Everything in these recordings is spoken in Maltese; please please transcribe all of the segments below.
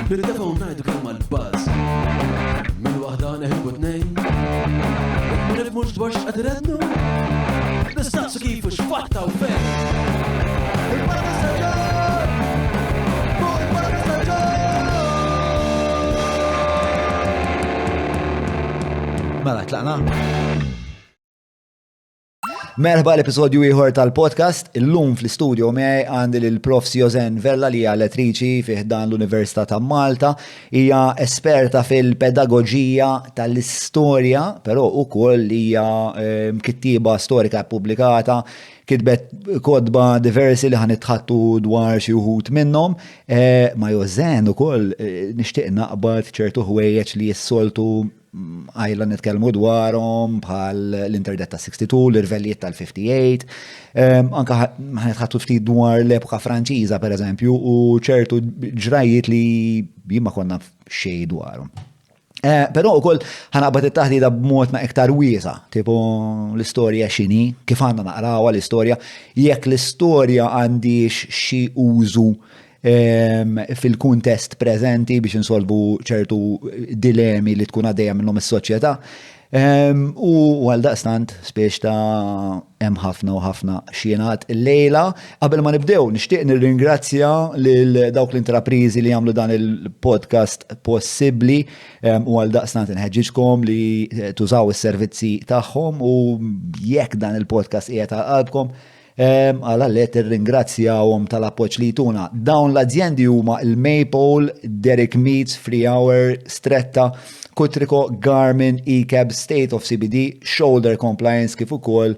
Bil-telefon ngħidu kemm mal-buzz. Mill-waħda neħbu tnejn. Ma nifhmux dwar x'qed irednu. Nistaqsu kif u x'fatta u fejn. Il-Podcast tal-ġod! Fuq il-Podcast tal-ġod! Mela, tlaqna? Merħba l-episodju ieħor tal-podcast. Illum fl-istudio miegħi għandi l-Prof Sjozen Vella li hija lettriċi fih dan l-Università ta' Malta. Hija esperta fil-pedagoġija tal-istorja, però ukoll hija kittieba storika pubblikata, kitbet kodba diversi li ħanitħattu dwar xi wħud minnhom. Ma Jozen ukoll nixtieq naqbad ċertu ħwejjeġ li jissoltu għajla nitkellmu dwarhom bħal l-internet ta' 62, l-irvellijiet tal-58, anka ħanitħattu ftit dwar l-epoka Franċiża pereżempju u ċertu ġrajiet li ma konna xejn dwarhom. Però wkoll ħanaqbad it-taħdida b'mod ma' iktar wiesa, tipo l-istorja x'inhi, kif għandna naqrawha l-istorja, jekk l-istorja għandix xi użu fil-kuntest preżenti biex insolvu ċertu dilemmi li tkun għaddejja minnhom is-soċjetà. U għal daqstant spiex ta' hemm ħafna u ħafna xjenat illejla. Qabel ma nibdew nixtieq nirringrazzja lil dawk l-intrapriżi li jagħmlu dan il-podcast possibbli u għal daqstant inħeġġiġkom li tużaw is-servizzi tagħhom u jekk dan il-podcast qiegħed għal qalbkom għala let ringrazzjawhom tal-appoġġ li jtuna. Dawn l-azzjendi huma il-Maypole, Derek Meats, Free Hour, Stretta, Kutriko, Garmin, eCab, State of CBD, Shoulder Compliance kif ukoll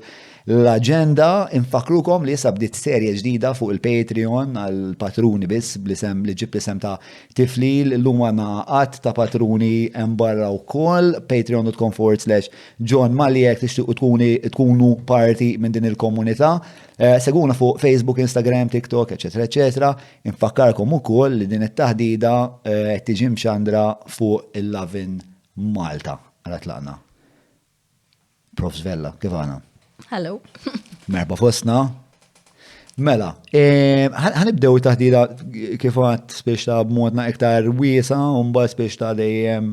l-agenda. Infakrukom li issa bdiet serje ġdida fuq il-Patreon għal patruni biss blisem li ġib l-isem ta' tiflil. L-lum għandna qatt ta' patruni hemm barra wkoll patreon.com/John Malli jekk tixtiequ tkunu parti minn din il-komunità. Seguna fuq Facebook, Instagram, TikTok, eċetera. Infakkarkom ukoll li din it-taħdida qed tiġi mxandra fuq il-Lovin Malta. Għara tlaqna. Prof Vella, kif għana? Hello. Merba fostna. Mela, ħanibdew taħdida kif għat spiex ta' b'modna iktar wiesa, un mbagħad spiex ta' dejjem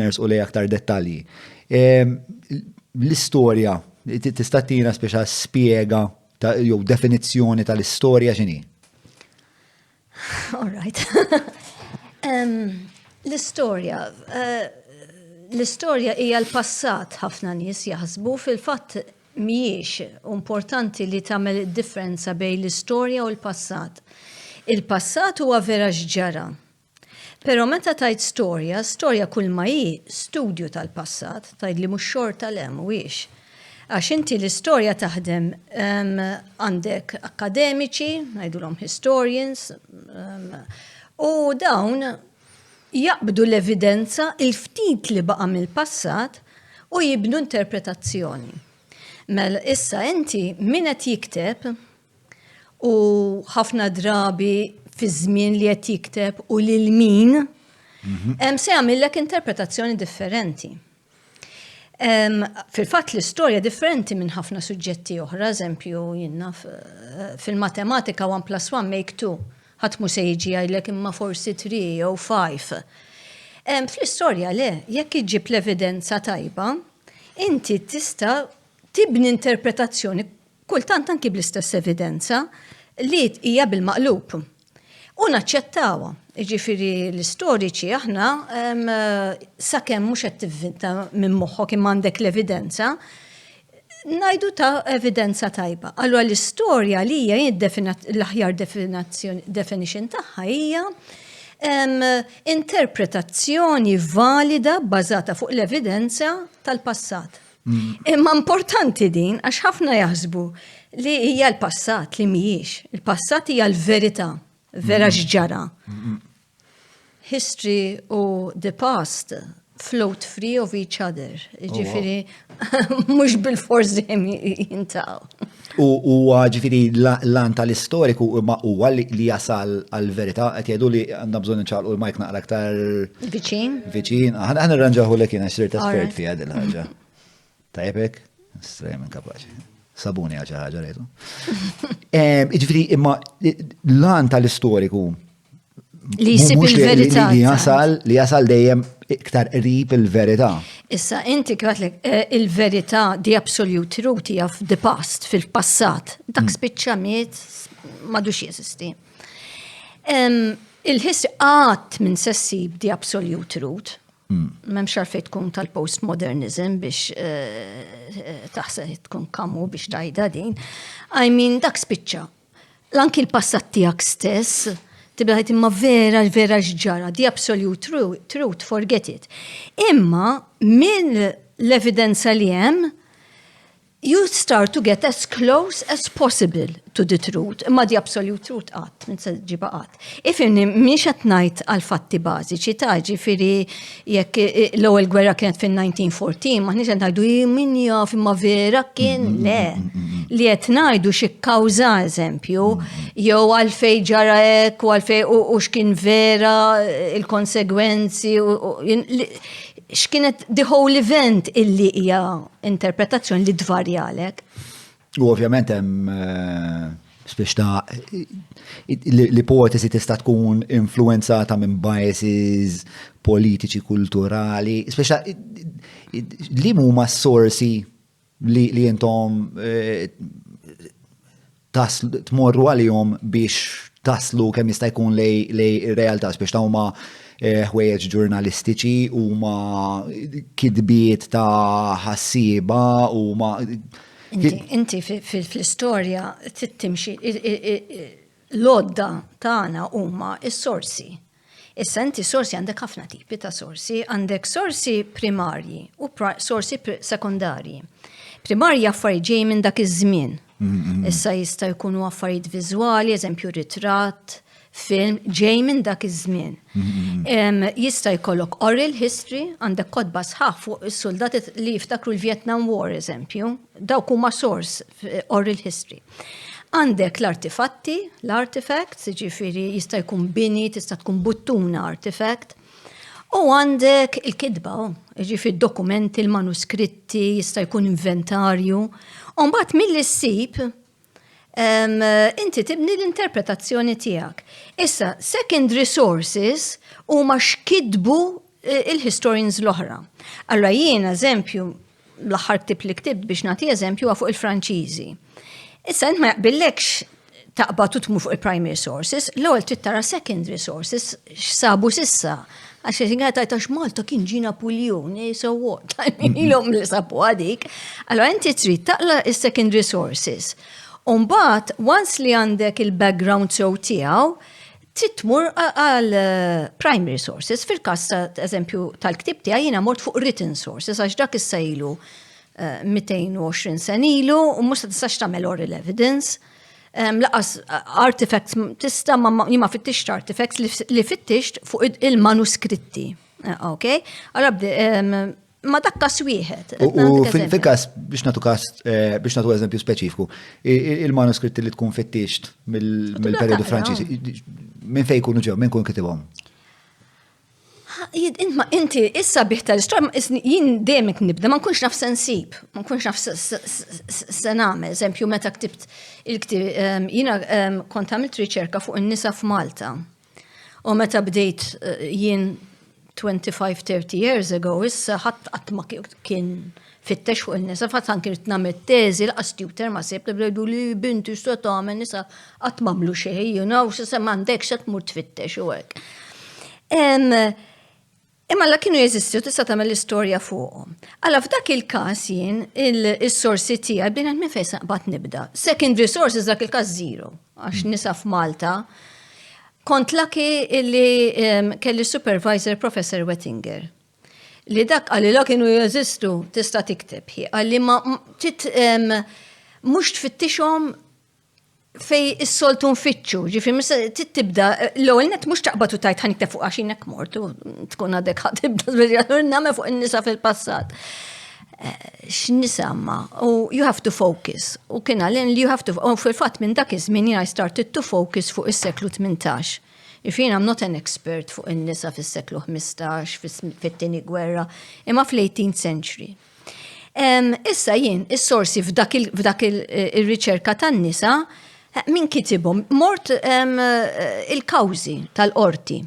nersqu lej aktar dettalji. L-istorja, tista' tina spiex ta' spjega jew definizzjoni tal-istorja x'inhi? All right. L-istorja hija l-passat ħafna nies jaħsbu fil-fatt mhijiex importanti li tagħmel differenza bejn l-istorja u l-passat. Il-passat huwa vera x'ġara. Però meta tajt storja kull ma hi studju tal-passat, tajt li mhux xorta le mhuwiex. Għax inti l-istorja taħdem għandek akademiċi, ngħidulhom historians, u dawn jaqbdu l-evidenza il-ftit li baqa' mill-passat u jibnu interpretazzjoni. Mela issa inti min qed jikteb u ħafna drabi fi żmien li qed jikteb u lil min se jagħmilek interpretazzjoni differenti. Fil-fatt l-istorja differenti minn ħafna suġġetti oħra, eżempju jiena fil-matematika 1 + 1 make 2. ħatmu se jiġi għajlek imma forsi 3 jew 5. Fl-istorja le, jekk iġib l-evidenza tajba, inti tista' tibni interpretazzjoni kultant anki bl-istess evidenza li hija bil-maqlub. U naċċettawha. Jiġifieri l-istoriċi aħna sakemm mhux qed tivvinta minn moħħok imma għandek l-evidenza, najdu ta' evidenza tajba. Allora l-istorja li hija l-aħjar definition tagħha hija interpretazzjoni valida bbażata fuq l-evidenza tal-passat. Imma importanti din għax ħafna jaħsbu li hija l-passat li mhijiex. Il-passat hija l-verità, vera x'ġara. History u the past float free of each other. Ġifiri, mux bil-forz jintaw. U ġifiri l-an tal-istoriku huwa li jasal għal-verità, għet jgħidu li għandna bżon nċaqlu l-majk naqra aktar Viċin? Viċin. Għan irranġaħu l jena xirta spert fija dil-ħagġa. Tajbek? Strejmen kapaċi. Sabuni għaxa ħagġa rejtu. Ġifiri, imma l-an tal-istoriku Li jsib mhux il-verità. li jasal dejjem iktar qrib il-verità. Issa, inti kħatlek il-verità, the absolute truth hija the past, fil-passat. Dak spiċċa miet madux jeżisti. Il-history għat minn sessib the absolute truth. Memx għalfej tkun tal-postmodernism biex taħseb tkun kamu biex tajda din. I mean, dak spiċċa. L-anki l-passat tijak stess, tibdaħit imma vera ġġara, the absolute truth, forget it. Imma minn l-evidenza li hemm, you start to get as close as possible to the truth. Imma the absolute truth għat, minn se ġiba għat. Ifimni, miex għatnajt għal-fatti bażiċi ta' ġifiri jekk l-ewwel gwerra kienet fin-1914, ma ħniex għatnajdu min jaf imma vera kien le. Li qed ngħidu xi kkawża eżempju, jew għalfej ġara hekk u għalfej u x'kien vera il-konsegwenzi x'kienet the whole event illi hija interpretazzjoni li dvarjalek. U ovvjament hemm spiex ta' l-ipotesi tista' tkun influenzata minn biases politiċi, kulturali, spiex li huma s-sorsi li intom tmorru għalihom biex taslu kemm jista' jkun lej realtà spiex ta' huma ħwejjeġ ġurnalistiċi huma kidbiet ta' ħassiba huma Inti fil-istorja tittimxi l-odda tagħna huma s-sorsi. Issa inti sorsi għandek ħafna tipi ta' sorsi, għandek sorsi primarji u sorsi sekondarji. Primarji affarijiet ġej minn dak iż-żmien. Issa jista' jkunu affarijiet viżwali, eżempju ritratt, film ġej minn dak iż-żmien. Jista' jkollok oral history, għandek kodba sħaħ fuq is-soldati li jiftakru l-Vietnam War eżempju, dawk huma source oral history. Għandek l-artifatti, l-artifacts, ġifieri jista' jkun bini, tista' tkun buttuna artifact. U għandek il-kidba, ġifieri dokumenti, il-manuskritti, jista' jkun inventarju. U mbagħad mill-issib inti tibni l-interpretazzjoni tiegħek. Issa, secondary sources huma x'kidbu il-historians l-oħra. Allura jien eżempju, l-aħħar ktib li ktibt biex nagħti eżempju huwa fuq il-Franċiżi. Issa int ma jaqbillekx taqbad u tmur fuq il-primary sources, l-ewwel trid tara secondary sources x'sabu sissa. Għax jgħid tajtax Malta kien ġi Napoleon, so what? Ilhom li sabu għadik. Allura inti trid taqla is-secondary sources. Umbat, once li għandek il-background sew tiegħu, titmur għal primary sources. Fil-każ eżempju tal-ktib tiegħi jiena mort fuq written sources għax dak issa ilu 220 sen ilu u mhux tistax tagħmel oral evidence. Laqas artifacts tista' ma fittixx artifacts li fittixt fuq il-manuskritti. Okay? Allora ma dak kas wieħed. U fil-kas biex nagħtu eżempju speċifiku, il-manuskritti li tkun fittixt mill-perjodu Franċiż, minn fejn jkunu ġew, minn kun kitibhom? Inti issa biħ tal-istorja jien dejjem nibda ma nkunx naf se nsib, ma nkunx naf se nagħmel, eżempju meta ktibt il-ktib jiena kont għamilt riċerka fuq in-nisa f'Malta. U meta bdejt jien 25-30 years ago, issa ħadd ma kien fittex fuq il-nisa, fatt anke rid nagħmel teżi laqas tutor ma seb li bdew li binti x'ta tagħmel nisa qatt m'għamlu xejn, you know, s'issa m'għandekx qed tmur tfittex u hekk. Imma la kienu jeżistu tista' tagħmel l-istorja fuqhom. Alla f'dak il-każ jien is-sorsi tiegħi bdejna minn fejn saqbad nibda. Secondary sources dak il-każ zero, għax nisa f'Malta. Kont laki li kelli supervisor Professor Wettinger. Li dak għalli la kienu jeżistu tista' tikteb. Għalli ma mhux tfittixhom fej is-soltu nfittxu. Ġifieri tibda l-ewwel net mhux taqbad u tajt ħanikteb fuq għax innek mortu tkun għadek ħatibda nagħmel fuq in-nisa fil-passat. X'nisamma, you have to focus. U kien għalin li you have to, fil-fatt minn dak iż-żmien I started to focus fuq is-seklu 18. If I'm not an expert fuq in-nisa fis-seklu 15, fit-tieni gwerra, imma fl-18th century. Issa jien is-sorsi f'dak il-riċerka tan-nisa Min kitibhom, mort il-kawżi tal-qorti.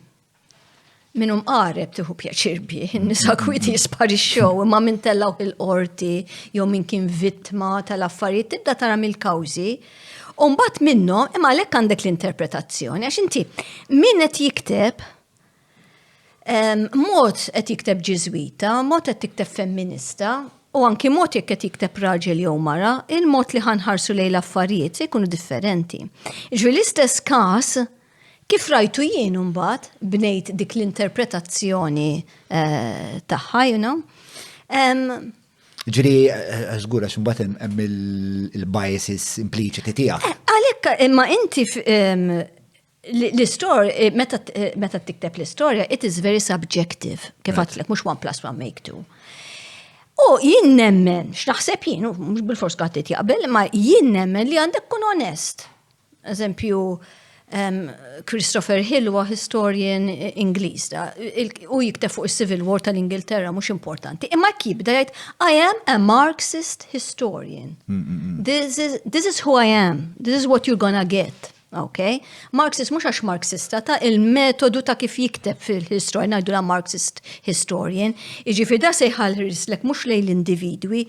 Minhom qareb tieħu pjaċir bih, nisa kwiti jisparixxew, imma min tellaw il-qorti jew min kien vittma tal-affarijiet tibda tara mill-kawżi. U mbagħad minnhom imma għalhekk għandek l-interpretazzjoni għax inti min qed jikteb mod qed jikteb ġiżwita, mod qed jikteb femminista, u anki mod jekk qed jikteb raġel jew mara, il-mod li ħanħarsu lejn l-affarijiet se jkunu differenti. Ġifieri l-istess każ kif rajtu jien mbagħad bnejt dik l-interpretazzjoni tagħha, you know. Ġiri, żgura x'imbagħad hemm il-biases impliċiti tiegħek. Għalhekk imma inti l-istorja meta tikteb l-istorja, it is very subjective. Kif għadlek mhux 1 + 1 make 2. U jien nemmen, x'naħseb jien, mhux bil-fors għattit jaqbel, ma jien nemmen li għandek kun onest. Eżempju, Christopher Hill huwa historian Ingliż u jikteb fuq is-Civil War tal-Ingilterra mhux importanti. Imma jibda jgħid I am a Marxist historian. This is who I am. This is what you're gonna get. Okay? Marxist mhux għax Marxista ta' il-metodu ta' kif jikteb fil-historia ngħidu la Marxist historian. Jiġifieri da se jħallrislek mhux lejn l-individwi,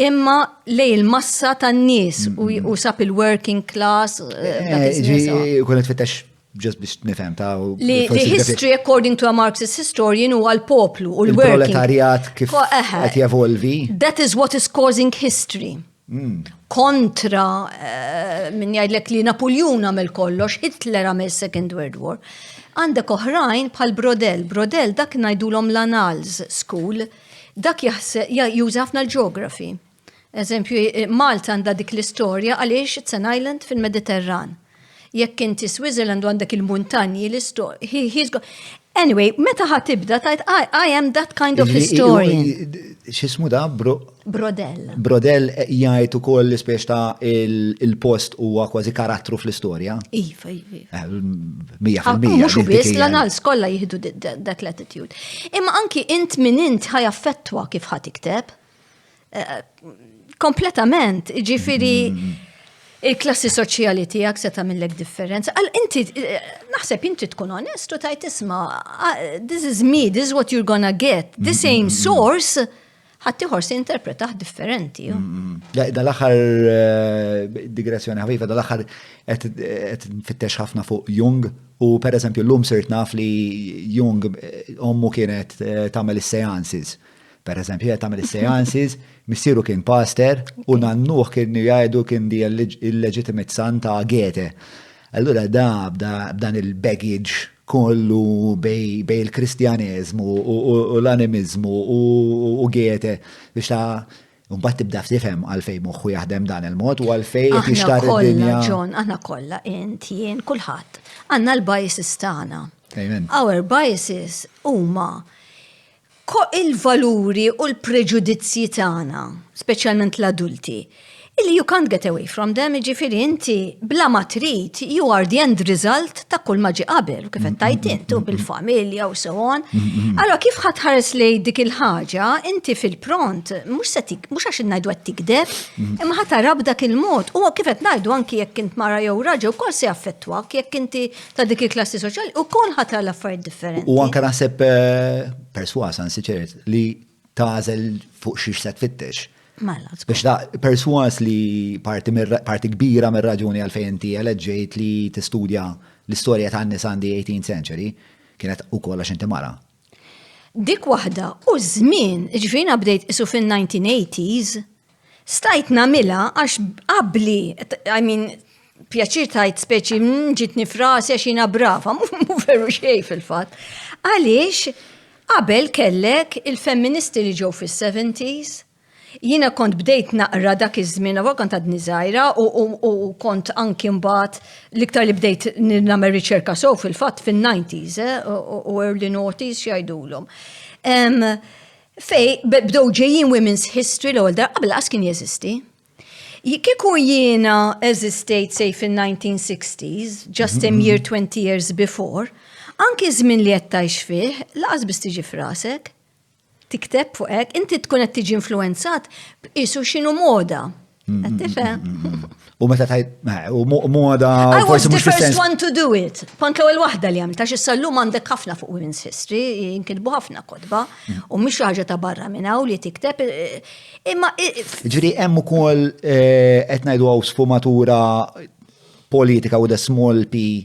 imma lejn il-massa tan-nies u sab il-working class. Kun tfittex ġust biex nifhem ta' li history according to a Marxist historian huwa l-poplu u l-working. Il-proletarjat kif qed jevolvi. That is what is causing history. Kontra min jgħidlek li Napoleon għamel kollox, Hitler għamel Second World War. Għandek oħrajn bħal Brodel dak ngħidulhom l-Annals School, dak juża ħafna l-geography. Eżempju, Malta għandha dik l-istorja għaliex it's an island fil-Mediterran. Jekk inti Switzerland għandek il-muntanji l-istorja. Anyway, meta ħatibda tajt I am that kind of historian. X'ismu da? Brodel. Brodel jgħid ukoll l-ispiex ta' il-post huwa kważi karattru fl-istorja. Iva. 100%. Mhux biss l-anals kollha jieħdu dak l-attitude. Imma anki int minn int ħajaffettwa kif ħatikteb. Kompletament, ġifieri il-klassi soċjali tiegħek se tagħmellek differenza. Inti naħseb inti tkun onest u tajt isma' this is me, this is what you're gonna get. The same source ħaddieħor se interpretaħ differenti. Dal-aħħar digressjoni ħafifa, dal-aħħar qed nfittex ħafna fuq Jung u pereżempju llum sirt naf li Jung ommu kienet tagħmel is-seances. Per eżempju, tagħmel is-seances, missieru kien pastor u nannuh kien jgħidu kien di il-legitimate son ta' Goethe. Allura b'dan il-baggage kollu bej il-kristjaneżmu u l-animizmu u Goethe biex ta' mbagħad tibda tifhem għalfejn moħħu jaħdem dan il-mod u għalfejn qed jixtar id-dinja. John, aħna kollha inti jien kulħadd għandna l-biases tagħna. Amen. Our biases huma il-valuri u l-preġudizzji tagħna, speċjalment l-adulti, illi you can't get away from them, ġifieri inti bla ma trid, you are the end result ta' kull ma ġie qabel, kif qed tajt intu bil-familja u so on. Allora kif ħatħares lej dik il-ħaġa, inti fil-pront mhux għax ngħidu qed tikdeb, imma ħatara b'dak il-mod. U kif qed ngħidu anki jekk int mara jew raġel ukoll se jaffettwak jekk inti ta' dik il-klassi soċjali ukoll ħatara l-affarijiet differenti. U anke naħseb perswas ansi ċert li tażel fuq xiex se tfittex. Biex ta' perswas li parti kbira mir raġuni għalfejn inti eleġġejt li tistudja l-istorja ta' nies għandi 18th century kienet ukoll għax inti mara. Dik waħda u żmien, ġifieri bdejt isu fin-1980s, stajt nagħmilha għax qabli, I mean, pjaċir tajt speċi ġitni frasi għax jiena brava, mu veru xejn fil-fatt. Għaliex qabel kellek il-femministi li ġew fis-70s, jiena kont bdejt naqra dak iż-żmien għal kont għadni żgħira u kont anki mbagħad l-iktar li bdejt nagħmel riċerka sew fil-fatt fin-90s u early noughties x'jgħidulhom. Fej bdew ġejjin women's history l-ewwel darba qabel qas kien jeżisti. Kieku jiena eżistejt sej fin-1960s, just a mere 20 years before, anki żmien li qed tgħix fih, laqas biss tiġi frasek. Tikteb fuq hekk, inti tkun qed tiġi influenzat b'isu x'inhu moda. Qed tifhem? U meta tajt, u moda, I was forsi the mhux first fis-sens. one to do it. Kont l-ewwel waħda li għamilta xi sallum għandek ħafna fuq women's history, jinkitbu ħafna kodba, u mhix ħaġa ta' barra minn hawn li tikteb. Imma Ġifieri hemm ukoll qed ngħidu hawn sfumatura politika u da small p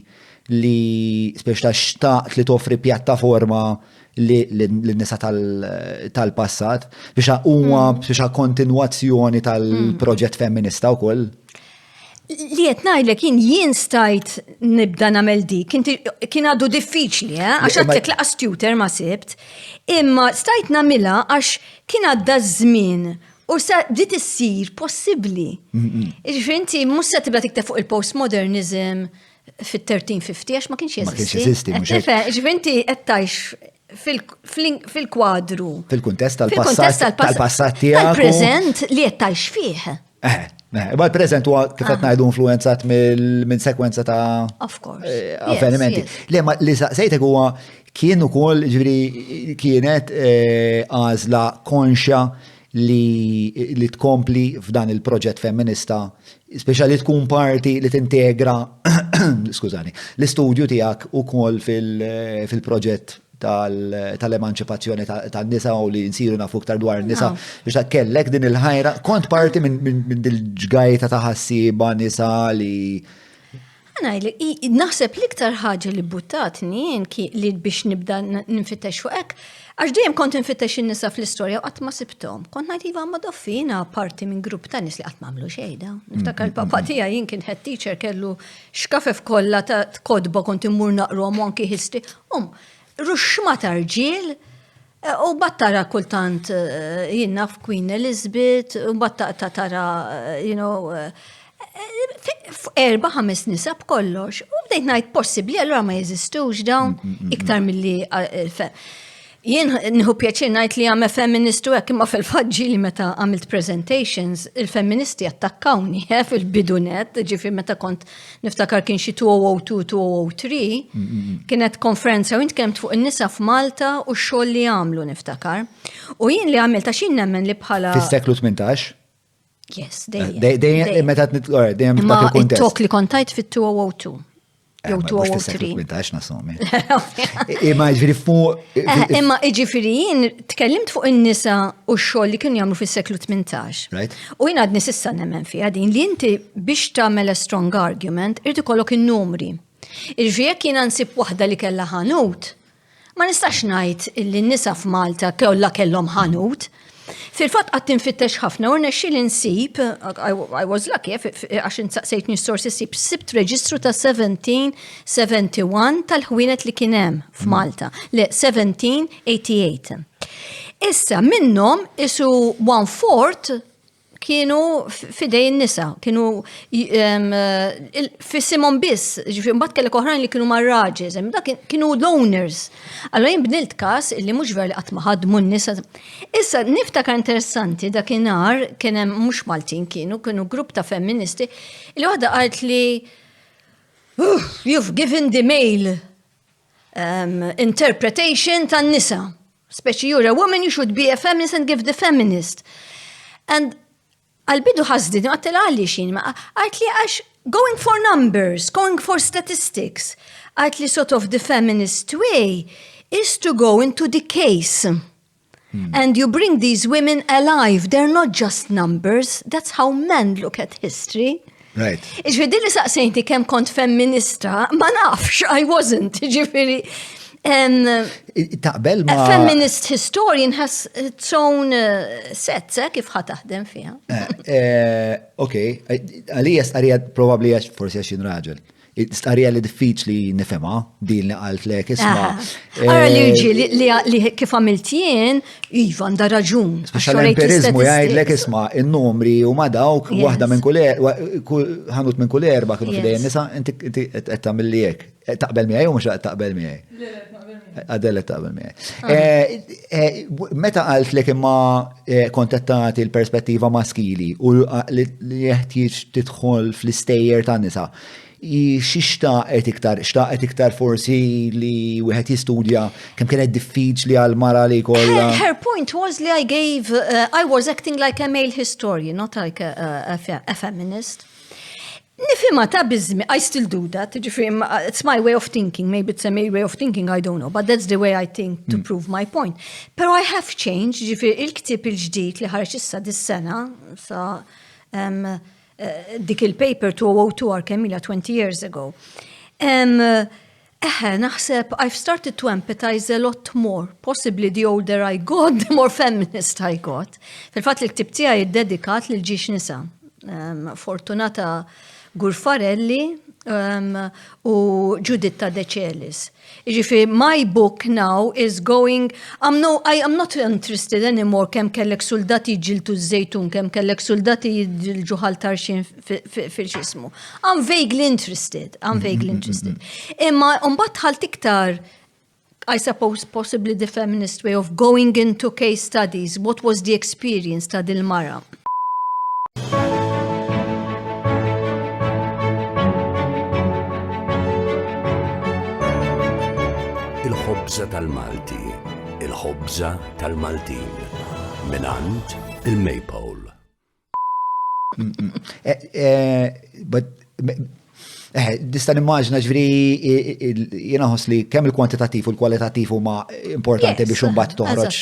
li speċta xtaqt li toffri pjattaforma l-nisa tal-passat biex huwa biex kontinwazzjoni tal-proġett femminista wkoll. li qed ngħidlek jien stajt nibda nagħmel dik, kien għadu diffiċli, għax għadtek laqas tutor ma sibt, imma stajt nagħmilha għax kien għadda żmien u sa bdiet issir possibbli. Ġifieri inti mhux se tibda tikteb fuq il-postmodernism fit-1350 għax ma kienx jeżisti. Ġifieri inti qed tgħix fil-kwadru. Fil-kuntest tal-passat tiegħek. Tal-preżent li qed tgħix fih. Ma l-prezent huwa kif qed ngħidu influenzat minn sekwenza ta' avvenimenti. Le ma li saqsejtek huwa kien ukoll ġifieri kienet għażla konxja li tkompli f'dan il-proġett femminista, speċjali tkun parti li tintegra skużani, l-istudju tiegħek ukoll fil-proġett tal-emanċipazzjoni tan-nisa u li nsiru nafu iktar dwar nisa biex kellek din il-ħajra, kont parti minn dil-ġgajta ta' ħassiba nisa li. Naħseb l-iktar ħaġa li buttatni li biex nibda ninfittex fuq hekk, għax dejjem kont infittex in-nisa fl-istorja u qatt ma sibthom. Kont ngħid iva ma doffina parti minn grupp ta' nies li qatt m'għamlu xejn. Niftakar il-papa tiegħi jien kien head teacher kellu xkafef kollha ta' kodba kont immur naqrom u anki history. Ruxma tarġil, u battara kultant jinna f'Queen Elizabeth, u battara tara, 4-5 nisa b'kollox. U bdejt ngħid possibbli, allura ma jeżistux dawn iktar milli. Jien nieħu pjaċir ngħid li għam feministu hekk imma fil-faġġi li meta għamilt presentations, il-feministi attakkawni fil-bidunet, ġifier meta kont niftakar kien xi 2002-2003, kienet konferenza u kemm fuq in-nisa f'Malta u x-xogħol li għamlu niftakar. U jien li għamilt għax jien nemmen li bħala. Fis-seklu 18? Yes, dejjem. Dejjem meta dejjem imma it-tok li kontajt fit-2002. Jew 2003. Imma ġifieri fuq. Imma ġifieri jien tkellimt fuq in-nisa u x-xogħol li kienu jagħmlu fis-seklu 18. U jien għadni s'issa nemmen fiha din li inti biex tagħmel a strong argument irid ikollok in-numri. Ġifieri jekk jiena nsib waħda li kellha ħanut, ma nistax ngħid li n-nisa f'Malta kellhom ħanut. Fil-fatt qatt tinfittex ħafna u rnexxiel insib, I was lucky għax insaqsejtni s-sorsi sibt reġistru ta' 1771 tal-ħwienet li kien hemm f'Malta, le 1788. Issa minnhom isu 1/4 kienu fidej n-nisa, kienu fissimhom biss, ġifieri mbagħad kellek oħrajn li kienu mar-raġel, kienu loners. Allora jien bnilt każ illi mhux ver li qatt ma ħadmu n-nisa. Issa niftakar interessanti dakinhar kien hemm mhux Maltin kienu grupp ta' femministi li waħda qalt li you've given the male interpretation tan-nisa. Especially you're a woman, you should be a feminist and give the feminist. And għal-bidu ħazdin, għattel għalli xin, għat li għax going for numbers, going for statistics, għat li sort of the feminist way is to go into the case. And you bring these women alive. They're not just numbers. That's how men look at history. Right. Ġifiri li saqsejti kem kont feminista, ma nafx, I wasn't. Ġifiri. Taqbel ma. A feminist historian has its own sets, kif ħataħdem fiha. Okay, għalija starija probabli għax forsi għax raġel. Starija li diffiċli nifema, din li għalt lek isma. Għara li kif għamilt jien, Iva, għanda raġun. Speċjal-empirizmu jgħid lek isma, il-numri u ma dawk, wahda minn ħanut minn kull erba kienu fidejn nisa, inti tagħmel li jek. Taqbel miegħi u mhux taqbel miegħi? Għadellet taqbel miegħi. Meta qalt lek imma kontettati l-perspettiva maskili u li jeħtieġ tidħol fl-istejjer tan-nisa, xtaqet iktar forsi li wieħed jistudja kemm kienet diffiċli għal mara li kollha. Her point was li I was acting like a male historian, not like a feminist. Nifima ta' bizmi, I still do that, it's my way of thinking, maybe it's a my way of thinking, I don't know, but that's the way I think to prove my point. Pero I have changed, il-ktib il-ġdid li ħarġ issa dis-sena, sa dik il-paper 2002 Arkemila 20 years ago. Naħseb, I've started to empathize a lot more. Possibly the older I got, the more feminist I got. Fil-fatt li l-ktib tiegħi ddedikat lil ġiex nisa. Fortunata Gurfarelli u Giuditta De Celis. My book now is going, I am not interested anymore kemm kellek soldati ġiltu żejtun, kemm kellek soldati ġilġu ħaltarxin fil-ġismu. I'm vaguely interested. Imma mbagħad ħalt iktar, I suppose possibly the feminist way of going into case studies. What was the experience ta' dil-mara? Il-ħobża tal-Malti, il-ħobża tal-Maltin, minant il-Maypole. Distan immaġna ġviri jenaħos li kemm il-kwantitativ u l-kwalitativ huma importanti biex imbagħad toħroġ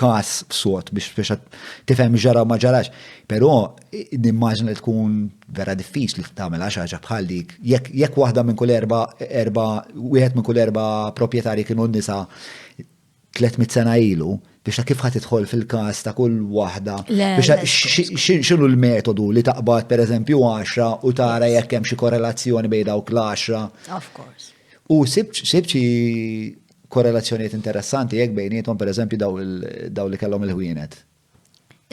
każ b'sod biex tifhem ġara ma ġarax. Però nimmaġna li tkun vera diffiċli tagħmel għax ħaġa bħal dik. Jekk waħda minn kull wieħed minn kull erba' proprjetarji kienu nisa 300 sena ilu, biex ta' kif ħat tidħol fil-każ ta' kull waħda, biex x'inhu l-metodu li taqbad pereżempju 10 u tara jekk hemm xi korrelazzjoni bejn dawk l-10. Of course. U sibt xi korrelazzjonijiet interessanti jekk bejniethom pereżempju daw li kellhom il-ħwienet.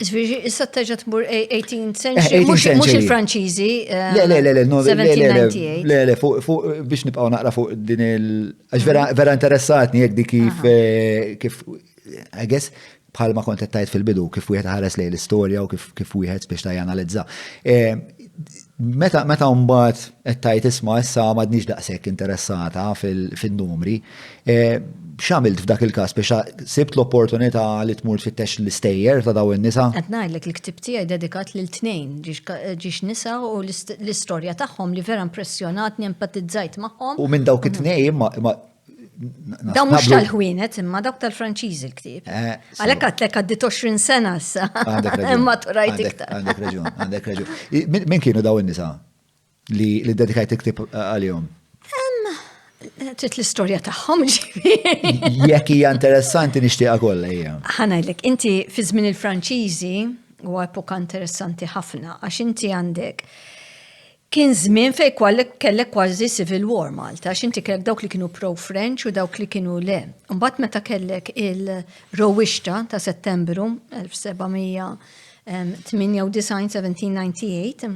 Issa teġa tmur 18th century, mux il-Franċiżi, 1798. Le, biex nibqaw naqra fuq din vera interessatni jekk di kif, I guess, bħalma kont tajt fil-bidu, kif wieħed ħares lejn l-istorja u kif wieħed biex ta' janalizza. Meta mbagħad qed tajt isma' issa m'għadniex daqshekk interessata fin-numri, x'għamilt f'dak il-każ biex sibt l-opportunità li tmur tfittex l-istejjer ta' daw in-nisa? Qed ngħidlek il-ktib tiegħi dedikat lil tnejn ġiex nisa u l-istorja tagħhom li vera impressjonatni, empatizzajt magħhom. U minn dawk it-tnejn ma daw mhux tal-ħwienet imma dawk tal-Franċiżi l-ktieb. Għalhekk għadlek għaddit 20 sena issa. Imma turajt iktar. Għandek raġun. Min kienu daw in-nisa li dedikajt il-ktieb għalihom? Trid l-istorja tagħhom ġifieri. Jekk hija interessanti nixtieqha kollha hija. Ħanajdlek, inti fi żmien il-Franċiżi huwa epoka interessanti ħafna għax inti għandek kien żmien fejn kellek kważi civil war Malta, għax inti kellek dawk li kienu pro-French u dawk li kienu le. Mbagħad meta kellek il-rowixta ta' Settembru 1798,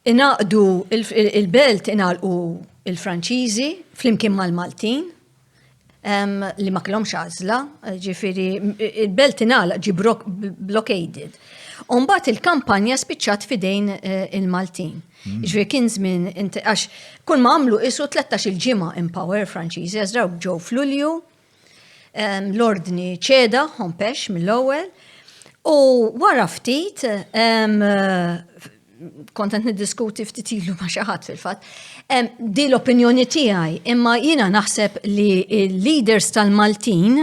inaqdu il-belt inaqdu il-Franċiżi flimkien mal-Maltin li ma kellhomx għażla, ġifieri il-belt inaqlaq ġi blockaded. Mbagħad il-kampanja spiċċat fidejn il-Maltin. Ġifieri kien żmien għax kull ma għamlu isu 13 il-ġimgħa empower Franċiżi għażraw ġew f'Lulju, l-ordni ċeda ħompex mill-ewwel u wara ftit kontent niddiskuti ftit ilu ma' xi ħadd fil-fatt. Di l-opinjoni tiegħi, imma jiena naħseb li l-leaders tal-Maltin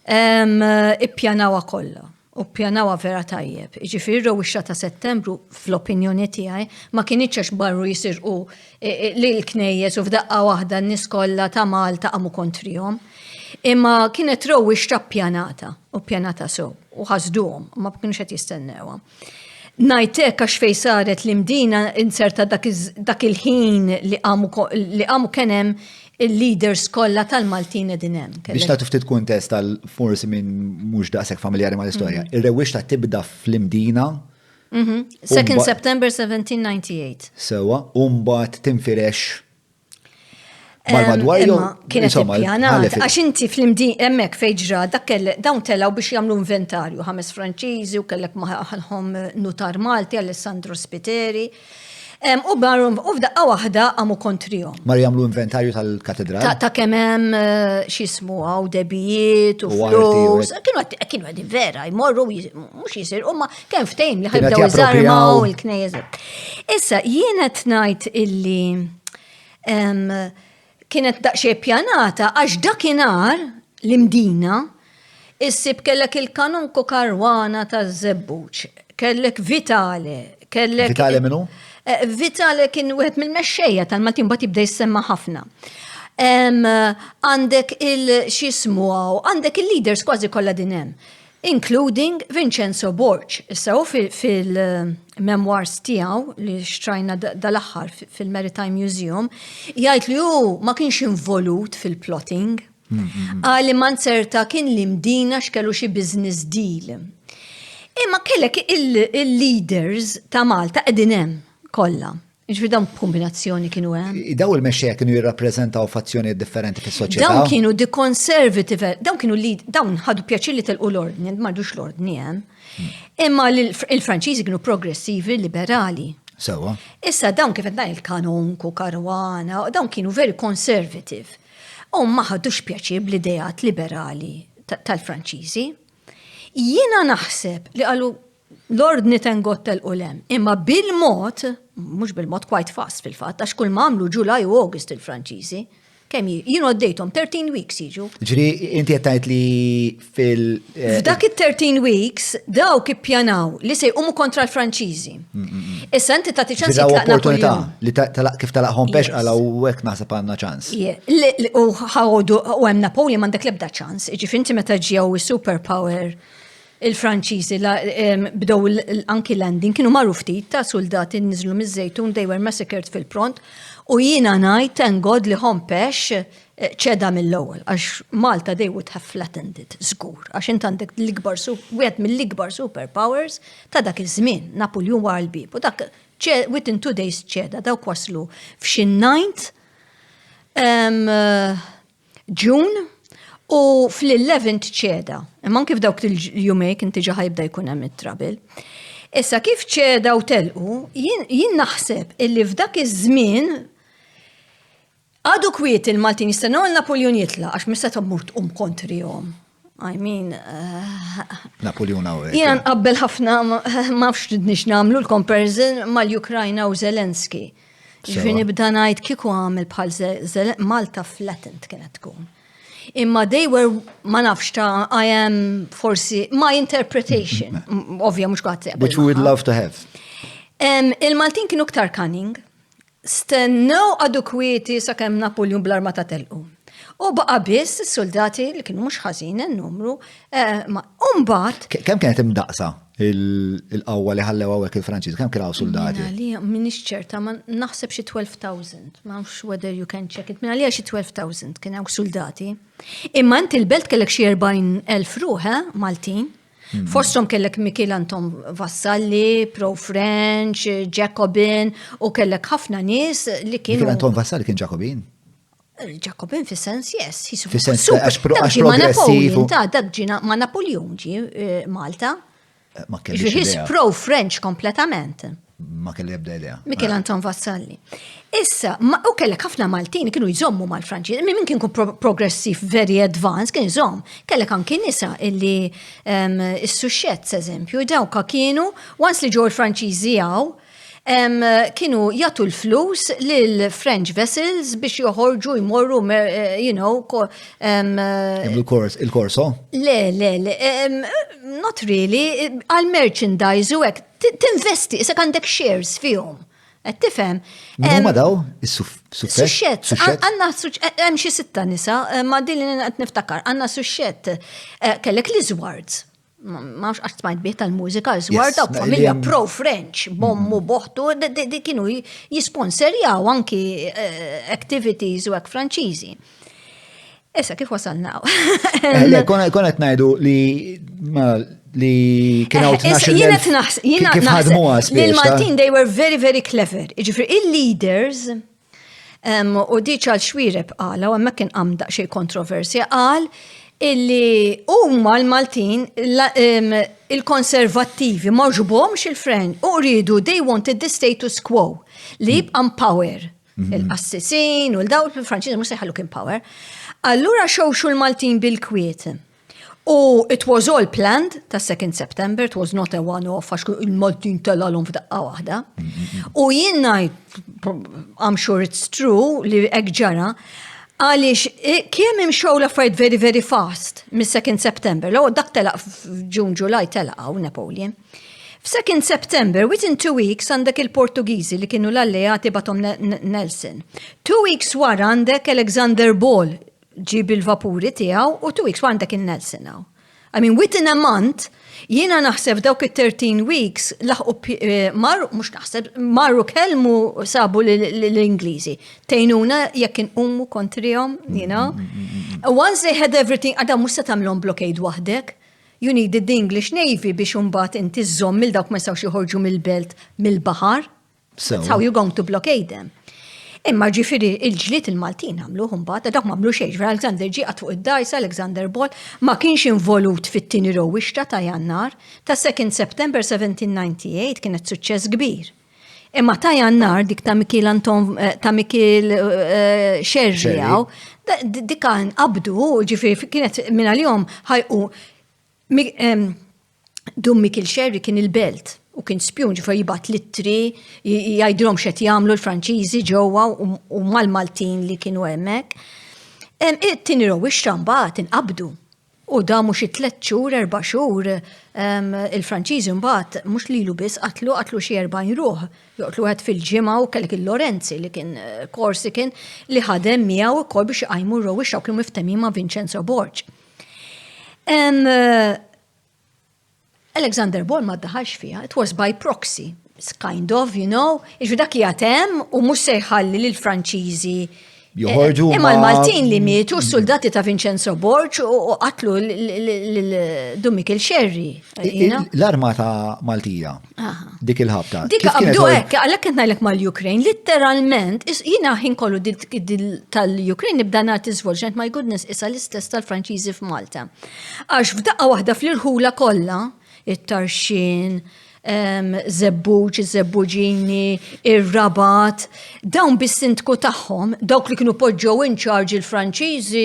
ippjanawha kollha. U pjanawa vera tajjeb. Ġifieri rowixxa ta' Settembru fl-opinjoni tiegħi ma kienx għax barru jisirqu l-knejjes u f'daqqa waħda n-nies kollha ta' Malta qamu kontrihom. Imma kienet rowixxa ppjanata u pjanata sew u ħasduhom ma kienux qed jistennewha. Ngħidlek għax fejn saret l-imdina inserta dak il-ħin li qamu kien hemm il-leaders kollha tal-Maltin din hemm. Biex tagħtu ftit kuntest forsi minn mhux daqshekk familjari mal-istorja. Ir-rewwixta tibda fl-imdina. 2 September 1798. Sewa, u mbagħad tinfirex mal-madwar kienet ippjanat. Għax inti fl-imdin hemmhekk fejn ġra dawn telgħu biex jagħmlu inventarju 5 Franċiżi u kellek magħhom Nutar Malti, Alessandro Spiteri. U f'daqqa waħda għamu kontrihom. Mar jagħmlu inventarju tal-katedral. Ta' kemem xismu għaw debijiet u flus. Kienu għedin vera, jmorru, mux jisir, ma kem ftejm li ħibdaw jizarmaw il-knejz. Issa, jienet najt illi kienet daqxie pjanata għax dakinar l-imdina issib kellek il-kanunku karwana ta' Zebbuċ, kellek Vitale, kellek... Vitale minnu? Vitale kien wieħed mill-mexxejja tal-Maltin bat jibda jissemma ħafna. Għandek il-xismu għandek il-leaders kważi kollha din hemm, including Vincenzo Borg. Issa fil-memoirs tiegħu li xtrajna dal-aħħar fil-Maritime Museum, jgħid li hu ma kienx involut fil-plotting. Għali manzerta kien li mdina xkellu xi business deal. Imma kellek il-leaders ta' Malta qegħdin hemm kollha. Ġifieri dawn kombinazzjoni kienu hemm. Daw il-mexxejja kienu jirrappreżentaw fazzjonijiet differenti fis-soċjetà. Dawn kienu the conservative, dawn ħadu pjaċir li telqu l-ordni, m'għadux l-ordni hemm. Imma il-Franċiżi kienu progressivi, liberali. Sewwa. Issa dawn kif dan il-kanunku, Karwana, dawn kienu very conservative. U ma ħadux pjaċir bl-idejat liberali tal-Franċiżi. Jiena naħseb li qalu l-ordni tengot tal-qulem, imma bil-mod, mux bil-mod quite fast fil-fat, għax kull mamlu Ġulaj u August il-Franċiżi, kemm jienu għaddejtom 13 weeks jiġu. Ġri, inti qed li F'dak il-13 weeks, dawk ippjanaw li se jqumu kontra l-Franċiżi. Issa inti tagħti ċans jitlaq Napoleon. Li kif talaqhom pex għala u hekk naħseb għandna ċans. U ħawdu u hemm Napoleon m'għandek l-ebda ċans. Ġifieri inti meta ġew is-superpower il-Franċiżi bdew anki landing kienu marru ftit ta' soldati niżlu miż-żejtun, they were massacred fil-pront, u jiena ngħid thank God li ħompex ċeda mill-ewwel għax Malta they would have flattened it żgur għax int għandek wieħed mill-ikbar superpowers ta' dak iż-żmien, Napoleon wara l-bib, u dak within 2 days ċeda dawk waslu f'xi 9th June. U fl-11th ċeda, imman kif dawk il-jumejk inti ġa ħajbda jkun hemm it-trabil. Issa kif ċeda u telqu, jien naħseb illi f'dak iż-żmien għadu kwiet il-Maltin jistennew l-Napoleon jitla għax mista tmur kontrihom. I mean, Napoleon hawnhekk. Jien nqabbel ħafna ma fx nix nagħmlu l-comparison mal-Ukrajna u Zelensky. Ġifieri nibda ngħid kieku għamel bħal Malta flattened kienet tkun. Imma they were, ma nafx ta' I am forsi, my interpretation, ovvja mux għat. Which we would love to have. Il-Maltin kienu ktar cunning, stennew adukwieti sa' kem Napoleon bl-armata telqu. U baqa biss soldati li kienu mux ħażin n-numru, umbat. Kem kienet imdaqsa il-qawwa li ħallew għawek il-Franċiż, kem kienu soldati? Minix ċerta, ma naħseb xi 12,000, ma nafx whether you can check it, minna li xi 12,000 kienu soldati. Imma inti il-belt kellek xi 40,000 ruħ, Maltin. Fosthom kellek Michel Anton Vassalli, pro-French, Jacobin, u kellek ħafna nies li kienu. Michel Anton Vassalli kien Jacobin? Jacobin fis-sens, yes. Fis-sens għax progressiv. Dak ġina ma Napoleon ġi Malta. Ma kellix idea. Pro-French kompletament. Ma kelli ebda idea. Michel Anton Vassalli. Issa, u kellek ħafna Maltini kienu jżommu mal-Franċiż. Min kien progressiv very advanced kien jżomm. Kellek anki nisa illi is-Suxxett, eżempju, dawka kienu once li ġew il-Franċiżi kienu jagħtu l-flus lil French vessels biex joħorġu jmorru, il-korso? Le, not really, għal-merchandise u hekk tinvesti, issa għandek shares fihom. Tifhem? Huma daw? Is-Suxxett? Għandna hemm xi 6 nisa, ma din li qed niftakar, għandna Suxxett kellek l-Iżwards. Ma għax smajt bieħ tal-mużika, Iżward u familja pro-French, bommu boħtu, kienu jisponserjaw anki activities u għak Franċiżi. Issa, kif wasalnaw? Konet najdu li kienaw kif ħadmu għas. L-Maltin, they were very, very clever. Ġifri, il-leaders, u diċal xwireb għala, u għemmek kien għamda xej kontroversja, għal illi huma l-Maltin il-konservattivi ma ġbomx il-French u rridu they wanted the status quo li jibqa' power. Il-qassisin u l-daw il-Franċiżi mhux se jħallu kien power. Allura xewxu l-Maltin bil-kwiet. U it was all planned ta' 2nd September, it was not a one-off, għax il-Maltin telalhom f'daqqa waħda. U jien ngħid, I'm sure it's true, li hekk ġara, għaliex kemm imxew l-affarijiet very, very fast mis-2nd September, l dak telaq f'Ġun Ġulaj telaqgħu Napoleon. F'2nd September, within 2 weeks, għandek il-Portugiżi li kienu l-alleati batom Nelson. 2 weeks wara għandek Alexander Ball ġib il-vapuri tiegħu u 2 weeks wara għandek il-Nelson hawn. I mean, within a month, jiena naħseb dawk it-13 weeks laħqu marru kelmu sabu l-Ingliżi. Tejnuna jekk inqumu kontrihom, you know. Once they had everything, għadha mhux se tagħmlhom blockade waħdek. You needed the English Navy biex imbagħad inti żomm il dawk ma jistgħux joħorġu mill-belt mill-baħar. That's how you going to blockade them. Imma ġifieri il-ġlied il-Maltin għamluh imbagħad, dawk m'għamlu xejn. Alexander ġie qatt fuq id-dajsa, Alexander Ball ma kienx involut fit-tieni rowwixta ta' Jannar ta' 2nd September 1798 kienet suċċess kbir. Imma ta' Jannar dik ta' Mikiel Sherry dik kan qabdu ġifieri kienet minn għalihom ħajqu Mikiel Sherry kien il-belt u kien spjun ġifier jibgħat littri jgħidulhom x'qed jagħmlu l-Franċiżi ġewwa u mal-Maltin li kienu hemmhekk. It-tieni rowwixta mbagħad inqabdu u da mhux 3 xhur, 4 xhur il-Franċiżi mbagħad mhux lilu biss qatlu xi 40 ruħ. Joqtlu wieħed fil-ġimgħa u kellek il-Lorenzi li kien Corsican li ħadem miegħu wkoll biex iqajmu r-rowwixta u kienu miftemmin ma' Vincenzo Borg. Alexander Ball ma ddaħalx fiha, it was by proxy, it's kind of, you know, dak jatem u mhux se jħalli lill-Franċiżi. Joħorġu imma l-Maltin li mietu s-soldati ta' Vincenzo Borg u qatlu lil Mikiel Sherry. L-armata Maltija, dik il-ħabta. Dik qabdu hekk, għalhekk qed ngħidlek mal-Ukraine, literalment, jiena ħin kollu tal-Ukraine nibda nagħti żvolġ, my goodness, issa l-istess tal-Franċiżi f'Malta. Għax f'daqqa waħda fl-irħula kollha, it-Tarxin, Zebbuġ, Zebbuġini, ir-Rabat, dawn bis-sindku tagħhom, dawk li kienu poġġew in charge il-Franċiżi,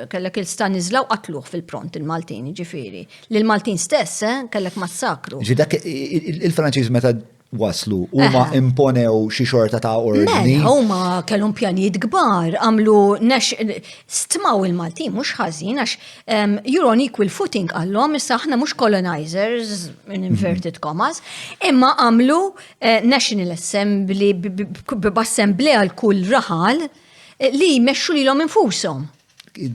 kellek il-Stanislaw qatluh fil-pront il-Maltin, ġifieri. Lil-Maltin stess, kellek massakru. Dak il-Franċiż meta waslu huma imponew xi xorta ta' ordni. Huma kellhom pjanijiet kbar, għamlu stmaw il-Maltin mhux ħażin għax you're on equal footing għallhom issa aħna mhux colonizers in inverted commas, imma għamlu National Assembly b'assembleja l kull raħal li jmexxu lilhom infushom.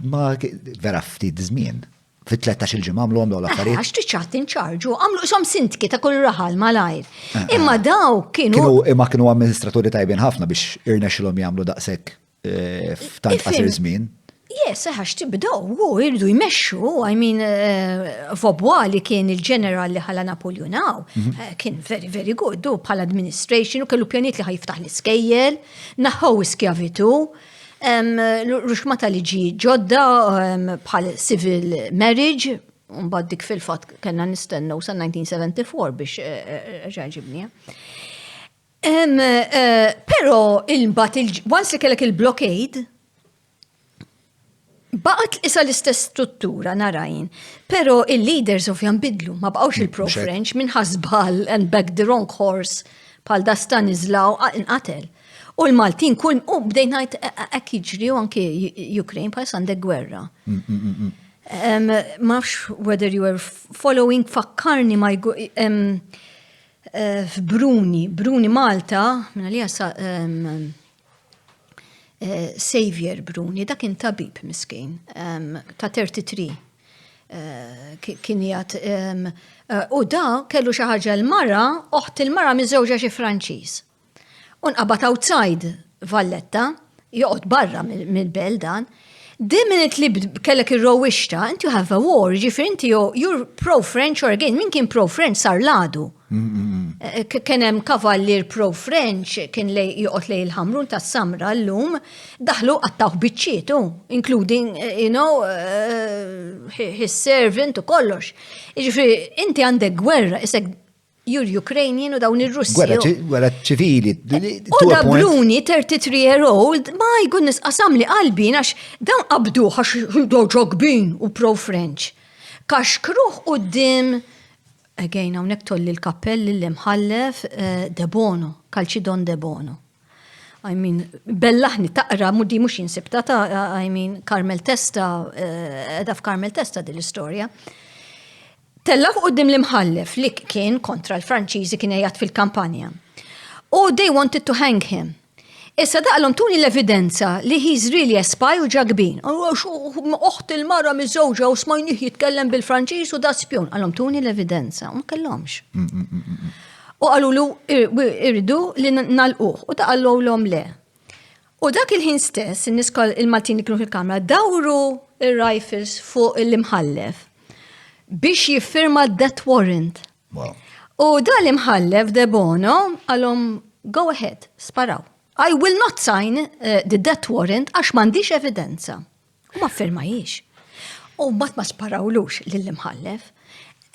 Ma vera ftit żmien. Fit-13 il-ġimgħa għamlu l-affarijiet. Għax tiċċat inċarġu, għamlu som sintki ta' kull raħal malajr. Imma daw kienu. Imma kienu amministraturi tajbin ħafna biex irnexxilhom jagħmlu daqshekk f'tant qasir żmien. Yes, għax tibdaw, irdu jmexxu, I mean, Vaubois li kien il-ġeneral li ħala Napoleonaw, kien very, very good, bħala administration, u kellu pjaniet li ħajftaħ l-iskejjel, naħħu iskjavitu, ruxmata liġi ġodda bħal civil marriage, mbagħad dik fil-fatt kellna nistennew sa 1974 biex ġaġibni. Però il-mbagħad once li kellek il-blockade, baqgħet isa l-istess struttura narajn, però il-leaders of janbidlu ma baqgħux il-pro-French minn ħasbal and back the wrong horse bħal da Stanislaw inqatel. U l-Maltin kull, u bdejnajt ek jiġri u anki Ukraine pa' għandek gwerra. Mafx whether you were following fakkarni ma' Bruni Malta, minna li għasa Xavier Bruni, da kien tabib miskin, ta' 33. Kien jgħat, u da kellu xaħġa l-mara, oħt il-mara mizzewġa xi Franċiż. Unqabat outside Valletta, joqgħod barra mill-beldan, The minute li kellek ir-rowixta, and you have a war, ġifir inti you're pro-French or again, min kien pro-French sar ladu. Kien hemm kavallier pro-French, kien joqgħod lej il-ħamrun tas-Samra llum, daħlu qattaw biċċietu, including, his servant u kollox. Ġifir, inti għandek gwerra, isek you're Ukrainian u dawn ir-Russi. Gwerra ċivili. U da Bruni, 33-year-old, my goodness, qasam li qalbi, għax dawn qabdu għax ġogbin u pro-French. Kaxkruħ u dim, again, għawnek tolli l-kappell li mħallef De Bono, Calcidon De Bono. I mean, bellaħni taqra, muddi mux jinsibta I mean, Carmel Testa, edha f'Carmel Testa dil-istoria. Tellaħ qudiem l-imħallef li kien kontra l-Franċiżi kien jgħat fil-kampanja. U they wanted to hang him. Issa daqlhom tuni l-evidenza li he's really a spy u ġagbin. Oħt il-mara miż-żewġa u smajnih jitkellem bil-Franċiż u da spjon. Għalhom tuni l-evidenza, u ma kellhomx. U qalu irridu li nalquh u daqallhom le. U dak il-ħin stess, in-nies il-Maltin kienu fil-kamra dawru ir-rifles fuq l-imħallef biex jiffirma death warrant. Wow. U dal-imħallef De Bono għalhom go ahead, sparaw. I will not sign the death warrant għax m'għandix evidenza. U ma firmajiex. U mbagħad ma sparawlux lill-imħallef.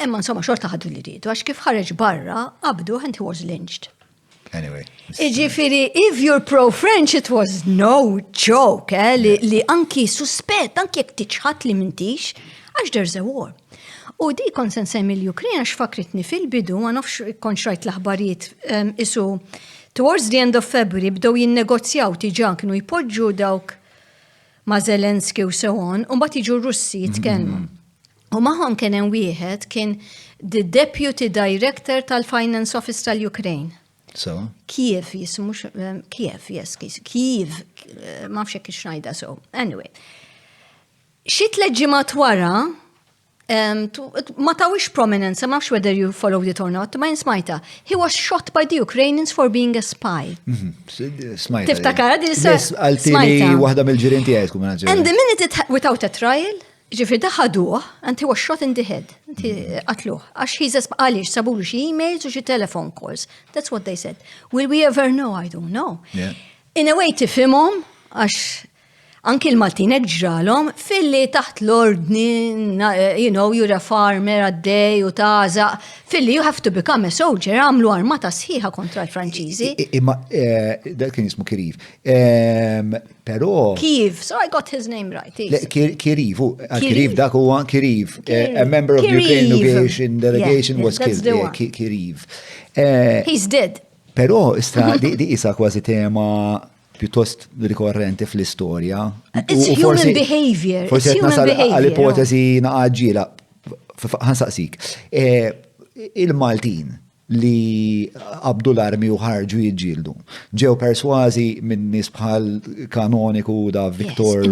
Imma insomma xorta ħadu li rridu għax kif ħareġ barra qabdu and he was lynched. Anyway. Iġifieri, if you're pro-French, it was no joke, li anki suspett, anki jekk tiċħat li mintix, għax there's a war. U di kon sen semmi l-Ukrin għax fakritni fil-bidu, ma nafx kon xrajt l-aħbarijiet isu towards the end of February bdew jinnegozjaw tiġan kienu jpoġġu dawk ma' Zelensky u so on, u mbagħad jiġu Russi jitkellmu. U magħhom kien hemm wieħed kien the Deputy Director tal-Finance Office tal-Ukraine. So? Kiev jismu, Kiev, yes, Kiev, ma nafx hekk ix-xnajda so. Anyway. Xi tliet ġimgħat wara, ma tawix prominence, ma nafx whether you followed it or not, ma jinsmajta. He was shot by the Ukrainians for being a spy. Smajta. Tiftakara di Għaltini waħda mill-ġirien tiegħek kum naġġel. And the minute without a trial, ġifir daħaduh, and he was shot in the head. Qatluh. Għax għalix sabulu xi emails u xi telephone calls. That's what they said. Will we ever know? I don't know. Yeah. In a way tifhimhom għax anki l-Maltinek ġralhom filli taħt l-ordni, you're a farmer għaddej u taża, filli you have to become a soldier, għamlu armata sħiħa kontra l-Franċiżi. Imma, dak kien jismu Kiriv. Pero... Kiev, so I got his name right. Kiriv, dak huwa Kiriv. A member of the Ukrainian delegation was killed. Kiriv. He's dead. Pero, di isa kważi tema pjuttost rikorrenti fl-istorja. It's human behavior. Forsi qed nasal għall-ipotesi naqaġġiela. Ħansaqsik. Il-Maltin li qabdu l-armi u ħarġu jiġġieldu. Ġew persważi minn nies bħal kanoniku da Viktor.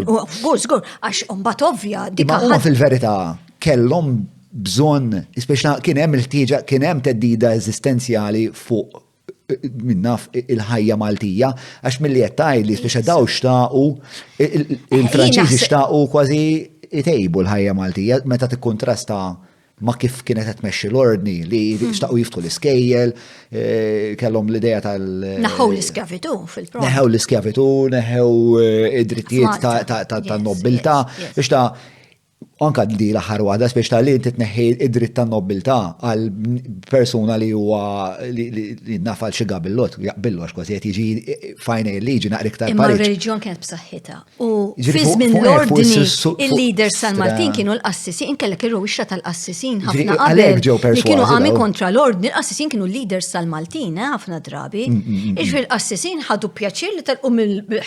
Żgur, għax mbagħad ovvja dik fil-verità kellhom bżonn, speċjalment kien hemm il-ħtieġa, kien hemm teddida eżistenzjali fuq minnaf il-ħajja Maltija, għax mill-li jettaj li speċa daw xtaqu, il-Franċiżi xtaqu kważi itejbu l-ħajja Maltija, meta tikkontrasta ma kif kienet tmexxi l-ordni li xtaqu jiftħu l-iskejjel, kellhom l-idea Neħew l-iskjavitu fil-pro. Neħew l-iskjavitu, neħew id-drittijiet tan-nobiltà, anka di l-aħħar waħda, speċta li inti tneħħi id-dritt tan-nobiltà għal persuna li huwa li nafal xi gabillot, jaqbillu għax kważi qed jiġi fajna il-liġi naqra iktar Imma r-reliġjon kienet b'saħħitha. U fi żmien l-ordni il-leaders tal-Maltin kienu l-qassisin, kellek ir-rowixxa tal-qassisin ħafna qabel li kienu għami kontra l-ordni, l-qassisin kienu leaders tal-Maltin ħafna drabi. Iġifier l-qassisin ħadu pjaċir li telqu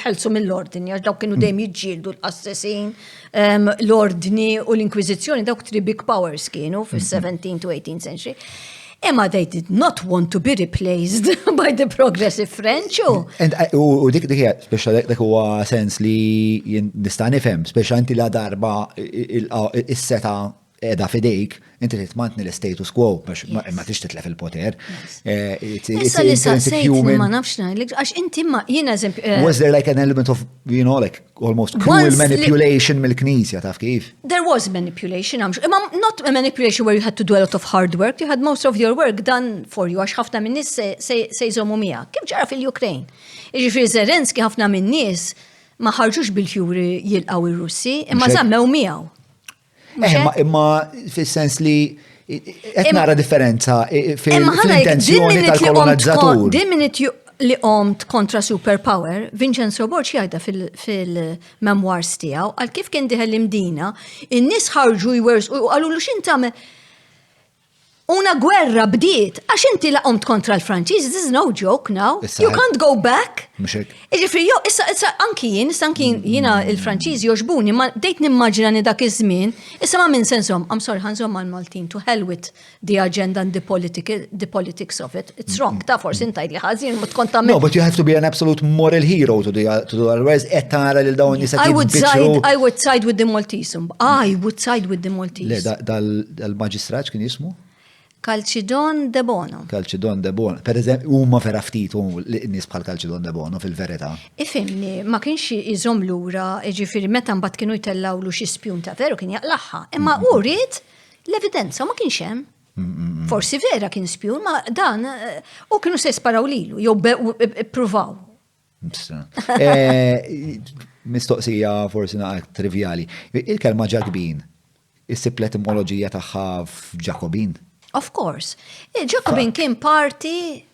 ħelsu mill-ordni għax dawk kienu dejjem jiġġieldu l-qassisin, l-ordni u l-Inkwiżizzjoni dawk three big powers kienu fis-17th to 18th century. Imma they did not want to be replaced by the progressive French. U dik hija speċa dak huwa sens li nista' nifhem, speċa inti la darba is-seta edha fidejk, inti titmantni l-status quo biex ma tix titlef il-poter. Issa li saqsejtni ma nafx ngħidlek, għax inti ma jiena eżempju. Was there like an element of, like almost cruel manipulation mill-Knisja, taf kif? There was manipulation, not a manipulation where you had to do a lot of hard work, you had most of your work done for you, għax ħafna minn nies se jżommu miegħek. Kif ġara fil-Ukraine? Jiġifieri Zelensky ħafna minn nies ma ħarġux bil-fjuri jilqgħu ir-Russi, imma żammew miegħu. Imma fis-sens li qed nara differenza fil-intenzjoni tal-kolonizzatur. Din minit li qomt kontra superpower, Vincenzo Borci jgħidha fil-memoirs tiegħu għal kif kien diħel imdina, in-nies ħarġu jwerżqu u qalu x'inti tagħmel una gwerra bdiet, għax inti laqomt kontra l-Franċiż, this is no joke now. You can't go back. Ġifri, issa anki jiena il-Franċiż joġbuni, ma dejt nimmaġina ni dak iż-żmien, issa ma minn sensom, I'm sorry, ħanżom mal-Maltin, to hell with the agenda and the politics of it. It's wrong, ta' forsi intajt li ħażin, ma tkun tagħmel. No, but you have to be an absolute moral hero to do otherwise qed tara lil dawn nisa I would side with the Maltese. I would side with the Maltese. Le, dal-maġistrat kien jismu? Calcidon de Bono. Calcidon de Bono. Per eżempju, huma vera ftit nies bħal Calcidon de Bono fil-verità. Ifimni, ma kienx iżom lura, ġifieri meta mbagħad kienu jtellawlu xi spjun ta' veru kien jaqlaħħa. Imma urid l-evidenza ma kienx hemm. Forsi vera kien spjun, ma dan u kienu se sparaw lilu, jew ippruvaw. Mistoqsija forsi naqgħod trivjali. Il-kelma ġakbin, issib l-etimoloġija tagħha f'Ġakobin. Of course. Jacobin kien parti,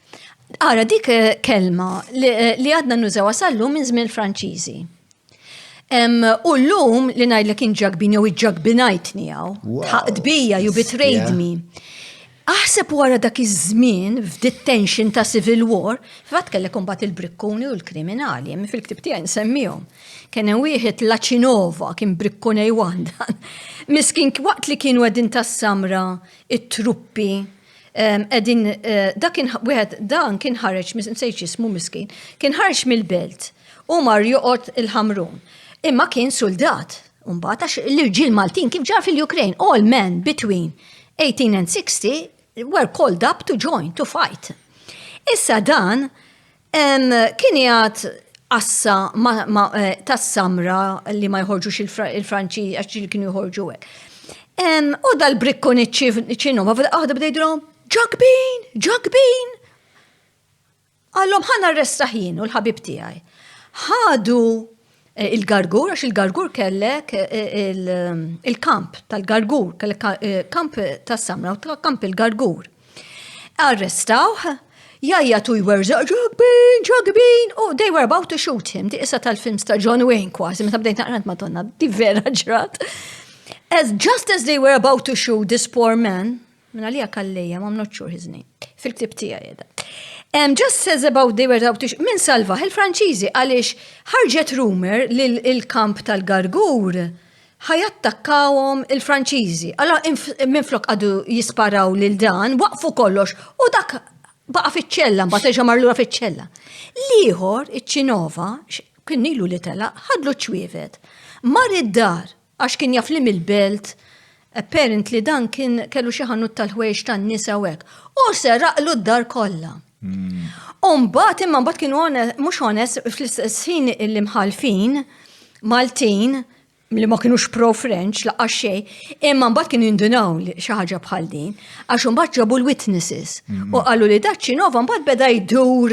ara dik kelma li għadna nużawa sallu minn żmien Franċiżi. U l-lum li ngħidlek kien ġakbin jew iġġakbinajtni jew. Taqdbija, you betrayed me. Aħseb wara dak iż-żmien f'dit tension ta' civil war, fatt kellek imbagħad il-brikkuni u l-kriminali, hemm fil-ktib tiegħi nsemmihom. Kien hemm wieħed Laċinova kien brikkunej wandan. Miskin waqt li kienu qegħdin tas-samra it-truppi qegħdin dan kien ħareġ nsejx ismu miskin, kien ħareġ mill-belt u mar joqgħod il-ħamrun. Imma kien soldat. Mbagħad għax l-irġiel Maltin kif ġar fil-Ukraine, all men between 18 and 60 were called up to join, to fight. Issa dan kien jgħat assa tas-samra li ma jħorġux il-Franċi għax li kienu jħorġu hekk. U dal-brikkun iċ-Ċinoma għahda bdejdilhom ġakbin. Għallhom ħana arrestaħin u l-ħabib tiegħi. Ħadu il-gargur, għax il-gargur kellek il-kamp tal-gargur, kellek kamp tas-samra u kamp il-gargur. Arrestawh, jajja tu jwerżaq, ġakbin, oh, they were about to shoot him, di issa tal-films ta' John Wayne kważi, meta bdejt naqrant Madonna, di vera ġrat. Just as they were about to shoot this poor man, minna li għakallija, I'm not sure his name, fil-ktib tija jeda. Just as about they were about to shoot, min salva, il-Franċiżi, għalix ħarġet rumor li il-kamp tal-gargur ħajattakkawhom il-Franċiżi. Alla minn flok għadu jisparaw lil dan, waqfu kollox, u dak baqa fiċ-ċella, mbagħad terġa' marlura fiċ-ċella. L-ieħor, iċ-Ċinova, kien ilu li tela, ħadlu ċwievet. Mar id-dar, għax kien jaf li mill-belt, apparently dan kien kellu xi ħanut tal-ħwejx tan-nisa hekk. U seraqlu d-dar kollha. U mbagħad imma mbagħad kienu mhux onest fl-istess ħin li mħalfin Maltin li ma kienux pro-French laqqas xejn, imma mbagħad kienu jindunaw li xi ħaġa bħal din, għax imbagħad ġabu l-witnesses u qalu li dak Ċinova mbagħad beda jdur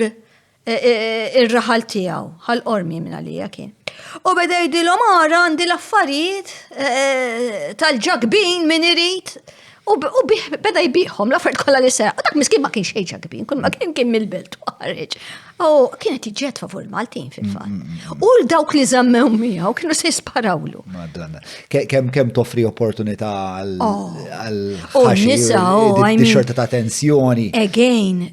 ir-raħal tiegħu, ħal-qormi minn għalija kien. U beda jgħidilhom ara għandi l-affarijiet tal-ġakbin min irid. U beda jbiħħom l-affarijiet kollha li seħ. U dak miskin ma kienx xejn ġakbin, kull ma kien mill-belt u ħareġ. U kienet iġġed favur Maltin fil-fatt. U l-dawk li żammew miegħu kienu se jisparawlu. Madonna. Kemm toffri opportunità għal xorta ta' tensjoni. Again,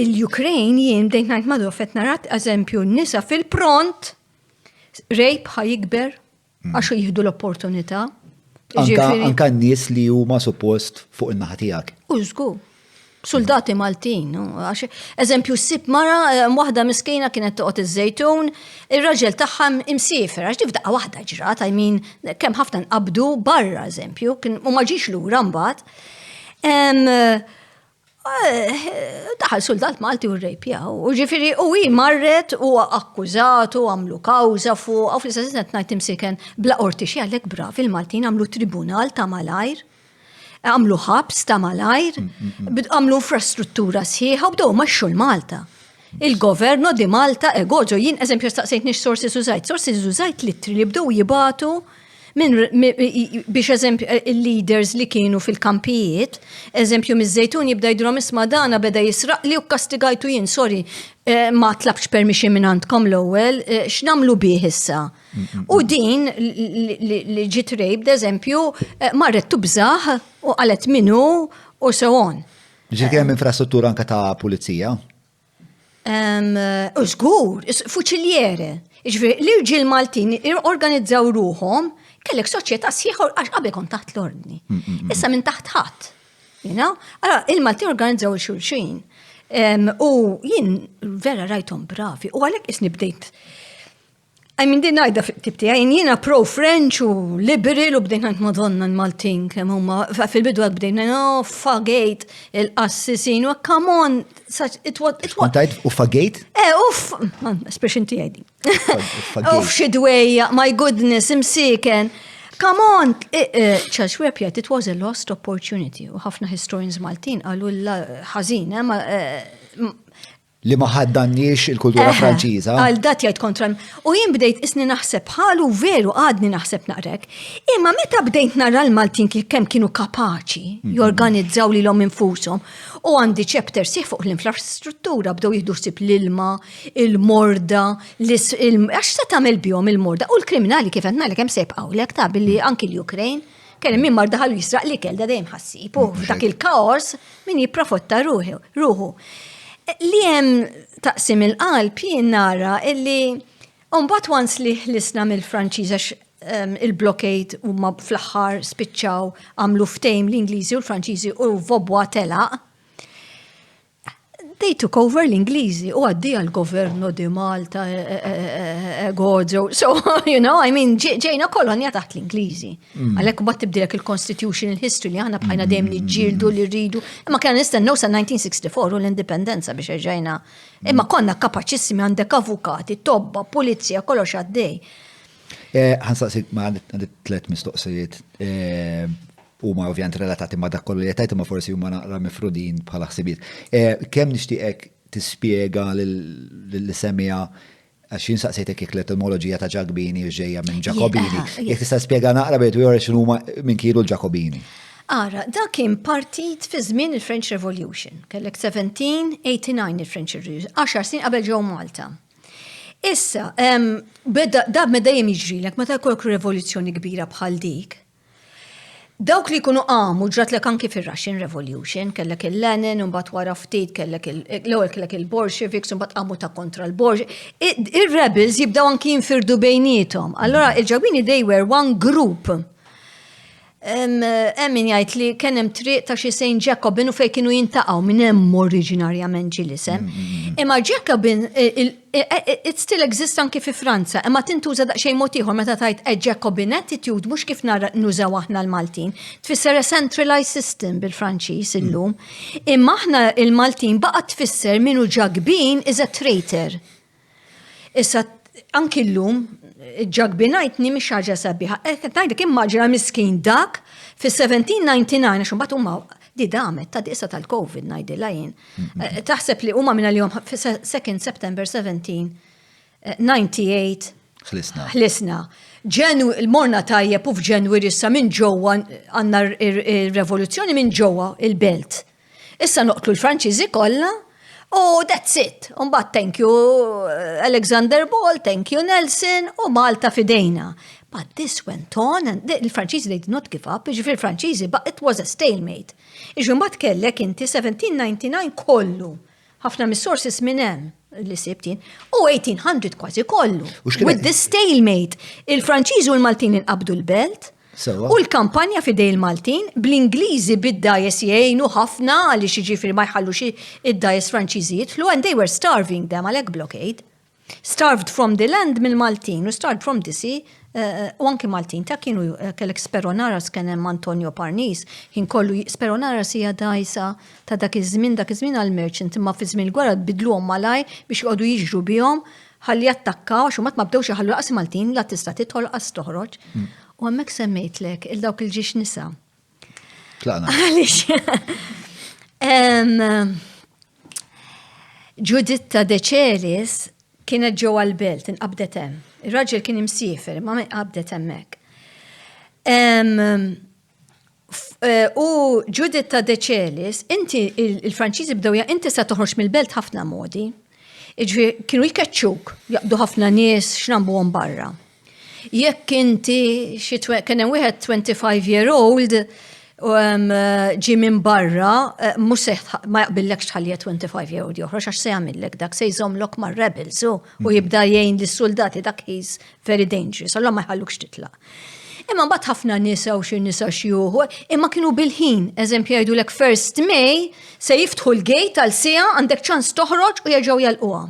il-Ukraine jien bdejt ngħid madu fett narat eżempju n-nisa fil-pront rejb ħajikber għax jieħdu l-opportunità. Anka n-nies li huma suppost fuq in-naħa tiegħek. U żgur. Soldati Maltin, għax eżempju sib mara waħda miskina kienet toqgħod iż-żejtun, ir-raġel tagħha imsiefer, għax tifdaqa waħda ġrat, kemm ħafna nqabdu barra eżempju, u ma ġiex lura mbagħad. Daħal soldat Malti u rrejpjaw, u ġifieri u marret u akkużatu, għamlu kawża fuq, u fl-istess qed ngħid imsiken bla qorti xi għalhekk brav il-Maltin għamlu tribunal ta' malajr. Għamlu ħabs ta' malajr, għamlu infrastruttura sħiħa u bdew maxxu l-Malta. Il-governo di Malta egoġo jien eżempju staqsejt nix sources użajt. Sources użajt li bdew jibatu biex eżempju il-leaders li kienu fil-kampijiet, eżempju miż-żejtun jibda jdrom isma' dana beda jisraq li u kastigajtu jien, sorry, ma tlabx permission minn għandkom l-ewwel, x'namlu bih issa. U din li ġiet rejb, eżempju, marret tubżaħ u qalet minnu u so on. Ġiet kemm infrastruttura anke ta' pulizija? Żgur, fuċiljere. L-irġiel Maltin organizzaw ruhom, kellek soċjetà sħiħa għax qabel kont taħt l-ordni. Issa minn taħt ħadd. Allora il-Maltin organizzaw il-xulxin. U jien vera rajthom bravi. U għalhekk isni bdejt. Din ngħidha tibti jiena pro-French u liberal u bdejt ngħid Madonna l-Maltin kemm huma fil-bidu għal bdejna fagejt il-qassisin u come on. Kontajt u fagejt? Uff, espression tiegħi. Uff xidwejja, my goodness, imsiken. Come on, Charles Webjet, it was a lost opportunity. U ħafna historians Maltin qalu ħażin, li ma ħaddanniex il-kultura Franċiża. Għal dat jgħid kontra. U jien bdejt isni naħseb ħalu veru għadni naħseb naqrek. Imma meta bdejt nara l-Maltin kemm kienu kapaċi jorganizzaw lilhom infushom. U għandi chapter sieħ fuq l-infrastruttura bdew jieħdu ħsieb l-ilma, il-morda, għax se tagħmel bihom il-morda. U l-kriminali kif qed ngħidlek hemm sejb hawnlek ta' billi anki l-Ukraine kellem min marda ħallu jisraq li kelda dejjem ħassib u dak il-kaos min jipprofotta ruħu. Li hemm taqsim il-qalb jien nara illi mbagħad once li ħlisna mill-Franċiża il-blockade huma fl-aħħar spiċċaw għamlu ftehim l-Ingliżi u l-Franċiżi u vobwa telaq. They took over l-Ingliżi u għaddi għal-governo di Malta, Gozo. So, ġejna kolonja taħt l-Ingliżi. Għalhekk mbagħad tibdilek il-Constitution, il-history li aħna bħajna dejjem niġġieldu li rridu. Imma kien nistennew sa 1964 u l-indipendenza biex ġejna. Imma konna kapaċissimi għandek avukati, tobba, pulizija, kollox għaddej. Ħansaqsik ma għandit 3 mistoqsijiet. Huma ovvjament relatati ma dak kollu li qed ma forsi huma naqra mifrudin bħala ħsibiet. Kemm nixtieqek tispjega lill-semija għax jinsaqsejtek jekk l-etimoloġija ta' Ġakbini ġejja minn Ġakobini. Jekk tista' spjega naqra bejn x'inhuma minn kienu l-Ġakobini. Ara, da kien partit fi żmien il-French Revolution. Kellek 1789 il-French Revolution, 10 snin qabel ġew Malta. Issa, da dejjem jiġrilek meta jkollok rivoluzzjoni kbira bħal dik. Dawk li kunu ġratlek anki fil-Russian Revolution, kellek il-Lenin, un bat wara ftit, l-ewwel kellek il-Bolsheviks, un bat qamu ta' kontra l-Bolsheviks. Il-rebels jibdaw anki jinfirdu bejnietom. Allora, il-Ġakbini they were one group. Min jgħid li kien hemm triq ta' xi St. Jacobin u fejn kienu jintaqgħu minn hemm oriġinarjament ġilisem. Imma Jacobin it still exists anki fi Franza, imma tintuża daqsxejn mod ieħor meta tajt Jacobin attitude mhux kif nużaw aħna l-Maltin. Tfisser a centralized system bil-Franċiż illum. Imma aħna il-Maltin baqa' tfisser minnu Ġakbin is a traitor. Issa anki llum Ġakbinajtni mhix ħaġa sabiħa. Ngħidlek immaġina miskin dak fis-1799 għax imbagħad huma di damet ta' diqsa tal-COVID ngħidilha jien. Taħseb li huma minn għalihom fi 2 September 1798 ħlisna. Il-morna tajjeb u f'Ġenwiri issa minn ġewwa għandna ir-revoluzzjoni minn ġewwa il-belt. Issa noqtlu l-Franċiżi kollha. Oh, that's it. Umbat, thank you Alexander Ball, thank you Nelson, u Malta fidejna. But this went on, and il-Franċiżi they did not give up, ġifir il-Franċiżi, but it was a stalemate. Iġumbat kellek inti 1799 kollu, ħafna mis-sources minn hemm li sibtin, u 1800 kważi kollu. With this stalemate, il-Franċiżi u l-Maltin inqabdu l-belt, U l-kampanja fidej il-Maltin bl-Ingliżi bid-dajes jgħinu ħafna għaliex jiġifieri ma jħallux id-dajes Franċiżi jidħlu and they were starving them għalhekk blockade. Starved from the land mill-Maltin u starved from the sea u anki Maltin ta' kienu kellek Speronaras kien hemm Antonio Parnis kien kollu Speronaras hija dajsa ta' dak iż-żmien għall-merchant imma fi żmien il-gwerra tbidluhom malaj biex jqogħdu jiġru bihom ħalli jattakkaw xu ma bdewx iħallu qas Maltin la tista' tidħol qas toħroġ. U hemmhekk semmejtlek il-dawk il-ġiex nisa. Tlaqna. Għaliex. Giuditta De Celis kienet ġewwa l-belt inqabdet hemm. Ir-raġel kien imsiefer, ma qabdet hemmhekk. U Giuditta De Celis, inti il-Franċiżi bdew inti se toħroġ mill-belt ħafna modi. Iġifieri kienu jkeċċuk, jaqbdu ħafna nies x'nambuhom barra. Jekk inti kien hemm wieħed 25-year-old ġi minn barra, mhux ma jaqbillekx tħalli 25-year-old joħroġ għax se jagħmillek dak se jżommlok mar-rebels u jibda jgħin lis-soldati dak he's very dangerous, allura ma jħallukx titlaq. Imma mbagħad ħafna nisa u xi nisa xjuħu, imma kienu bil-ħin, eżempju jgħidulek 1st May se jiftħu l-gate għal sija għandek ċans toħroġ u jerġgħu jalquha.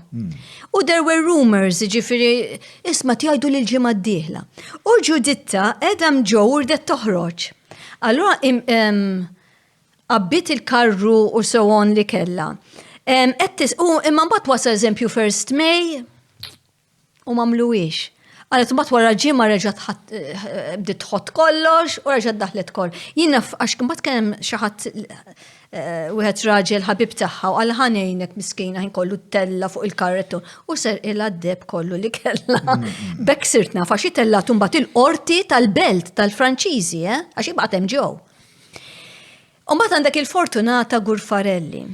U there were rumors, ġifieri isma' tgħidu lil ġimgħa d-dieħla. U Giuditta qiegħda mġew irdet toħroġ. Allura qabbit il-karru u so on li kellha. Imma mbagħad wasal eżempju 1st May u m'għamluwiex. Għalet mbagħad wara ġimgħa reġgħet bdiet tħott kollox u reġgħet daħlet koll. Jiena għax mbagħad kien hemm xi ħadd wieħed raġel ħabib tagħha u qal ħanejnek miskina ħin kollu tella fuq il-karretun u ser il-għaddeb kollu li kellha. Bekk sirt naf għax itellatu mbagħad il-qorti tal-belt tal-Franċiżi, għax ibqgħet hemm ġew. U mbagħad għandek il-Fortunata Gurfarelli.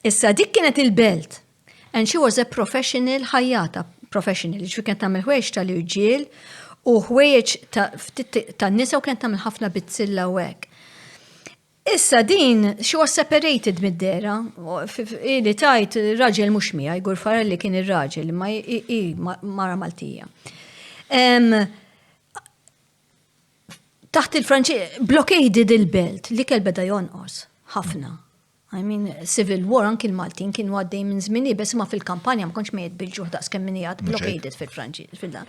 Issa dik kienet il-belt. And she was a professional ħajjata. Professional, ġifi kien tagħmel ħwejjeġ tal-irġiel u ħwejjeġ tan-nisa u kien tagħmel ħafna bitzilla u hekk. Issa din she was separated mid-dera, li tajt raġel mhux miegħi, Gurfarelli kien ir-raġel imma mara Maltija. Taħt il-Franċi blockaded il-belt li kell beda jonqos ħafna. I mean, civil war anki l-Maltin kienu għaddej minn żmini, bes ma fil-kampanja ma konx mejed bil-ġuħ daqs kemm minijat blockaded fil-Franċi, fil-dan.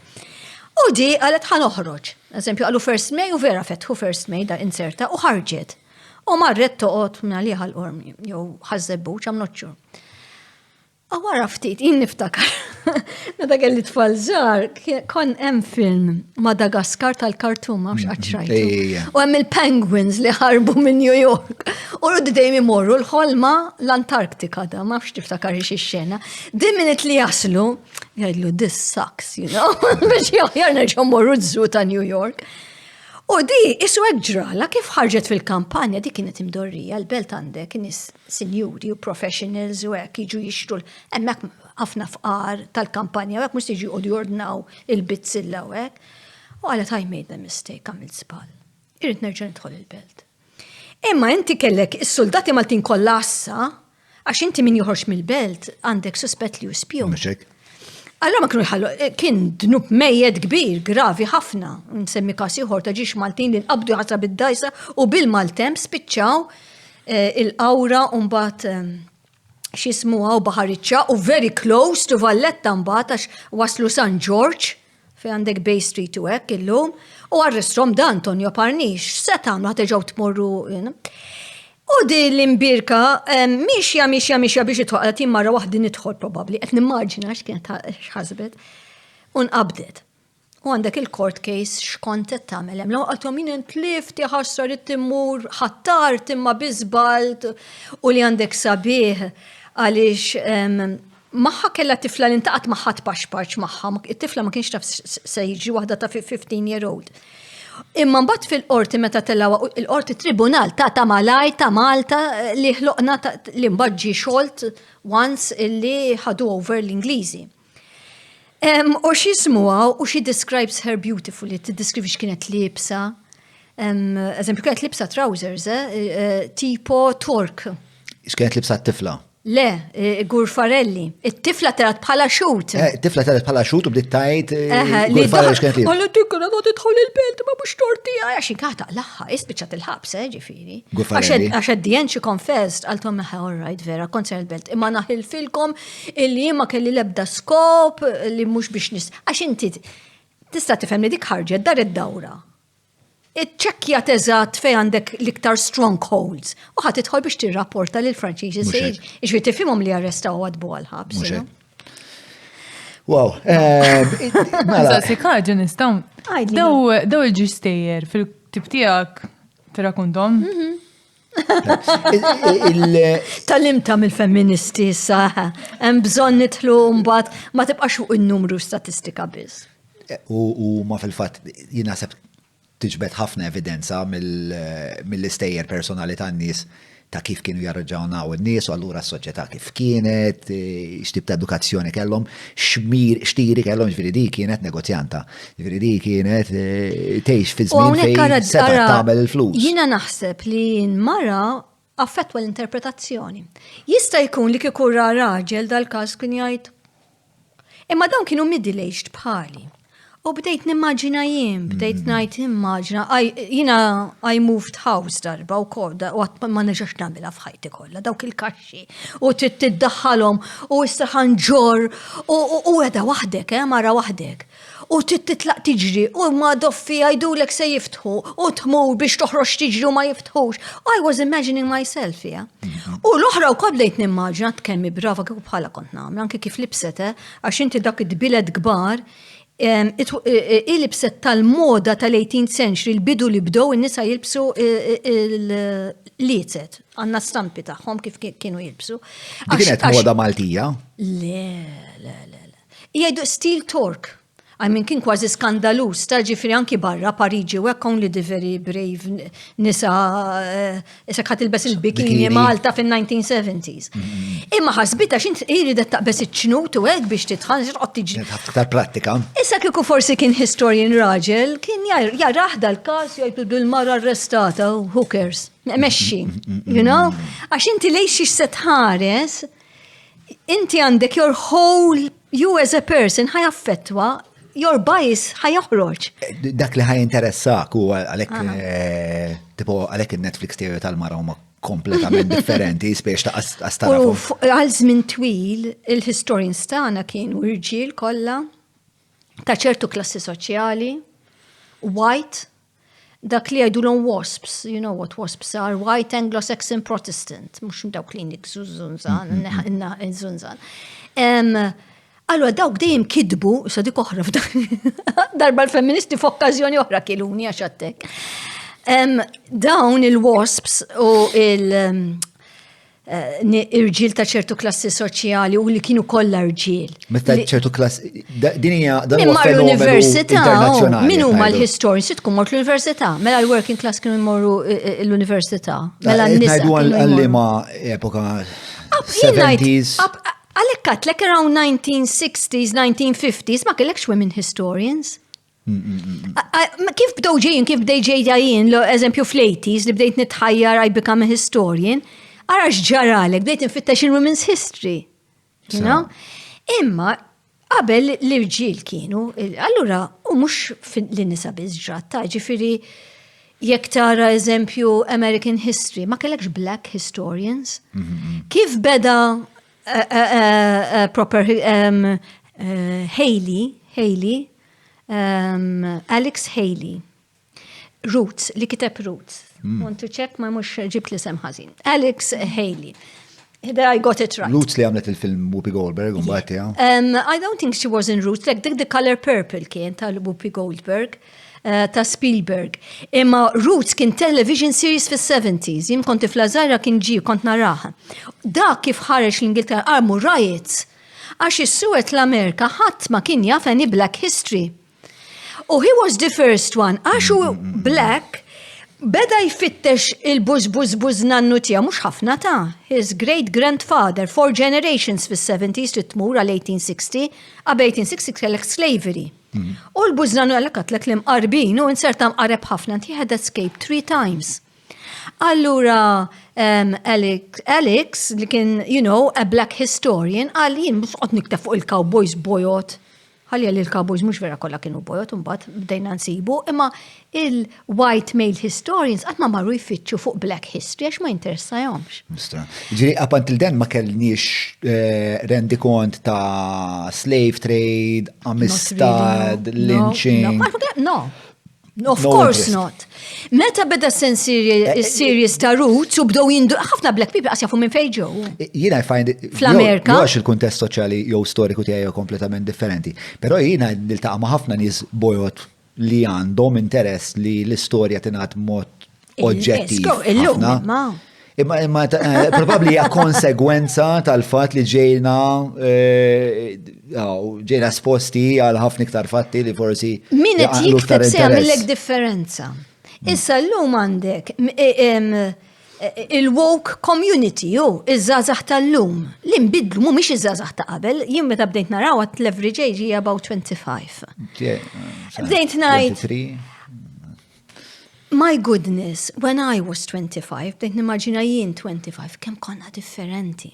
U di għalet ħanoħroġ. Eżempju, għallu 1st May u vera fetħu 1st May da inserta u ħarġet. U marret toqgħod minn għalija ħal-qormi, jew ħażebbuċ, I'm not sure. Għara ftit, jien niftakar. Meta kelli tfal żgħar, kon hemm film Madagaskar tal-kartun ma mhux qatt u hemm il-penguins li ħarbu minn New York. U rudi dejjem imorru l-ħolma l-Antarktika da, ma nafx tiftakar xi-xena. Din minit li jaslu, jgħidlu this sucks, you know, biex jaħjar nerġgħu morru żżu ta' New York. U di, isu ġrala kif ħarġet fil-kampanja, di kienet imdorrija, l-belt għandek, nis sinjuri u professionals u hekk jiġu jixtru hemmhekk ħafna fqar tal-kampanja, u hekk mhux jiġu jordnaw il-bitzilla u hekk. U qalet I made the mistake, għamilt żball. Irrid nerġa' nidħol il-belt. Imma inti kellek is-soldati Maltin kollha assa, għax inti min joħorġ mill-belt għandek suspett li juspjon. Allora ma kienu jħallu, kien dnub mejjed kbir, gravi ħafna. Nsemmi każ ieħor ta' ġiex Maltin li nqabdu ħasra bid-dajsa u bil-Maltem spiċċaw il-Awra u mbagħad x'ismuha u Baħariċċa u very close to Valletta mbagħad għax waslu San George fejn għandek Bay Street u hekk illum u arrestrom da Antonio Parnix. Se tagħmlu ħateġgħu tmorru. U di l-imbirka miexja biex itħoqlet marra waħdi nidħol probabbli, qed nimmaġina x'kienet x'ħasbet. U nqabdet. U għandek il-court case x'kont qed tagħmel hemm. Law qalthom min intlift ħassar it-timmur ħattart imma biżbalt u li għandek sabiħ għaliex magħha kellha tifla li intaqgħet magħha tpaxpax magħha, it-tifla ma kienx taf se jiġi waħda ta' 15-year-old. Imma mbagħad fil-qorti meta tellgħu il-qorti tribunal ta' Malaj ta' Malta li ħloqna li mbaġġi xolt once illi ħadu over l-Ingliżi. U x'ismuha u she describes her beautifully, tiddeskrivi x'kienet libsa. Eżempju kienet libsa trousers, tipo tork. X'kienet libsa t-tifla? Le, Gurfarelli. It-tifla terat bħala xut. Tifla talet bħala xut u bdiet tajt Li Farage kienet li. Għallu tikkuna għadu tħol il-belt, ma mux tortija. Għaxin kata, laħħa, ispiċat il-ħabs, ġifiri. Gurfarelli. Għax għaddijen xi confessed, għaltom meħa, all right, vera, konser il-belt. Imma naħil filkom illi ma kelli lebda skop, li mux biex nis. Għax inti, tista' tifhem li dik ħarġet dar id-dawra. Iċċekkja teżat fej għandek l-iktar strongholds. U ħat idħol biex tirrapporta lil Franċiżi sejġ. Iġvi tifhimhom li arrestaw għadbu għal-ħabs. Wow. Mela. Ħaġa nistgħu. Daw il-ġistejjer fil-tip tiegħek tirrakundhom? Tal-imta mill-femministi issa, hemm bżonn nidħlu mbagħad ma tibqax fuq in-numru statistika biss. U ma fil-fatt jinaħseb tiġbed ħafna evidenza mill-istejjer personali tan-nies ta' kif kienu jarraġawnaw in-nies u allura s-soċjetà kif kienet, x'tip ta' edukazzjoni kellhom, xtiri kellhom, ġifieri di kienet negozjanta. Ġifieri di kienet tgħix fi żmien fejn seta' tagħmel il-flus. Jiena naħseb li mara affettwa l-interpretazzjoni. Jista' jkun li kieku ra raġel dal-każ kien jgħid. Imma dawn kienu middle-aged bħali. U bdejt nimmaġina bdejt ngħid immaġina, I moved house darba u koda, u għat ma neġax nagħmilha f'ħajti kollha, dawk il-kaxxi, u tiddaħħalhom, u istraħan ġor, u għeda waħdek, mara waħdek. U titlaq tiġri, u ma doffi għajdulek se jiftħu, u tmur biex toħroġ tiġri u ma jiftħux. I was imagining myself, U l-oħra u kod bdejt nimmaġina tkemmi brava kif bħala kont nagħmel, anke kif libset, għax inti dak id-biled kbar, il-libset tal-moda tal-18th century, il-bidu li bdow in-nisa jilbsu il-lietset, għanna stampi tagħhom kif kienu jilbsu. Kienet moda Maltija? Le. Jgħidu steel torque. Kien kważi skandalus, ġifiri anki barra Pariġi, u għek only the very brave nisa ħat il-bes il-bikini Malta fin-1970s. Imma ħasbita xint iridet taqbes iċ-ċnut u għek biex titħan ġirqot tiġi. Tal-prattika. Issa kieku forsi kien historian raġel, kien jarraħda l-kas jgħidu dil-mara arrestata, who cares? Mexxi, you know? Għax inti lejx se tħares, inti għandek your whole, you as a person ħajaffettwa your bias ħajoħroġ. Dak li ħajinteressak u għalek għalek il-Netflix tiegħu tal-mara huma kompletament differenti, spiex ta' astarafu. Għal żmien twil, il-historians tagħna kienu irġiel kollha ta' ċertu klassi soċjali, white, dak li għajdulhom WASPs, you know what WASPs are, White Anglo-Saxon Protestant, mhux dawk li niksu żunżan. Allora, dawk dejjem kidbu, sa dik oħra darba l-feministi f'okkażjoni oħra kiluni għaxattek. Dawn il-WASPs u irġiel ta' ċertu klassi soċjali u li kienu kollha irġiel. Meta ċertu klassi, din hija dan huwa fenomenu internazzjonali. Min huma l-historians se tkun mort l-università, mela l-working class kienu jmorru l-università. Mela n-nisa. Ngħidu għall-liema epoka 70s. Għalekkat, like around 1960s, 1950s, ma kellekx women historians. Kif bdow ġejjin, kif bdej ġejjin, eżempju fl-80s, li bdejt nitħajjar I become a historian, għarax ġaralek, bdejt nfittex il-women's history. You know? Imma, qabel l-irġiel kienu, allura, u mux l-nisa bizġratta, ġifiri, jekk tara eżempju American history, ma kellekx black historians. Kif beda proper Haley, Alex Haley, Roots, li kiteb Roots. Want to check, ma mux ġib li sem ħażin. Alex Haley. There I got it right. Roots li għamlet il-film Whoopi Goldberg, un-bati, I don't think she was in Roots, like The Color Purple kien tal-Whoopi Goldberg. Ta' Spielberg. Imma Roots kien television series fis-70s, jim konti fl-Azara kien kont naraħa. Da kif ħareġ l-Ingilterra armu riots, għax is-suwet l-Amerika ħadd ma kien jaf any black history. Oh, he was the first one, għax u black beda jfittex il-buzz nannu tiegħu mhux ħafna ta' his great-grandfather, 4 generations fis-70s li tmur għal 1860, għab 1860 kellek slavery. U l-bużnanu għallek għatlek li mqarbin u inserta mqareb ħafna, he had escaped 3 times. Allura, Alex, li kien, a black historian, għal jien mux qed nikteb fuq il-cowboys bojot. Ħalli għal il-cowboys mux vera kollha kienu bojot, mbagħad bdejna nsibu, imma il-white male historians qatt ma marru jfittxu fuq black history għax ma jinteressahomx. Ġiri, up until then ma kellniex rendi kont ta' slave trade, amistad, lynching. No. Of course not. Meta beda series ta' roots u bdow jindu, ħafna black people għasjafu minn fejġu. Jina I find it, fl-Amerika. Għax il-kontest soċjali jew storiku tiegħi kompletament differenti. Però jina niltaqa' ma' ħafna nies bojot li għandhom interess li l-istorja tingħat mod oġġettiv. Imma probably hija konsegwenza tal-fatt li ġejna esposti għal ħafna iktar fatti li forsi min qed jikteb se jagħmilek differenza. Issa llum għandek il-woke community iż-żgħażagħ tal-lum li nbidlu mhumiex iż-żgħażagħ ta' qabel, jien meta bdejt naraw l-average age hija about 25. Bdejt ngħid my goodness, when I was 25, bdejt nimmaġina jien 25, kemm konna differenti.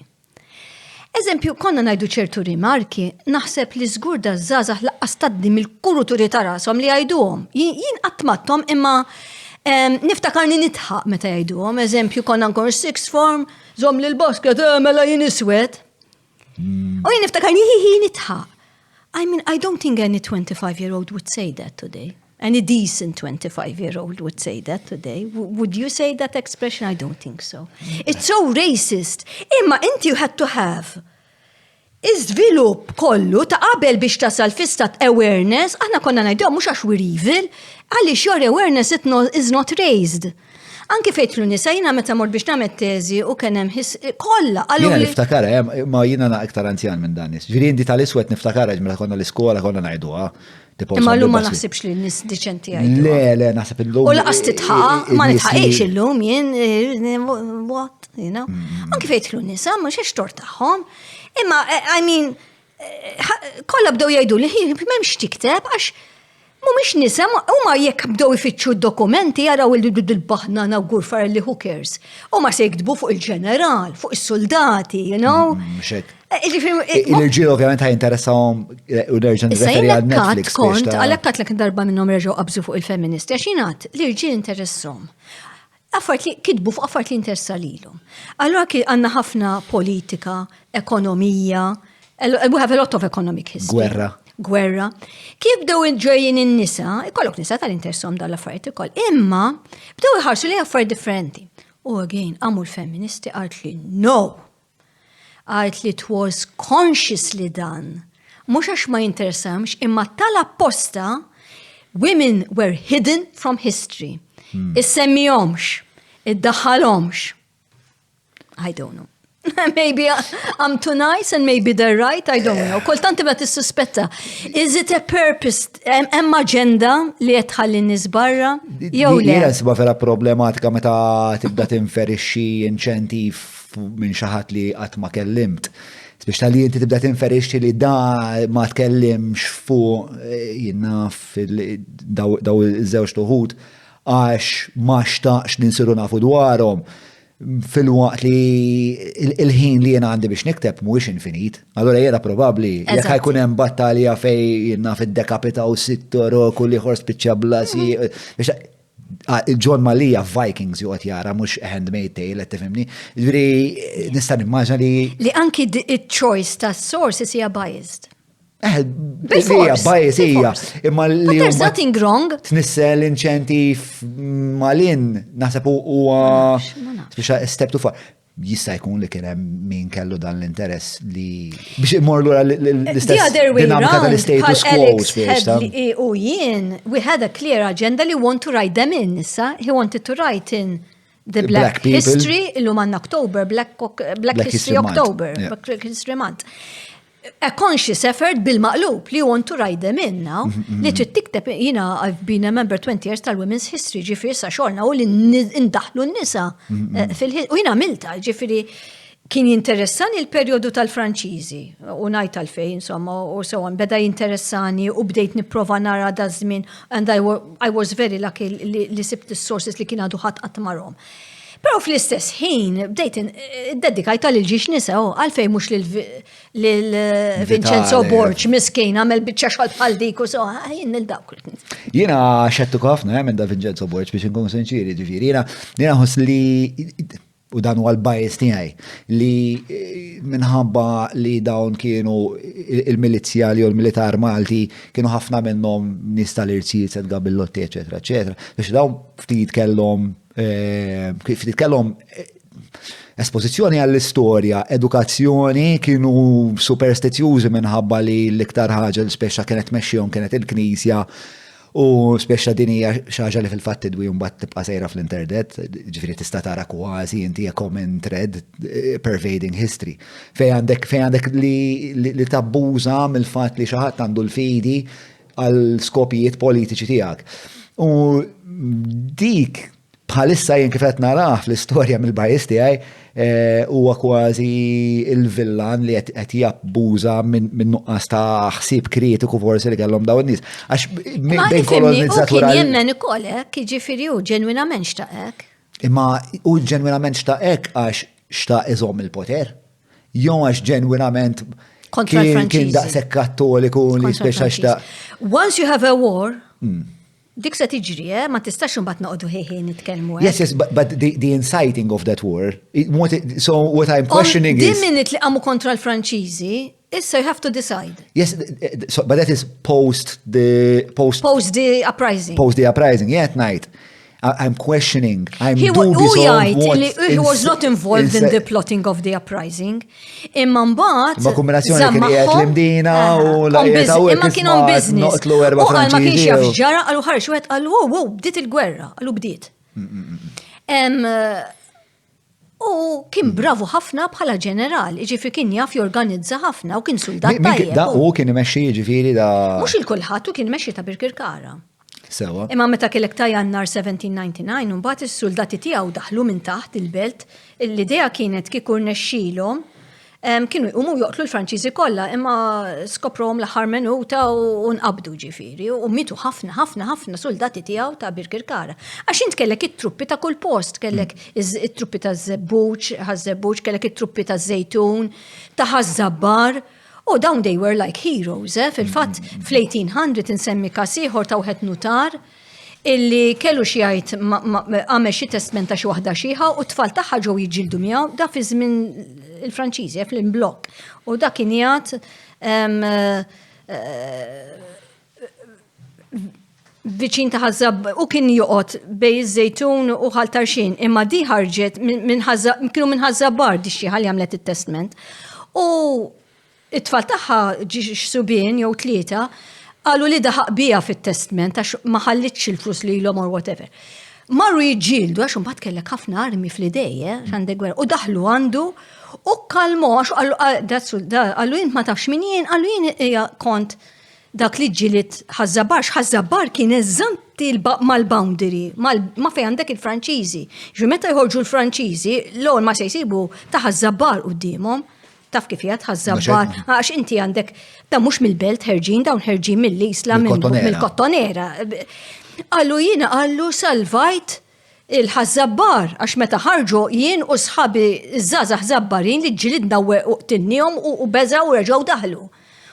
Eżempju, konna ngħidu ċertu rimarki, naħseb li żgur da żgħażagħ laqqas taddim il-kuruturi ta' rashom li jgħiduhom. Jien qatt mattom imma niftakarni nitħaq meta jgħiduhom. Eżempju, konna nkun sixth form, żomm lil basket, mela jien iswed. U jien niftakarni nitħaq. I mean, I don't think any 25-year-old would say that today. Any decent 25-year-old would say that today. Would you say that expression? I don't think so. It's so racist. Imma inti you had to have iżvilupp kollu ta' qabel biex tasal fistat awareness, aħna konna ngħidu mhux għax we're evil, għaliex your awareness is not raised. Anki fejtlu nisa jina meta mort biex nagħmel teżi u kien hemm kollha. Jiena niftakara, ma jiena iktar anzjan minn dan nies. Ġifieri inti tal-iswed niftakara meta konna l-iskola konna ngħiduha. Imma l-lum ma naħsibx li n-nis diċenti għajdu. Le, naħseb l-lum. U laqas titħaq, ma nitħaqiex l-lum, jien, what, you know? Anki fejt l-nisa, ma xiex tor taħħom. Imma, I mean, kolla bdew jgħidu li memx tikteb, għax mumiex nisa, u ma jekk bdew ifittxu d-dokumenti, jaraw il-baħna na gurfar li who cares. U ma se jgdbu fuq il-ġeneral, fuq il-soldati, you know? Il-ġil ovvjament ħaj interessawhom u nerġan referi għal Netflix. Għalekkat l darba minnom reġgħu qabżu fuq il-feministi, għaxinat li l-ġil interessom. Affart li kidbu fuq affart li interessa lilhom. Allura għandna ħafna politika, ekonomija, we have a lot of economic history. Gwerra. Kif bdew ġejjin in-nisa, ikollok nisa tal-interessom dal-affarijiet ikoll, imma bdew iħarsu li affarijiet differenti. U again, għamu l-feministi għalt li no. Għalt li it was consciously done. Mhux għax ma jinteressamx, imma tal-apposta women were hidden from history. Issemmihomx, iddaħħalhomx. I don't know. Maybe I'm too nice and maybe they're right, I don't know. Kultanti ma tissuspetta. Is it a purpose, hemm agenda li qed tħalli n-nies barra? Jew le. Jiena nsibha vera problematika meta tibda tinferixxi inċentiv minn xi ħadd li qatt ma kellimt. Biex tal-li inti tibda tinferixxi li da ma tkellimx fuq jiena daw iż-żewġ tuħud għax ma xtaqx li nsiru nafu dwarhom. Fil-waqt li il-ħin li jena għandi biex nikteb mhuwiex infinit. Allora jena probabbli jekk ħajkun hemm battalja fej jiena fid-dekapitaw sittor kulli ħor spiċċa blasi. John Malija Vikings joqgħod jara mhux Handmaid's Tale qed tifhimni. Ġifieri nista' nimmaġna li anki il-choice tas-sources hija biased. Hija bias hija. Imma li there's nothing wrong. Tnissel inċentiv malin naħseb huwa step too far. Jista' jkun li kien hemm min kellu dan l-interess li biex imorru l-istess dinamika tal-status quo. U jien, we had a clear agenda li want to write them in, issa. He wanted to write in the Black History, illum għandna October, Black History October, Black History Month. A conscious effort bil-maqlub li you want to write them in now. Li trid tikteb, I've been a member 20 years tal-Women's History, ġifieri sa xogħolna u li ndaħlu n-nisa u jiena għamilta, ġifieri kien jinteressani il-perjodu tal-Franċiżi, u ngħid tal-fejn, insomma, u so on, beda jinteressani u bdejt nipprova nara da żmien, and I was very lucky li sibt is-sources li kien għadu ħadd qatt marhom. Però fl-istess ħin bdejt ddedikajta lil ġiex nisa, għalfejn mhux lil Vincenzo Borg miskejn għamel biċċa xogħol bħal dik u so jien nil-dawk. Jiena xettu ħafna minn da Vincenzo Borg biex inkun sinċiri, ġifieri. Jiena ħoss li u dan huwa l-bias tiegħi li minħabba li dawn kienu il-milizzjali u l-militar Malti kienu ħafna minnhom nies tal-irsijiet Edgar Billotti, eċetera, eċetera. Biex dawn ftit kellhom espożizzjoni għall-istorja, edukazzjoni, kienu superstizjużi minħabba li l-iktar ħaġa l-speċa kienet mexxihom kienet il-Knisja. U speċa din hija xi ħaġa li fil-fatt tidwi mbagħad tibqa' sejra fl-internet, ġifieri tista' tara kważi inti a common thread pervading history. Fejn għandek li tabbuża mill-fatt li xi ħadd għandu l-fidi għal skopijiet politiċi tiegħek. U dik bħalissa jien kif qed narah fl-istorja mill-bajjiż tiegħi huwa kważi il-villan li qed jabbuża minn nuqqas ta' ħsieb kritiku forsi li kellhom dawn nies. Għax bejn kolonizzatura. Kien jemmen ukoll hekk, jiġifieri hu ġenwinament xtaq. Imma hu ġenwinament xtaq għax xtaq iżomm il-poter. Jew għax ġenwinament kien daqshekk kattoliku li speċa xtaq. Once you have a war, dik se tiġri, ma tistax imbagħad noqogħdu ħejħej nitkellmu. Yes, but the inciting of that war. So what I'm questioning is. Din minute li qamu kontra l-Franċiżi, issa you have to decide. Yes, but that is post the uprising. Post the uprising, yeah, at night. I'm questioning. I'm dubious of what he was not involved in the plotting of the uprising. Imma mbagħad. Ma kombinazzjoni kien qiegħed l-imdina u laqgħet hawnhekk. Imma kien on business. Noqtlu erba' Franċiżi. Ma kienx jaf ġara qalu ħareġ wieħed qalu wow, bdiet il-gwerra, qalu bdiet. U kien bravu ħafna bħala ġenerali, ġifieri kien jaf jorganizza ħafna u kien soldat tajjeb. U kien imexxi ġifieri da. Mhux il-kulħadd u kien imexxi ta' Birkirkara. Sewa. Imma meta kellek ta' Jannar 1799 mbagħad is-soldati tiegħu daħlu minn taħt il-belt, l-idea kienet kieku rnexxielhom kienu jqumu joqtlu l-Franċiżi kollha, imma skoprhom l-aħħar minuta u nqabdu ġifieri u mitu ħafna soldati tiegħu ta' Birkirkara. Għax int kellek it-truppi ta' kull post, kellek it-truppi ta' Żebbuġ, kellek it-truppi ta' Żejtun, ta' Ħażabbar. Oh, down they were like heroes, fil-fatt fl-1800 insemmi każ ieħor ta' wieħed nutar illi kellu xi jgħid għamel xi testament ta' xi waħda xieħa u t-tfal tagħha ġew jiġġieldu miegħu da fi żmien il-Franċiżi fl-imblokk. U dak kien jgħid viċin ta' Ħażabbar u kien joqgħod bejn iż-Żejtun u Ħaltarxin, imma di ħarġet kienu minn Ħażabbar di xieħa li għamlet it-testament. U it-tfal tagħha subien jew tlieta qalu li daħaq bija fit-testament għax ma ħallitx il-flus lilhom or whatever. Marru jiġġieldu għax imbagħad kellek ħafna armi fl-idej għandek gwerra u daħlu għandu u kalmu għax qalu jien ma tafx min jien, qalu jien hija kont dak li ġilit Ħażabbar, Ħażabbar kien eżanti mal-boundary, ma fejn għandek il-Franċiżi. Meta jħorġu l-Franċiżi, l-ewwel ma se jsibu ta' Ħażabbar qudiemhom. Taf kif jgħat Ħażabbar, għax inti għandek, da mux mill-belt ħerġin, dawn ħerġin mill-isla, mill-kottonera. Għallu jina, għallu salvajt il-Ħażabbar, għax meta ħarġu jien u sħabi iż-żazax Ħażabbarin li ġilidna uqtinnihom u beżaw u reġgħu daħlu.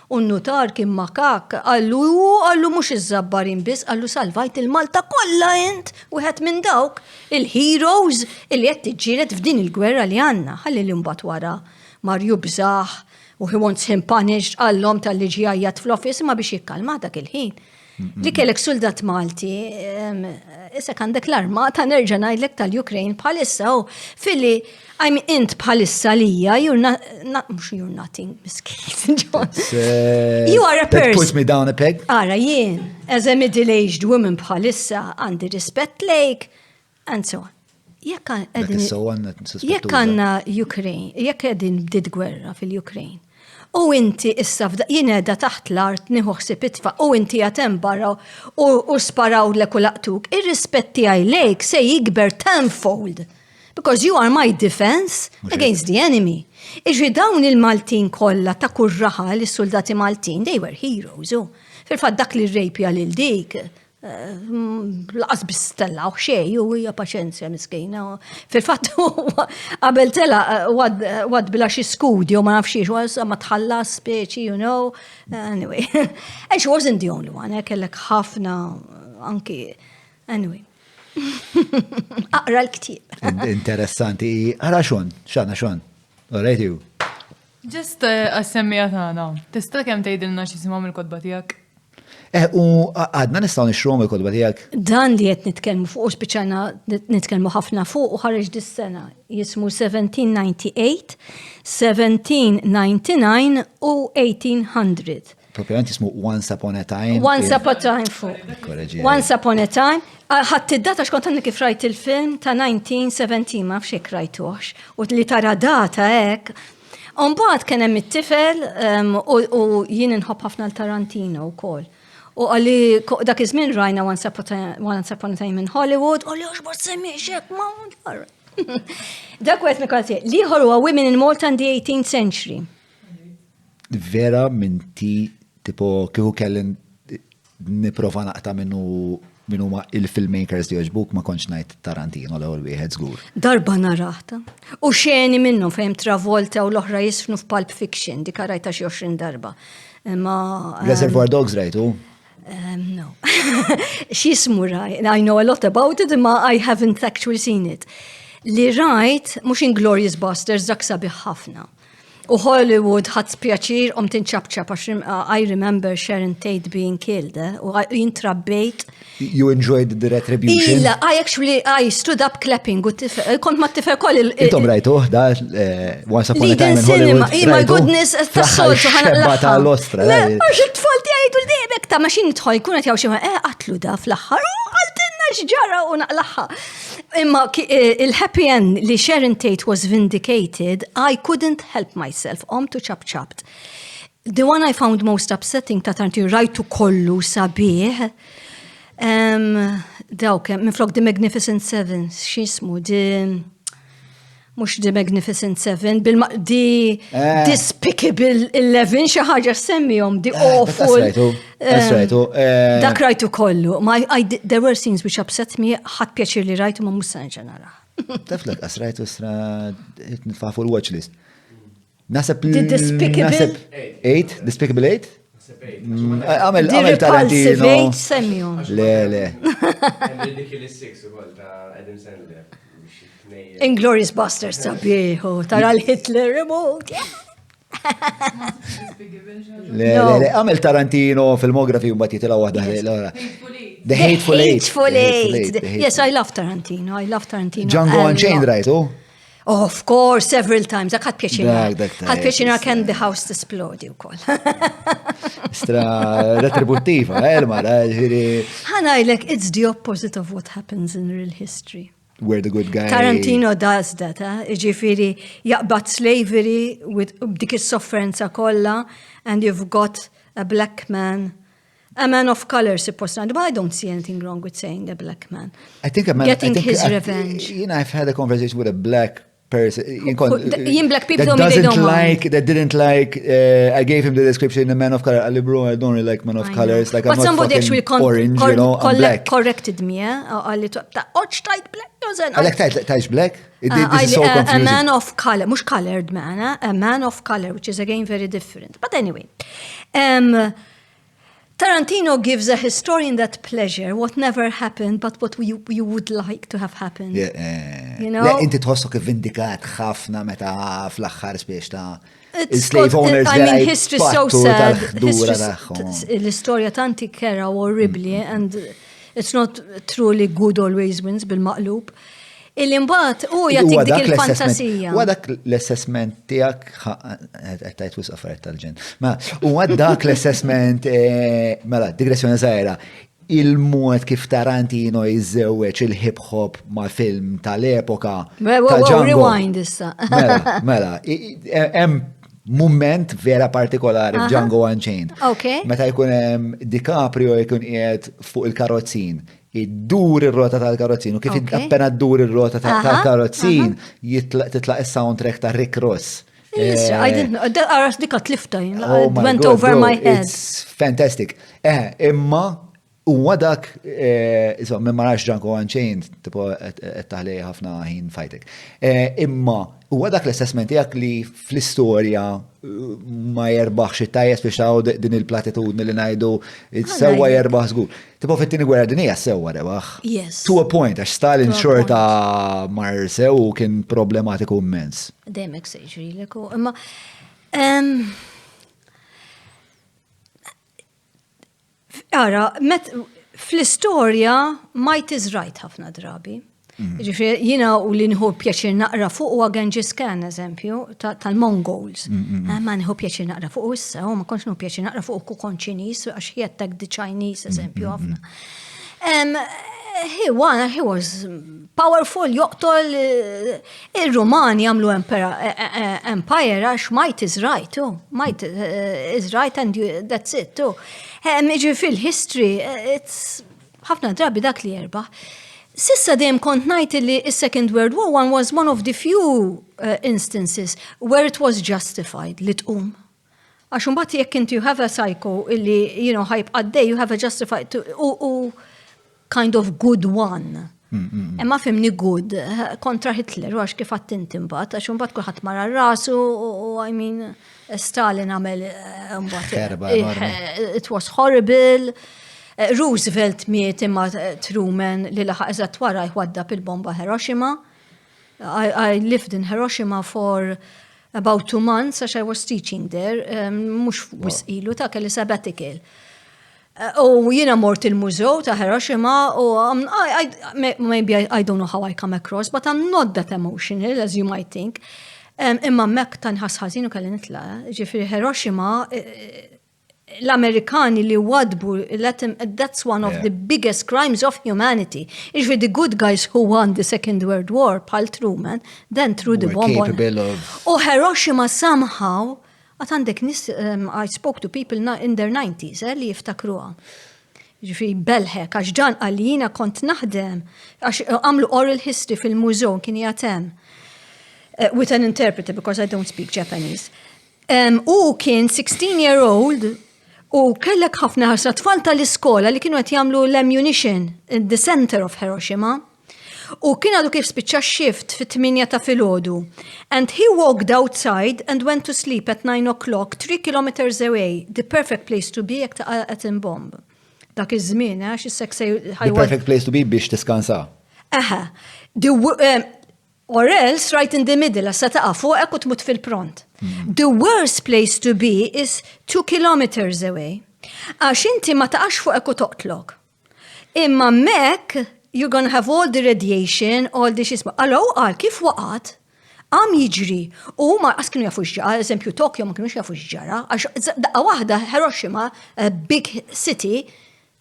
U n-nutar kien makak, għallu mux iż-Żabbarin biss, għallu salvajt il-Malta kollha int, wieħed minn dawk il-heroes il qed tiġġieled f'din il-gwerra li għandna, ħalli li mbagħad wara Marju bżaħ u he wants him punished għallom tal-liġi għajjat fl-office ma biex jikkalma dak il-ħin. Li kellek soldat Malti, issa għandek l-armata nerġa' ngħidlek tal-Ukraine bħalissa u filli int bħalissa lija you're nothing, miskin. You are a person. That puts me down a peg. Ara jien, as a middle-aged woman bħalissa għandi rispett lejk and so on. Jekk għandna Ukraine, jekk qegħdin bdiet gwerra fil-Ukraine. U inti issa jien qiegħda taħt l-art nieħu ħsieb itfa' u inti għatem barra u sparaw lek u laqtuk. Ir-rispett tiegħi lejk se jikber tenfold. Because you are my defense against the enemy. Iġri dawn il-Maltin kollha ta' kurraħa l-soldati Maltin, they were heroes. Fil-fatt dak li rejpja lil dik, laqas bistella u xej, u hija paċenzja miskejna. Fil-fatt qabel tela wad bila xi skudi u ma nafx xiex, ma tħallas speċi, you know. Anyway, and she wasn't the only one, kellek ħafna anki, anyway. Aqra l-ktieb. Interessanti. Ara xon, xon. All right, you. Just għas-semmija tagħna. Tista' kemm tgħidilna x'isimhom il-kodba tiegħek? U għadna nistgħu nixruhom il-kodba tiegħek? Dan li qed nitkellmu fuq u spiċċana nitkellmu ħafna fuq u ħareġ dis-sena. Jismu 1798, 1799 u 1800. Propjament jismu Once Upon a Time. Once Upon a Time fuq. Once Upon a Time. Ħadd id-data xkont għandek kif rajt il-film ta' 1917 ma fxek rajtuħx. U li tara data hekk. Umbagħad kien hemm it-tifel u jien inħobb ħafna l-Tarantino wkoll. U għalli dak iż-żmien rajna Once Upon a Time in Hollywood, u li għaxbart semmiex hekk ma' dak wieħed mikolti. Liħor huwa Women in Malta in the 18th Century. Vera minn tipo kieku kellin niprofa naqta minnu ma il-filmmakers li joġbuk ma konċ najt Tarantino l-ewwel wieħed żgur. Darba naraħta. U xeni minnu fejn Travolta u l-oħra jisfnu f'Pulp Fiction, dik rajta xi 20 darba. Reservoir Dogs rajtu? No. X'ismu raj? I know a lot about it, ma I haven't actually seen it. Li rajt, mhux Inglourious Basterds, dak sabiħ ħafna. U Hollywood ħadd spjaċir tinċabċab għax I remember Sharon Tate being killed, u jintrabbejt. You enjoyed the retribution? Illa, I stood up clapping, u kont ma tifel koll Intom rajtu, da Once Upon a Time in Hollywood. My goodness, tas-soltu ħana l-ostra. Għax it-tfal tijajtu l-debek ta' maċin tħol, kunet jaw xie għatlu da fl-axħar, għaltinna xġara u naqlaħħa. Imma il-happy end li Sharon Tate was vindicated, I couldn't help myself, to chop-chopped. The one I found most upsetting ta' Tarantino rajtu kollu sabiħ, dawk, minn flok The Magnificent Seven, xismu, mux The Magnificent Seven, Despicable 11, xaħġa semmijom, the awful. Dak rajtu kollu. There were scenes which upset me, ħat pjaċir li rajtu ma mussan ġenara. Taflek, as rajtu sra nitfafu l-watch list. Nasab Despicable 8? Despicable 8? Għamel Tarantino. Semmijom. Le. Ridiculous 6 u għal ta' Adam Sandler. Inglourious Basterds sabiħu, tara l-Hitler remote. Le, għamel Tarantino filmografi un batiti la wahda. The Hateful Eight. Yes, I love Tarantino. Django Unchained, right? Of course, several times. Dak ħad pjaċina can the house esplodi u koll. Stra retributtiva, mara. Ħanajlek, it's the opposite of what happens in real history. Where the good guy... Tarantino does that, ġifiri jaqbad slavery with dik is-sofferenza kollha, and you've got a black man, a man of color, supposedly. But I don't see anything wrong with saying a black man. I think a man... Getting his revenge. I've had a conversation with a black person. Black people don't they don't like, that didn't like, I gave him the description, a man of color. Ali, bro, I don't really like man of color. It's like, but I'm somebody not actually orange, you know, I'm black. Corrected me, Ali, tajt black. I like tajt black? This is so confusing. A man of color, mush colored man, a man of color, which is again very different. But anyway, Tarantino gives a historian that pleasure, what never happened, but what you would like to have happened. You know? Le, inti tħossok vindikat ħafna meta fl-axħar spiex ta' slave owners. I mean, history is so sad. L-istoria tanti kera horribli, and it's not truly good always wins bil-maqlub. Il-imbat, jattik dik il-fantasija. U għadak l-assessment tijak, għattajt wis affarijiet tal-ġen. U għadak l-assessment, mela, digressjoni zaħira, il-mod kif Tarantino jizzewweċ il-hip-hop ma' film tal-epoka. Rewind issa. Mela, hemm moment vera partikolari f'Django Unchained. Meta jkun DiCaprio jkun qiegħed fuq il-karozzin. Iddur ir-rota tal-karozzin u kif appena ddur ir-rota tal-karozzin titlaq is-soundtrack ta' Rick Ross. Yes, I didn't know. Għaras dika tlifta, Oh my went God, over bro, my head. It's fantastic. Imma huwa dak, minn ma nafx Django Unchained, tipo taħlej ħafna ħin fajtek. Imma huwa dak l-assessment tiegħek li fl-istorja ma jerbaħx it-tajjes biex taw din il-platitudni li ngħidu sewwa jerbaħ żgur. Tipo fit-tieni gwerra dinija sewwa rebaħ. Yes. To a point, għax Stalin To a xorta mar sew u kien problematiku immens. Dejmek sejġri l-eku. Imma, Ara, fl-istorja might is right ħafna drabi. Ġifri, jina u li nħu pjaċir naqra fuq u Genghis Khan, eżempju, tal-Mongols. Ma nħu pjaċir naqra fuq u issa, u ma konx nħu pjaċir naqra fuq u kukon Ċinis, għax he attacked the Chinese, eżempju, ħafna. He was powerful, joqtol il-Romani għamlu empire, għax might is right, too. Might is right and that's it, too. Ġifri fil-history, ħafna drabi dak li jerbaħ. Sissa dejjem kont ngħid li is-Second World War was one of the few instances where it was justified li tqum. Għax imbagħad jekk inti you have a psycho illi ħajb għaddej, you have a justified kind of good one. Imma fimni good kontra Hitler u għax kif għadt inti mbagħad, għax imbagħad kulħadd mara rasu u I mean Stalin għamel mbagħad it was horrible. Roosevelt miet imma Truman li laħaq eżatt wara jwadda pil-bomba Hiroshima. I lived in Hiroshima for about 2 months as I was teaching there, mux wisqilu ta' kelli sabbatical. U jiena mort il-mużew ta' Hiroshima u maybe I don't know how I come across, but I'm not that emotional as you might think. Imma mek tanħas ħażin u kelli nitla', ġifieri Hiroshima l-Amerikani li wadbu, that's one of the biggest crimes of humanity. Iġvi the good guys who won the Second World War, Paul Truman, then threw the bomb on. U Hiroshima somehow, għandek nis, I spoke to people in their 90s, li jiftakruha. Iġvi belħek, għax ġan għalina kont naħdem, għax għamlu oral history fil-mużew kien jatem, with an interpreter because I don't speak Japanese. U kien 16-year-old, u kellek ħafna ħarsa tfal tal-iskola li kienu qed jagħmlu l-ammunition in the center of Hiroshima. U kien għadu kif spiċċa shift fit-8 ta' filgħodu. And he walked outside and went to sleep at 9 o'clock, 3 kilometers away, the perfect place to be jekk taqgħet inbomb. Dak iż-żmien, għax is-seksej The perfect place to be biex tiskansa. Aha. Or else, right in the middle, sa taqa fuqek u tmut fil-pront. The worst place to be is 2 kilometers away. Għax inti ma taqax fuqek u toqtlok. Imma mek, you're gonna have all the radiation, all the xisma. Allo, għal kif waqat, għam jiġri. U ma għaskinu jafu xġara, eżempju Tokyo ma kienu jafu xġara, għax daqqa wahda, Hiroshima, a big city,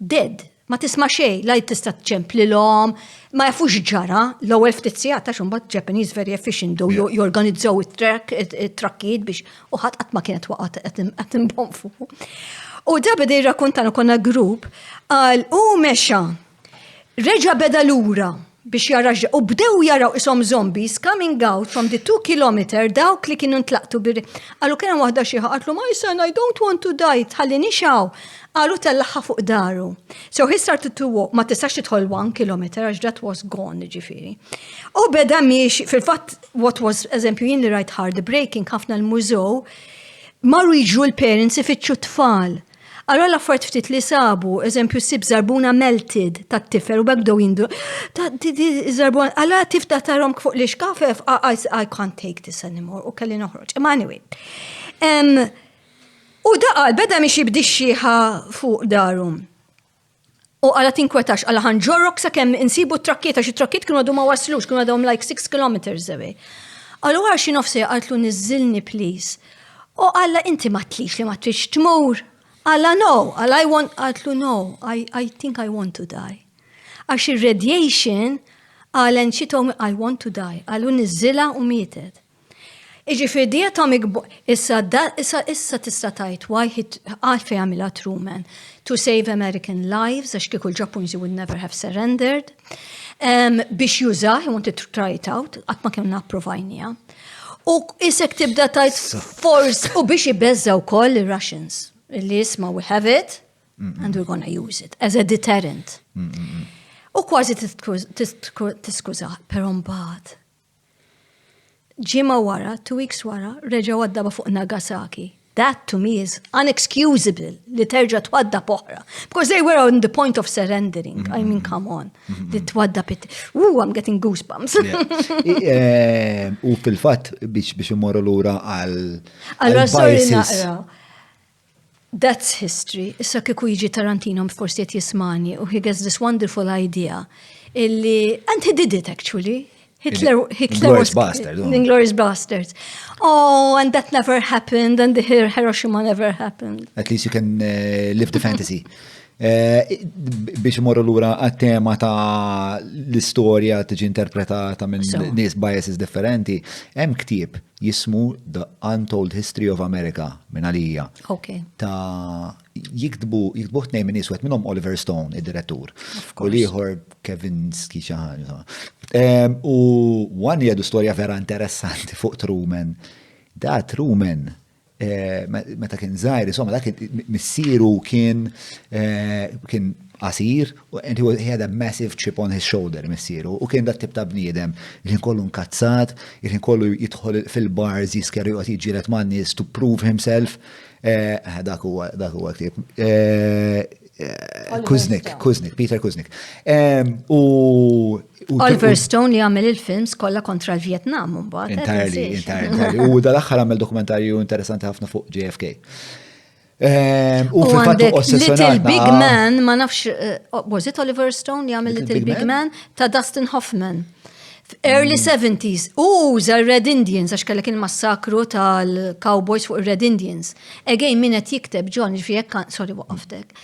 dead. Ma tisma xej, la tista tċempli l-om, ma jafux ġara, l-ewwel ftit sigħat għax imbagħad Japanese very efficient do jorganizzaw it-trakkijiet biex u ħadd qatt ma kienet waqgħet qed imbonfu. U da beda jirrakkuntana konna grupp għal u mexa reġa' beda lura biex jaraġġa u bdew jaraw isom zombies coming out from the 2 kilometer dawk li kienu ntlaqtu għallu kien waħda xi ħaqatlu my son I don't want to die tħallini xaw. Għalu tellaħħa fuq daru. So he started to walk, ma tistax titħol 1 kilometer, għax that was gone, ġifiri. U beda miex, fil-fat, what was, eżempju, jien li rajt heartbreaking ħafna l-mużew, marru jiġu l-parents ifittxu tfal. Għallu l-affart ftit li sabu, eżempju, sib zarbuna melted ta' t-tifer, u bekdow jindu, zarbuna, għalla tifta tarom fuq li xkafef, I can't take this anymore, u kalli noħroġ. Ma anyway. U daqal, beda miex jibdi xieħa fuq darum. U għala tinkwetax, għala ħanġorrok sa' kem insibu trakkiet, għax trakkiet kienu għadu ma waslux, kienu għadhom like 6 kilometers away. Għallu għaxi nofsi għaltlu nizzilni please. U għalla inti ma tlix li ma tlix tmur. Għalla no, għaltlu no, I think I want to die. Għax il-radiation għallen xitom I want to die. Għallu nizzila u mietet. Iġifir di atomic issa tista' tajt why għalfej għamila Truman to save American lives għax kieku l-Ġappuniżi would never have surrendered biex juża, he wanted to try it out, għat ma kienu napprovajnija. U isek tibda tajt force u biex jibezzaw koll il-Russians. Illi jisma, we have it and we're gonna use it as a deterrent. U kważi tiskuża, pero mbagħad. Ġimma wara, 2 weeks wara, reġa' waddaba fuq Nagasaki. That to me is unexcusable li terġa' twadda poħra. Because they were on the point of surrendering. I mean, come on. Li twadda I'm getting goosebumps. U fil-fatt biex imorru lura għal sorry biases. naqra. That's history. Issa kieku jiġi Tarantino forsi qed jismani u he gets this wonderful idea illi and he did it actually. Hitler Inglourious was Basterds, oh. Inglourious Basterds. Oh, and that never happened, and the Hiroshima never happened. At least you can live the fantasy. Biex imorru lura għat-tema ta' l-istorja tiġi interpretata minn nies biases differenti, hemm ktieb jismu The Untold History of America minn għalija. Okay. Ta' jiktbu tnejn minn nies wieħed minnhom Oliver Stone, id-direttur. U liħor Kavinsky xi ħaġa. U one jgħidu storja vera interessanti fuq Truman. Da Truman meta kien żgħir, insomma, dak missieru kien qasir, and he had a massive chip on his shoulder, missieru, u kien dat tip ta' bniedem, il-ħin kollu nkazzat, il-ħin kollu jidħol fil-bars jiskeru għat jiġilet man nies to prove himself. Dak huwa ktieb. Peter Kuznick. Oliver Stone li għamel il-films kollha kontra l-Vietnam mbagħad. Entirely. U dal-aħħar għamel dokumentarju interessanti ħafna fuq JFK. U għandek fil-fattu Little Big Man, ma nafx, was it Oliver Stone li għamel Little Big Man? Ta' Dustin Hoffman. Early 70s. Za Red Indians, għax kellek il-massakru tal-Cowboys fuq il-Red Indians. Again, minnet jikteb, John, sorry, waqaftek.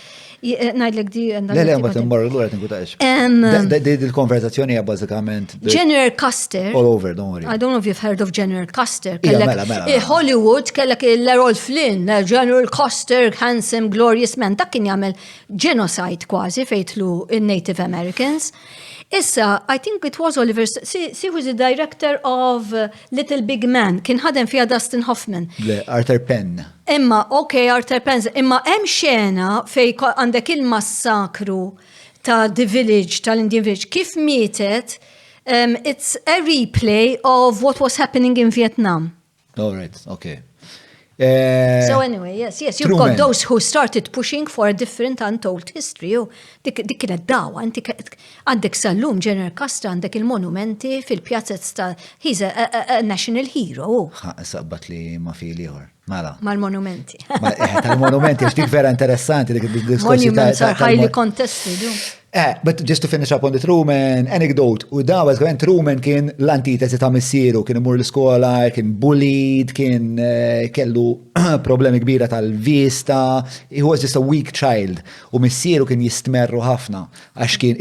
Najdlek di... Le, ma t-immorru l-għura t-nkutax. Il-konversazzjoni hija bażikament General Custer. All over, don't worry. I don't know if you've heard of General Custer. Mela. Hollywood kellek l-Errol Flynn, General Custer, handsome, glorious man. Dak kien jagħmel genocide kważi fejtlu in-Native Americans. Issa, I think it was Oliver, see who's the director of Little Big Man, kien ħadem fija Dustin Hoffman. Arthur Penn. Imma, Arthur Penn, imma hemm xena fej għandek il-massakru ta' The Village, tal-Indian Village, kif mietet, it's a replay of what was happening in Vietnam. All right, okay. So anyway, yes, you've got those who started pushing for a different untold history. Dik kienet dawa, għandek sal-lum General Custer, għandek il-monumenti fil-pjazzet ta' he's a national hero. Sabbat li ma fi liħor. Mala. Mal-monumenti. Tal-monumenti, għax dik vera interessanti. Monuments are highly contested. But just to finish up on the Truman anecdote, u da għazgħen Truman kien l-antitesi ta' missieru, kien imur l-skola, kien bullied, kien kellu problemi kbira tal-vista, he was just a weak child, u missieru kien jistmerru ħafna, għax kien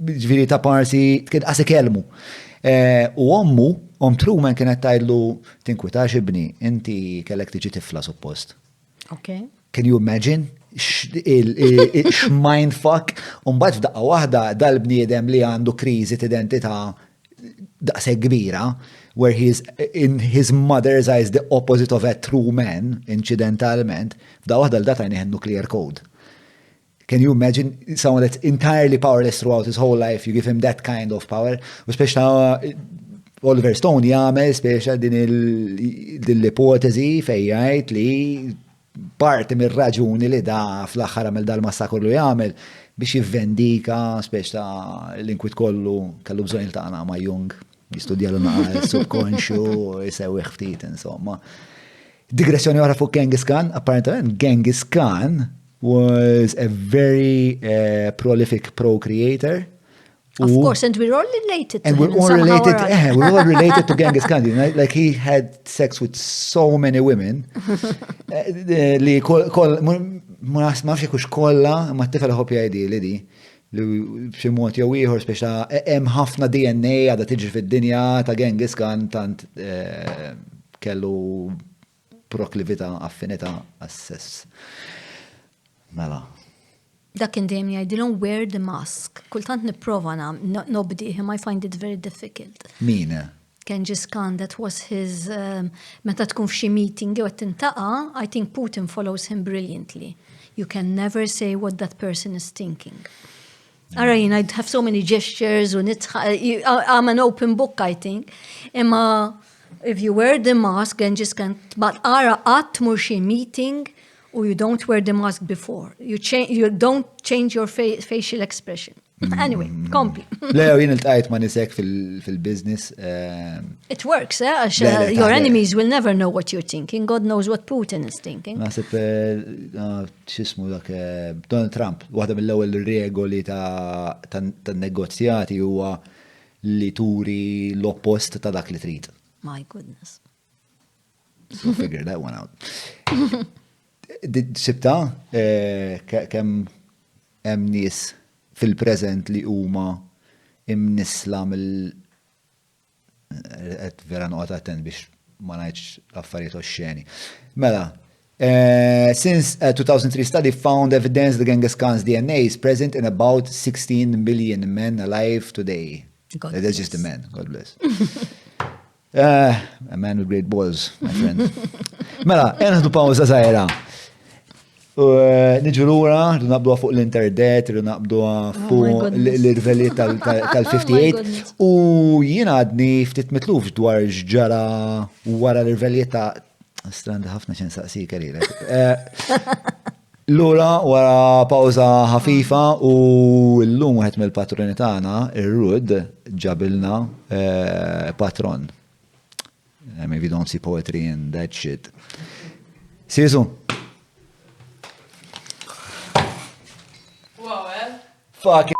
ġviri ta' parsi, kien għase kelmu. U ommu, Truman kienet tajlu, tinkwitax ibni, inti kellek tiġi tifla suppost. Okay. Can you imagine? X-mindfuck, un-bad f'daqqa wahda dal-bniedem li għandu krizi t-identità daqse kbira, where he's in his mother's eyes the opposite of a true man, incidentalment, f'daqqa wahda l-data jnieħen nuclear code. Can you imagine someone that's entirely powerless throughout his whole life, you give him that kind of power? U speċa Oliver Stone jagħmel speċa din l-ipotezi fejjajt li parti mir-raġuni li da fl-aħħar għamel dal-massakru li jagħmel biex jivvendika speċta l-inkwit kollu kellu bżonn iltaqna ma' Jung, jistudja l subconscious, jisewwi ftit insomma. Digressjoni wara fuq Genghis Khan, apparentament Genghis Khan was a very prolific procreator. Of course, and we're all related to him. And we're all related to Genghis Khan. Like he had sex with so many women. Li ma nafx kux kolla, ma t-tifel ħopja li di. Li b'ximot jew ieħor speċa hemm ħafna DNA għadha tiġi fid-dinja ta' Genghis Khan tant kellu proklività affinità għas-sess. Mela. Dak indem jgħidilhom wear the mask. Kultant nipprova nobdi him, I find it very difficult. Min? Genghis Khan, that was his, meta tkun f'xi meeting jew qed tintaqa', I think Putin follows him brilliantly. You can never say what that person is thinking. I'd have so many gestures, I'm an open book, I think. Imma, if you wear the mask, Genghis Khan, but ara qatt tmur xi meeting, or you don't wear the mask before. You don't change your facial expression. Anyway, compli. Leo, jien il-tajt ma nisek fil-business. It works, eh? Your enemies will never know what you're thinking. God knows what Putin is thinking. Nasib, xismu dak Donald Trump, waħda mill-ewwel regoli ta' negozjati huwa li turi l-oppost ta' dak li trid. My goodness. So figure that one out. Sibta, kemm hemm nies fil-preżent li huma imnisla qed vera noqgħod attent biex ma ngħidx affarijiet oxxeni. Mela, since a 2003 study found evidence that Genghis Khan's DNA is present in about 16 million men alive today. That's just a man, God bless. A man with great balls, my friend. Mela, enħdu pawza zaħira. Niġu lura, rridu naqbduha fuq l-internet, rridu naqbduha fuq l-irveliet tal-58. U jiena għadni ftit mitluf dwar ġara wara l-irveliet ta' strandi ħafna xen saqsi karilek. Lura wara pawza ħafifa u l-lum għet mill-patroni tagħna, ir-Rud, ġabilna patron. I mean, we don't see poetry in that shit. See you soon. Fuck.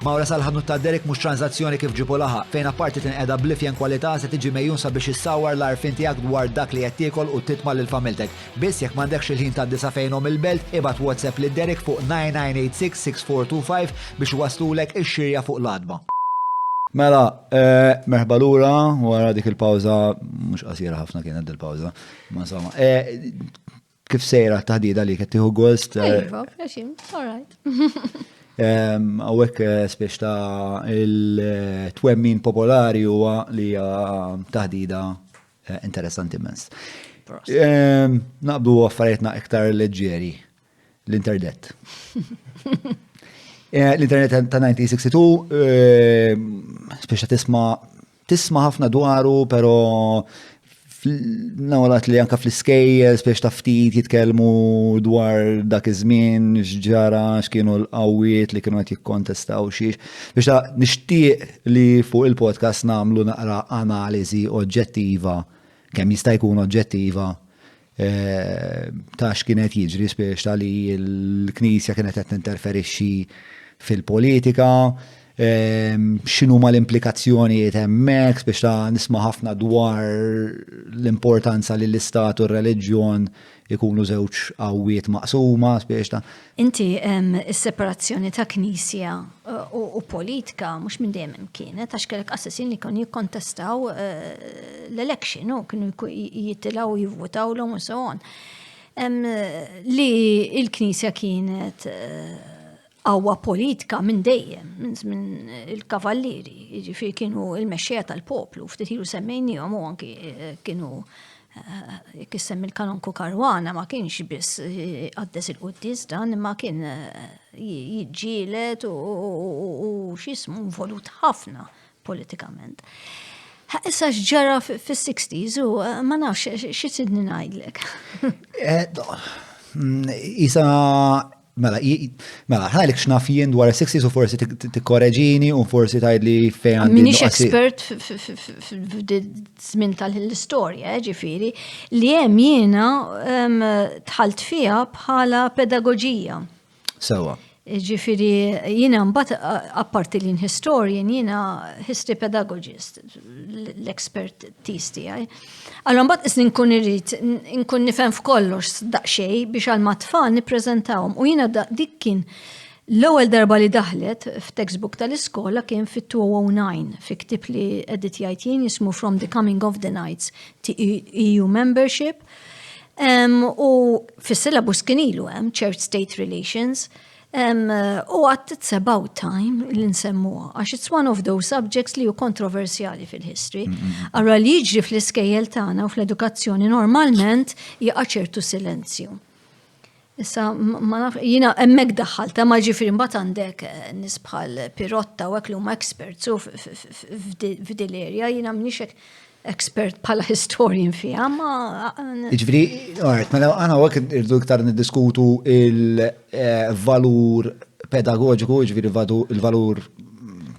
Mawra sal-ħadnu ta' Derek mux tranzazzjoni kif ġibu laħa, fejn apparti tinqeda blifjen kwalità se tiġi mejjun sabiex issawar l-arfin tiegħek dwar dak li qed tiekol u titma' lil familtek. Biss jekk m'għandekx il-ħin ta' disa fejnhom il-belt, ibad WhatsApp lil Derek fuq 9986-6425 biex waslulek ix-xirja fuq l-adba. Mela, merħba lura wara dik il-pawża mhux qasira ħafna kienet il-pawża, ma insomma. Kif sejra taħdida li qed tieħu gost? All right. Għawek spiex ta' il-twemmin popolari huwa li taħdida interessanti immens. Naqbdu affarietna iktar leġġeri, l-internet. L-internet ta' 1962, spiex ta' tisma ħafna dwaru, pero nawalat li anka fl-iskejjel, spiex ta' ftit jitkellmu dwar dak iż-żmien, x'ġara, x'kienu l-qawwiet li kienu qed jikkontestaw xiex. Biex ta' nixtieq li fuq il-podcast nagħmlu naqra analiżi oġġettiva, kemm jista' jkun oġġettiva, ta' x'kienet jiġri spiex ta' li l-Knisja kienet qed tinterferixxi fil-politika, x'inhu ma l-implikazzjonijiet hemmhekk biex ta' nisma' ħafna dwar l-importanza li l-istat u r-reliġjon ikunu żewġ qawwiet maqsuma biex ta' Inti is-separazzjoni ta' Knisja u politika mhux minn dejjem kienet għax kellek assassin li kienu jikkontestaw l-election u kienu jittilgħu jivvutawlhom u so on. Li l-Knisja kienet għawa politika minn dejjem, minn il-kavallieri, jiġifieri kienu il-mexxejja tal-poplu, ftit ilu semmejniehom u anki kienu jekk issemmi l-kanonku Karwana ma kienx biss qaddes il-qudies dan imma kien jiġġieled u x'ismu involut ħafna politikament. Issa x'ġara fis-60s u ma nafx xi sidni ngħidlek. Isa Mela, ħajlek x'naf jien dwar 60s u forsi tikkoreġini u forsi tgħidli fejn għandi. Minix expert f'żmien tal-istorja, ġifieri, li hemm jiena tħalt fiha bħala pedagoġija. Sewa. Ġifieri jiena mbagħad apparti li historian jiena history pedagogist, l-expertise tiegħi. Allora mbagħad isni nkun nifhem f'kollox daqsxejn biex għal mat-tfal nippreżentawhom. U jiena dik kien l-ewwel darba li daħlet f'textbook tal-iskola kien fit-2009 fi ktieb li editjajt jien jismu From the Coming of the Knights to EU Membership. U fis-syllabus kien ilu hemm Church-State Relations. U għat it's about time li nsemmuha, għax it's one of those subjects li hu kontroversjali fil-history. Allura li jiġri fl-iskejjel tagħna u fl-edukazzjoni normalment jaqa' ċertu silenzju. Issa, ma naf, jina emmek daħħalta, ma ġifiri mbagħad għandek nies bħal Pirotta u hekk li huma experts u f'dil area jina mniex expert bħala historian fiha, ma. Ġifiri, mela għana għak irdu iktar niddiskutu il-valur pedagogiku, ġifiri il-valur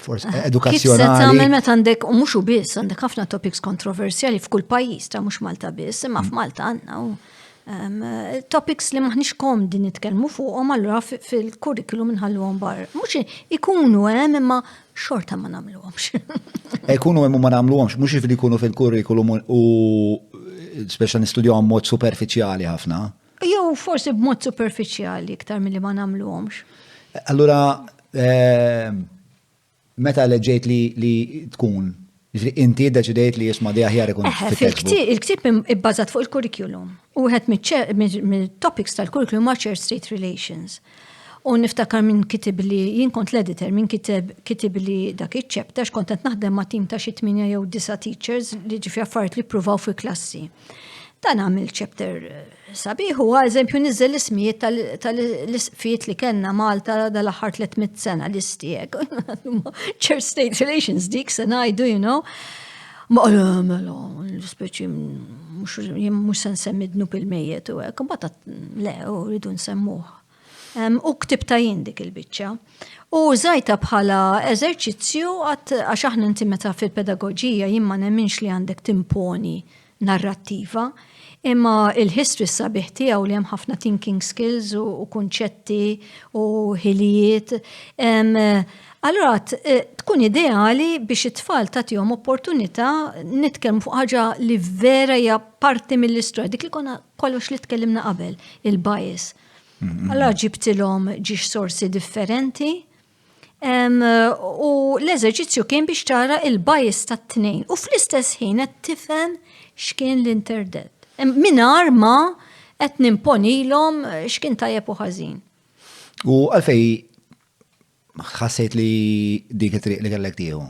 forse edukazzjonali. Kif se tagħmel meta għandek, u mhux biss, għandek ħafna topics kontroversjali f'kull pajjiż ta' mhux Malta biss, imma f'Malta għandna topics li maħniex komdi nitkellmu fuqhom allura fil-kurrikulum nħalluhom barra. Mhux ikunu hemm imma xorta ma nagħmluhomx. Ikunu hemm ma nagħmluhomx, mhux li jkunu fil-kurrikulum u speċa nistudjawhom mod superfiċjali ħafna. Jew forsi b'mod superfiċjali iktar milli ma nagħmluhomx. Allura meta leġġejt li tkun inti deċidejt li jisma' di aħjar ikun il-ktieb ibbażat fuq il-kurrikulum. U wieħed mill-topics tal-kurrikulum ma' Shared State Relations. U niftakar minn kitib li jien kont l-editor minn kitib li dak iċ-chapter kont qed naħdem ma' tim ta' xi 8 jew 9 teachers li ġifi affarijiet li ppruvaw fil-klassi. Dan għamil chapter sabiħ huwa eżempju niżel l-ismijiet tal-isfijiet li kellna Malta dal-aħħar 300 sena l-istieg. Shared State Relations dik se ngħidu, you know. Ma l-speċi mhux se nsemmi dnub il-mejjet u hekk, imbagħad le rridu nsemmuh. U ktibta jien dik il-biċċa. U żajta bħala eżerċizzju għax aħna inti meta fil-pedagoġija jien ma nemminx li għandek timponi narrattiva, imma il-history sabiħ tiegħu li hemm ħafna thinking skills u kunċetti u ħiliet. Allura tkun ideali biex it-tfal tagħtihom opportunità nitkellmu fuq ħaġa li vera hija parti mill-istorja, dik li konna kollox li tkellimna qabel, il-bias. Allura ġibtilhom ġiex sorsi differenti. U l-eżerċizzju kien biex tara il-bias tat-tnejn u fl-istess ħin qed tifhem x'kien l-interdett. Mingħajr ma qed nimponilhom x'kien tajjeb u ħażin. U għalfej ħassejt li dik it-triq li kellek tieħu?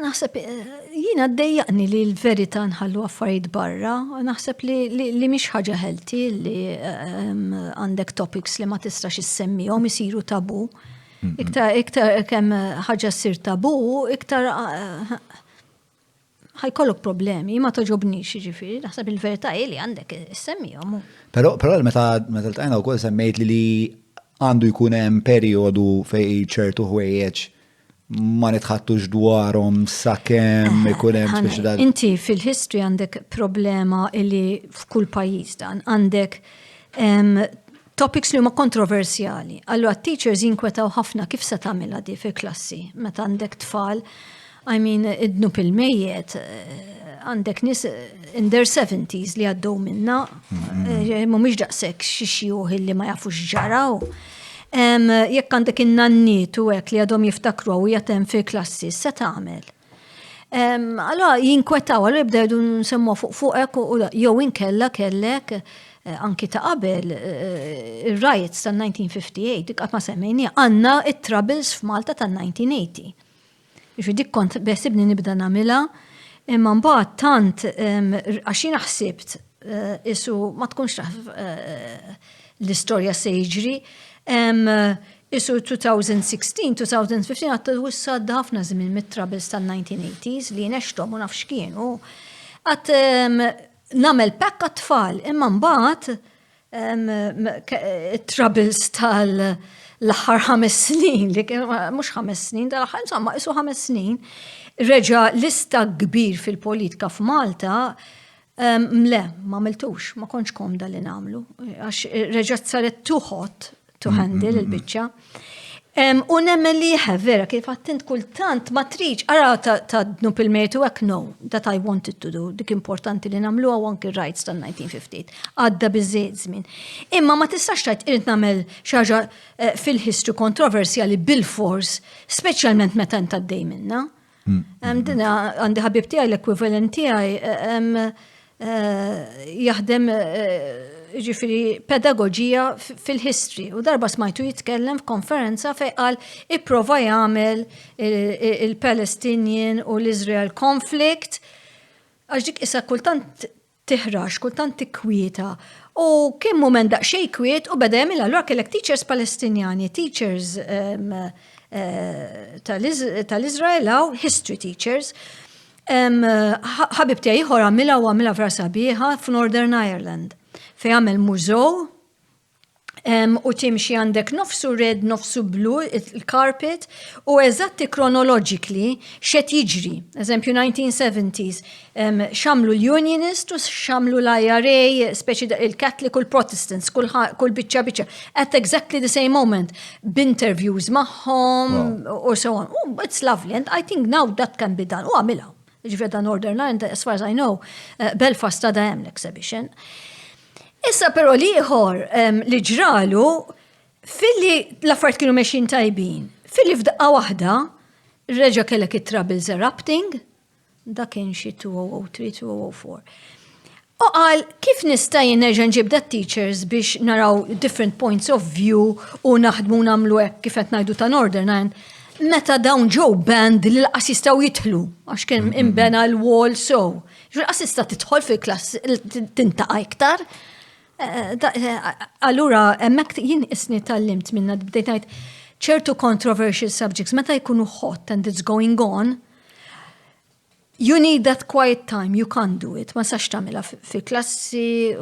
Naħseb jiena ddejjaqni li l-verità nħallu affarijiet barra, naħseb li mhix ħaġa healthy li għandek topics li ma tistax issemmihom isiru tabu. Iktar kemm ħaġa ssir tabu, iktar ħajkollok problemi, ma toġobnix jiġifieri, naħseb il-verità li għandek issemmihom. Però meta ltqajna wkoll semmejt li għandu jkun hemm perjodu fejn ċertu ħwejjeġ ma nitħattux dwarhom sakemm ikun hemm speċjal. Inti fil-history għandek problema li f'kull pajjiż dan għandek topics li huma kontroversjali. Allura teachers jinkwetaw ħafna kif se tagħmilha di fil-klassi meta għandek tfal, I mean, id-dnub il-mejjet, għandek nis in their 70s li għaddew minna, mhumiex daqshekk xi xjuħ li ma jafux ġaraw. Jekk għandek in-nanniet u hekk li għadhom jiftakru u jatem fil-klassi, se tagħmel. Allora jinkwetaw, allura jibdew jdu nsemmu fuqek u jew inkella kellek anki ta' qabel ir-riots tan-1958 dik qatt ma semmejni għandna it-troubles f'Malta tan-1980. Dik kont beħsibni nibda nagħmilha, imma mbagħad tant għax jiena ħsibt isu ma tkunx taf l-istorja se jiġri. Isu 2016, 2015 għatta wissa ħafna żmien mit-troubles tal-1980s li nextom u nafx kienu. Għat namel pekk għat-tfal, imma mbagħad troubles l-aħħar 5 snin, li mhux 5 snin, dal-aħħar insomma isu 5 snin, reġa' lista kbir fil-politika f'Malta, le, ma għamiltux, ma kontx komda li nagħmlu, għax reġa' saret too hot to handle il-biċċa. U nemmen li vera, kif għattint kultant ma triċ, ara ta' dnub il-mejtu għak no, that I wanted to do, dik importanti li namlu għu anki rights tal-1958, għadda bizzejt żmien. Imma ma tistax tajt irrit namel xaġa fil-history kontroversjali bil-fors, specialment meta inta d-dej minna. Dina għandi ħabib tijaj l-ekwivalent tijaj jaħdem ġifiri pedagogija fil-history. U darba smajtu jitkellem f'konferenza fej qal ipprova jagħmel il-Palestinian u l-Israel conflict għax dik issa kultant tiħrax, kultant tikkwieta. U kien mument daqsxejn kwiet u beda jagħmilha allura kellek teachers Palestinjani, teachers tal-Izrael u history teachers. Ħabib tiegħi ieħor għamilha vera sabiħa f'Northern Ireland fejn għamel mużew u timxi għandek nofsu red, nofsu blu, il-carpet, u eżatti chronologically xed jiġri. Eżempju 1970s, xamlu l-Unionist u xamlu l-IRA, speċi il-Catholic u l-Protestants, kull biċċa, at exactly the same moment, b'interviews maħħom, or so on. It's lovely, and I think now that can be done. U għamilha. Ġifreda Northern Ireland, as far as I know, Belfast għada hemm l-exhibition. Issa però liħor li ġralu, fil-li l-affarijiet kienu mexin tajbin, fil-li f'daqqa waħda, reġa kellek it-troubles erupting, da kien xi 2003, 2004. U qal, kif nista' nerġa' nġib dat teachers biex naraw different points of view u naħdmu nagħmlu hekk kif qed ngħidu ta' Northern Ireland, meta dawn ġew band li l-qas jistgħu jidħlu għax kien imbena l-wall so. L-qas tista' tidħol fil-klass tintaqa' iktar. Allura hemmhekk jien isni tallimt minna bdejt ngħid ċertu controversial subjects meta jkunu hot and it's going on, you need that quiet time, you can't do it. Ma sax tagħmilha fil-klassi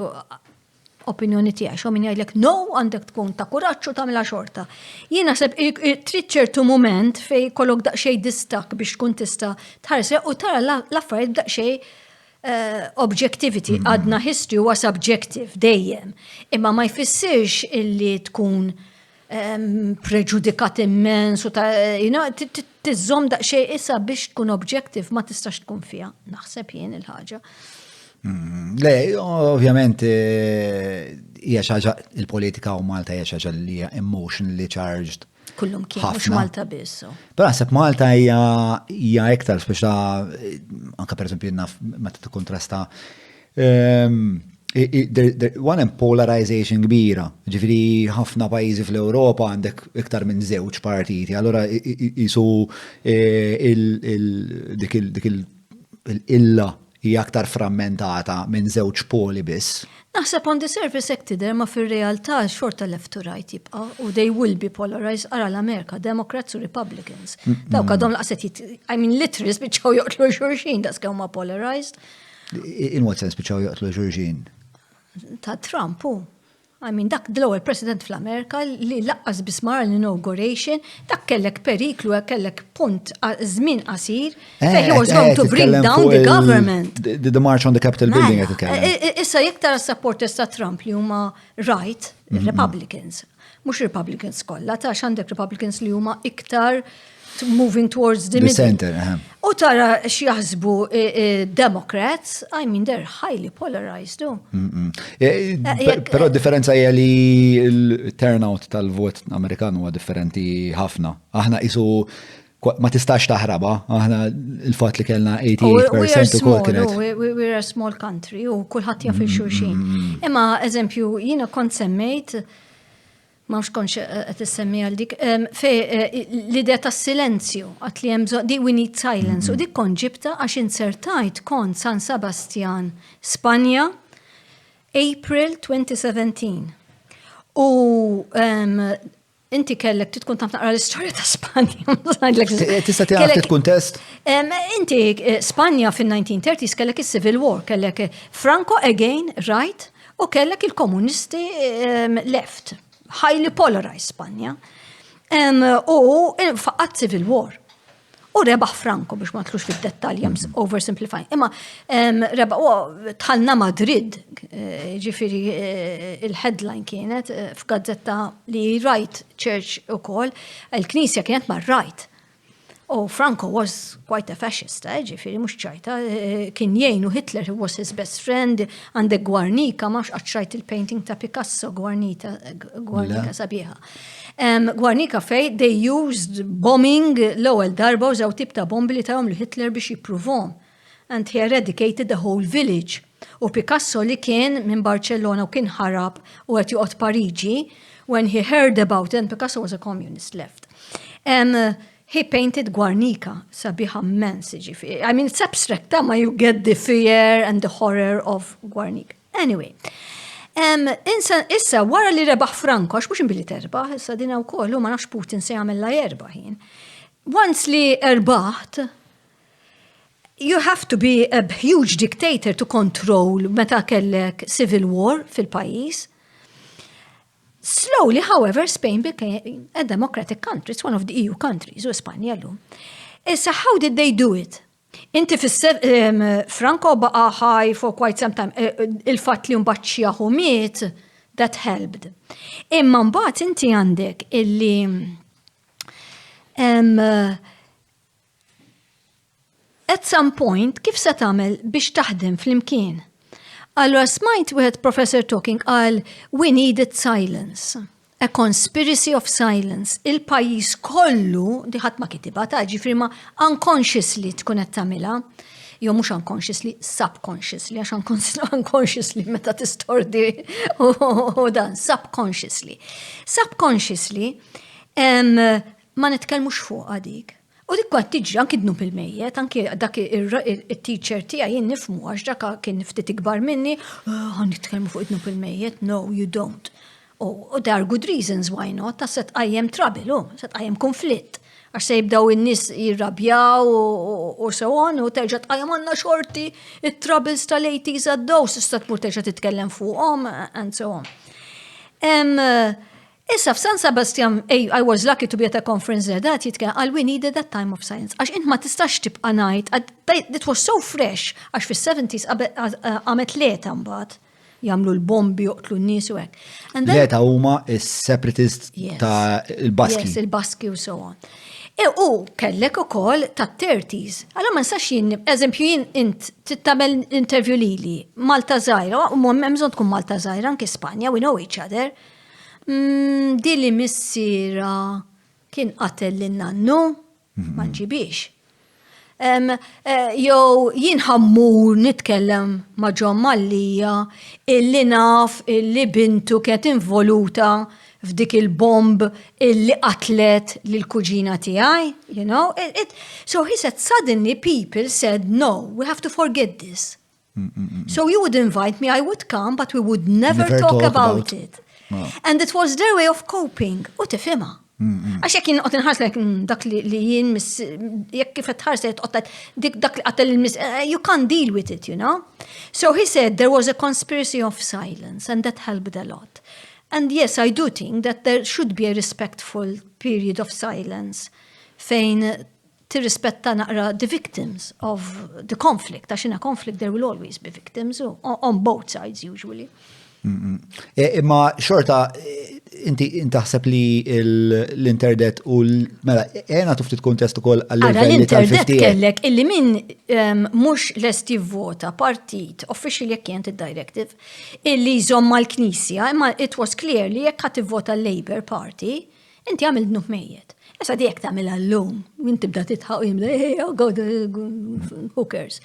opinjoni tiegħek, xo min jgħidlek no għandek tkun ta' kuraġġ u tagħmilha xorta. Jien naħseb trid ċertu mument fejn kollok daqsxejn distak biex tkun tista' tħares u tara l-affarijiet daqsxejn objectivity. Għadna history huwa subjective dejjem, imma ma jfissirx illi tkun preġudikat immens u tiżżomm daqsxejn issa biex tkun objective ma tistax tkun fiha. Naħseb jien il-ħaġa. Le, ovvjament, hija xaġa il-politika u Malta hija xaġa li hija emotionally charged. Kullum kien mhux Malta biss. Però naħseb Malta hija iktar speċa anke pereżempju meta tikkontrasta one polarization kbira. Ġifieri ħafna pajjiżi fl-Ewropa għandek iktar minn żewġ partiti. Allura isu dik il-illa hija aktar frammentata minn żewġ poli biss. Naħseb on the surface hekk tidher ma fir-realtà xorta left to right jibqa' u they will be polarized ara l-Amerika, Democrats u Republicans. Dawk għadhom laqset literally spiċċaw joqtlu xulxin daqs kemm ma polarized. In what sense spiċċaw joqtlu xulxin? Ta' Trump u. Dak l-ewwel president fl-Amerika li laqqas bismar l-inauguration, dak kellek periklu, kellek punt żmien qasir fejn he was going to bring down the government. The march on the Capitol building qed ikellem. Issa jekk supporters ta' Trump li huma right, Republicans, mhux Republicans kollha, ta' għandek Republicans li huma iktar moving towards the middle. Center. U tara x'jaħsbu Democrats, they're highly polarized. Però differenza hija li l-turnout tal-vot Amerikan huwa differenti ħafna. Aħna isu ma tistax taħraba, aħna il-fatt li kellna 88% ukoll kienet. We're a small country u kulħadd jaf il-xulxin. Imma eżempju jiena kont semmejt ma mx konx qed issemmi għal dik, l-idea tas-silenzju, għat li hemm we need silence, u dik kont ġibta għax insertajt kont San Sebastian, Spanja, April 2017. U inti kellek titkun taf naqra l-istorja ta' Spanja. Tista' tiegħek tkun test? Inti Spanja fin-1930s kellek is-Civil War, kellek Franco again, right, u kellek il-komunisti left. Highly polarized Spanja. U faqqat Civil War. U rebaħ Franco biex ma tlux fid-dettalji, oversimplifying. Imma tħallna Madrid, ġifiri il-headline kienet f'gazzetta li Right Church ukoll, il-Knisja kienet ma' Right. Oh, Franco was quite a fascist, ġifiri, mux ċajta, kien jgħinu Hitler, he was his best friend, għandek Guarnica, max għatċajt il-painting ta' Picasso, Guarnica sabiħa. Guarnica fej, they used bombing l-ewwel darba użaw tip ta' bombi li tajhom li Hitler biex jippruvom. And he eradicated the whole village. U Picasso li kien minn Barcellona u kien ħarab u għet juqot Pariġi, when he heard about it, Picasso was a communist left. He painted Guernica, sabiħa immens, ġifieri. I mean, it's abstract, ma you get the fear and the horror of Guernica. Anyway, issa wara li rebaħ Franco, għax mux imbili terbaħ, issa dina u kollu, ma nafx Putin se jagħmel jerbaħin. Once li erbaħt, you have to be a huge dictator to control meta kellek civil war fil-pajis. Slowly, however, Spain became a democratic country. It's one of the EU countries, u Spanja l-lum. Issa, how did they do it? Inti Franco baqa ħaj for quite some time. Il-fat li mbaċċjaħu miet, that helped. Imma mbagħad inti għandek illi at some point, kif se tagħmel biex taħdem fl-imkien? Allora smajt wieħed professor talking għal we needed silence. A conspiracy of silence. Il-pajis kollu, diħat ma kitiba ta' ġifri ma unconsciously tkun qed tagħmilha. Jo mhux unconsciously, subconsciously, għax unconsciously meta tistordi u dan, subconsciously. Subconsciously, ma nitkellmux fuq dik. U dik kwa tiġi, anki dnub il-mejjet, anki dak il-teacher tija jien nifmu, għax dak kien ftit ikbar minni, għan nitkellmu fuq dnub il-mejjet, no, you don't. Oh, there are good reasons why not, ta' set għajem trouble, set għajem konflitt, għax se jibdaw in-nis jirrabjaw u so on, u terġa' tqajjem għandna xorti it-troubles tal-80s għaddew, s'ista tmur terġa' titkellem fuqhom, and so on. Issa f'San Sebastian, I was lucky to be at a conference there, that jitkellem għal we needed that time of silence. Għax int ma tistax tibqa' ngħid, it was so fresh, għax fis-70s għamet leta mbagħad jagħmlu l-bombi joqtlu n-nies u hekk. Leta huma is-separatists ta' il-Baski. Yes, il-Baski u so on. U kellek ukoll tat-30s. Allora ma nistax jien, eżempju jien int tittamel interview lili Malta żgħira, u hemm bżonn tkun Malta żgħira anke Spanja, we know each other. Di li missira kien qatel l-nannu, ma nġibiex. Jow jien ħammur nitkellem ma' John Mallija, illi naf, illi bintu kienet involuta f'dik il-bomb illi qatlet lill-kuġina tiegħi, you know. So he said, suddenly people said, no, we have to forget this. So you would invite me, I would come, but we would never talk about it. And it was their way of coping. U tifhimha. Għax jekk jien qed inħarslek dak li jien jekk kif qed ħarset dak li qatel you can't deal with it, you know. So he said there was a conspiracy of silence and that helped a lot. And yes, I do think that there should be a respectful period of silence fejn tirrispetta naqra the victims of the conflict. Għax in a conflict there will always be victims on both sides usually. Imma xorta, inti ħseb li l-internet u mela, jena tufti tkun test ukoll għall-livelli tal-50. L-internet kellek illi min mhux lest jivvota partit officially jekk kienet id-directive illi jżomm mal-Knisja, imma it was clear li jekk ħadd tivvota l-Labour Party, inti għamil dnub mejjed. Issa dik tagħmilha llum, u inti tibda titħaq who cares.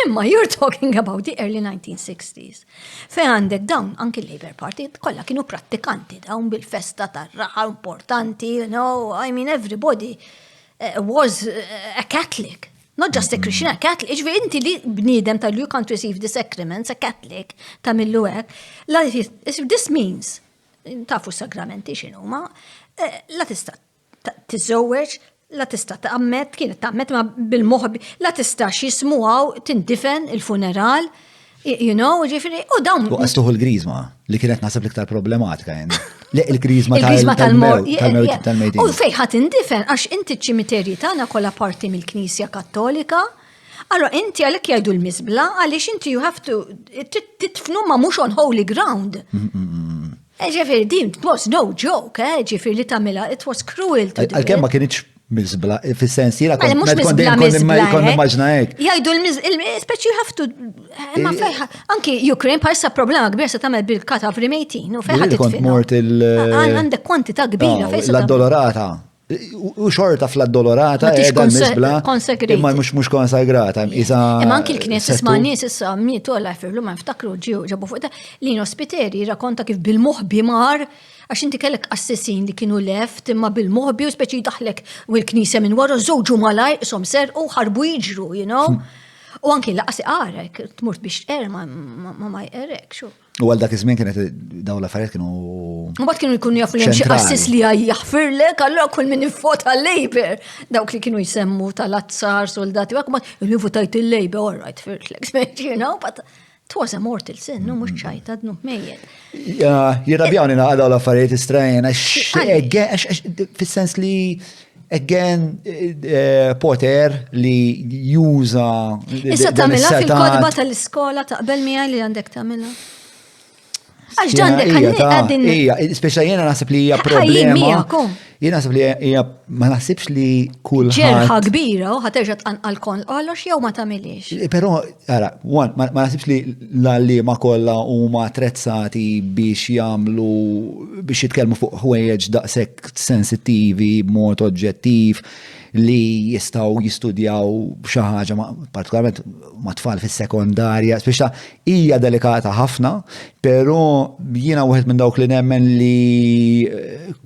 Imma you're talking about the early 1960s. Fejn għandek dawn anki l-Labour Party kollha kienu prattikanti dawn bil-festa tar-raħa importanti, you know, I mean everybody was a Catholic, not just a Christian, a Catholic. Iġvi inti li bniedem tal-you can't receive the sacraments, a Catholic, tamillu hekk. This means, tafu sagramenti x'inhuma, la tista' tiżżewweġ, la tista' taqammet, kienet taqammet ma bil-moħbi, la tista' xismuaw tindifen il-funeral, you know, ġifiri, u dawn. U għastuħu l-grizma, li kienet nasib liktar problematika, jen. Il-grizma tal-mejtin. U fejħat indifen, għax inti ċimiterji tagħna kollha parti mill-Knisja Kattolika, allora inti għalek jgħidu l-mizbla, għaliex inti you have to, titfnu ma mux on holy ground. Ġifiri, din, it was no joke, ġifiri li tamila, it was cruel to do. Għal-kem ma kienieċ mizbla, fil-sens jira mux mizbla immaġna hekk. Jgħidu l-mizbla, you have to, ma fejħa, anki Ukraine parissa problema kbir se tamel bil-katavri mejtin, u fejħa titfina. Għandek kwantita kbira fejsa. L-addolorata, U xorta fl-addolorata, Ma tix misbla, consecrated. imma mux konsagrata. Imma anki l-knieses ma' nies issa mietu għalla jfirlu ma' nftakru ġabu fuq li Ospiteri rakonta kif bil-moħbi mar għax inti kellek assessin li kienu left imma bil-moħbi u speċi daħlek u l-knisja minn wara żewġu malaj isom ser u ħarbu jiġru, you know? U anki laqsi għarek, tmurt biex ma jqerek, xo. U għal dak iż-żmien kienet daw l-affarijiet kienu. U bat kienu jkunu jafu li xi assis li jaħfirlek, allura kull min ivvota Labour. Dawk li kienu jsemmu tal-azzar, soldati, għak ma votajt il-Labour, all right, firtlek, you know, but it was a mortal sin, no, mux ċajta, dnu mejjen. Jirrabjawni naqadaw l-affarijiet istrajn, fis-sens li again, Potter li juża. Issa tamela fil-kodba tal-iskola taqbel miegħi li għandek tamela. Għax ġandek għaddin. Ija, speċa jena nasib li hija problema. Jena nasib li hija ma nasibx li kull ġerħa kbira u ħaterġa tqanqal kollox jew ma tagħmilix. Però, ara, ma nasibx li l-għallima kollha huma attrezzati biex jagħmlu biex jitkellmu fuq ħwejjeġ daqshekk sensittivi b'mod oġġettiv li jistaw jistudjaw xi ħaġa partikolarment ma' tfal fis-sekondarja, speċa hija delikata ħafna, però jiena wieħed minn dawk li nemmen li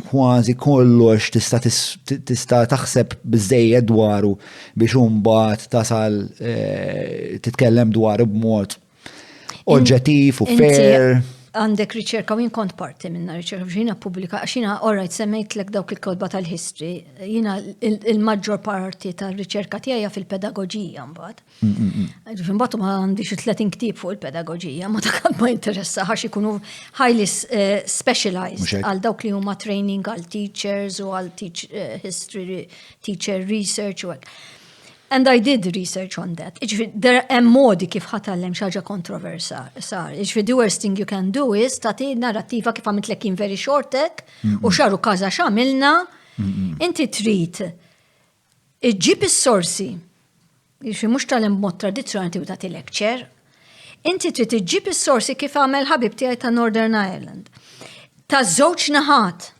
kważi kollox tista' taħseb biżejjed dwaru biex imbagħad tasal titkellem dwaru b'mod oġġettiv u fair. Għandek riċerka u jien kont parti minna riċerka xina pubblika, xina orajt semmejtlek dawk il-kodba tal-history, jina il-maġġor parti tal-riċerka tiegħi fil-pedagogija mbagħad. Mbagħad ma għandix 30 ktieb fuq il-pedagogija, ma dak ma interessa għax ikunu highly specialized għal dawk li huma training għal teachers u għal history teacher research u hekk. And I did research on that. There are modi kif ħatallem xaġa kontroversar. The worst thing you can do is tati narrativa kif għamitlek in very shortek u xaru kaza xamilna. Inti trid iġġib is-sorsi. Mux tal-em mod tradizzjonali u tati lecture. Inti trid iġġib is-sorsi kif għamel ħabib tiegħi ta' Northern Ireland. Ta' żewġ naħat.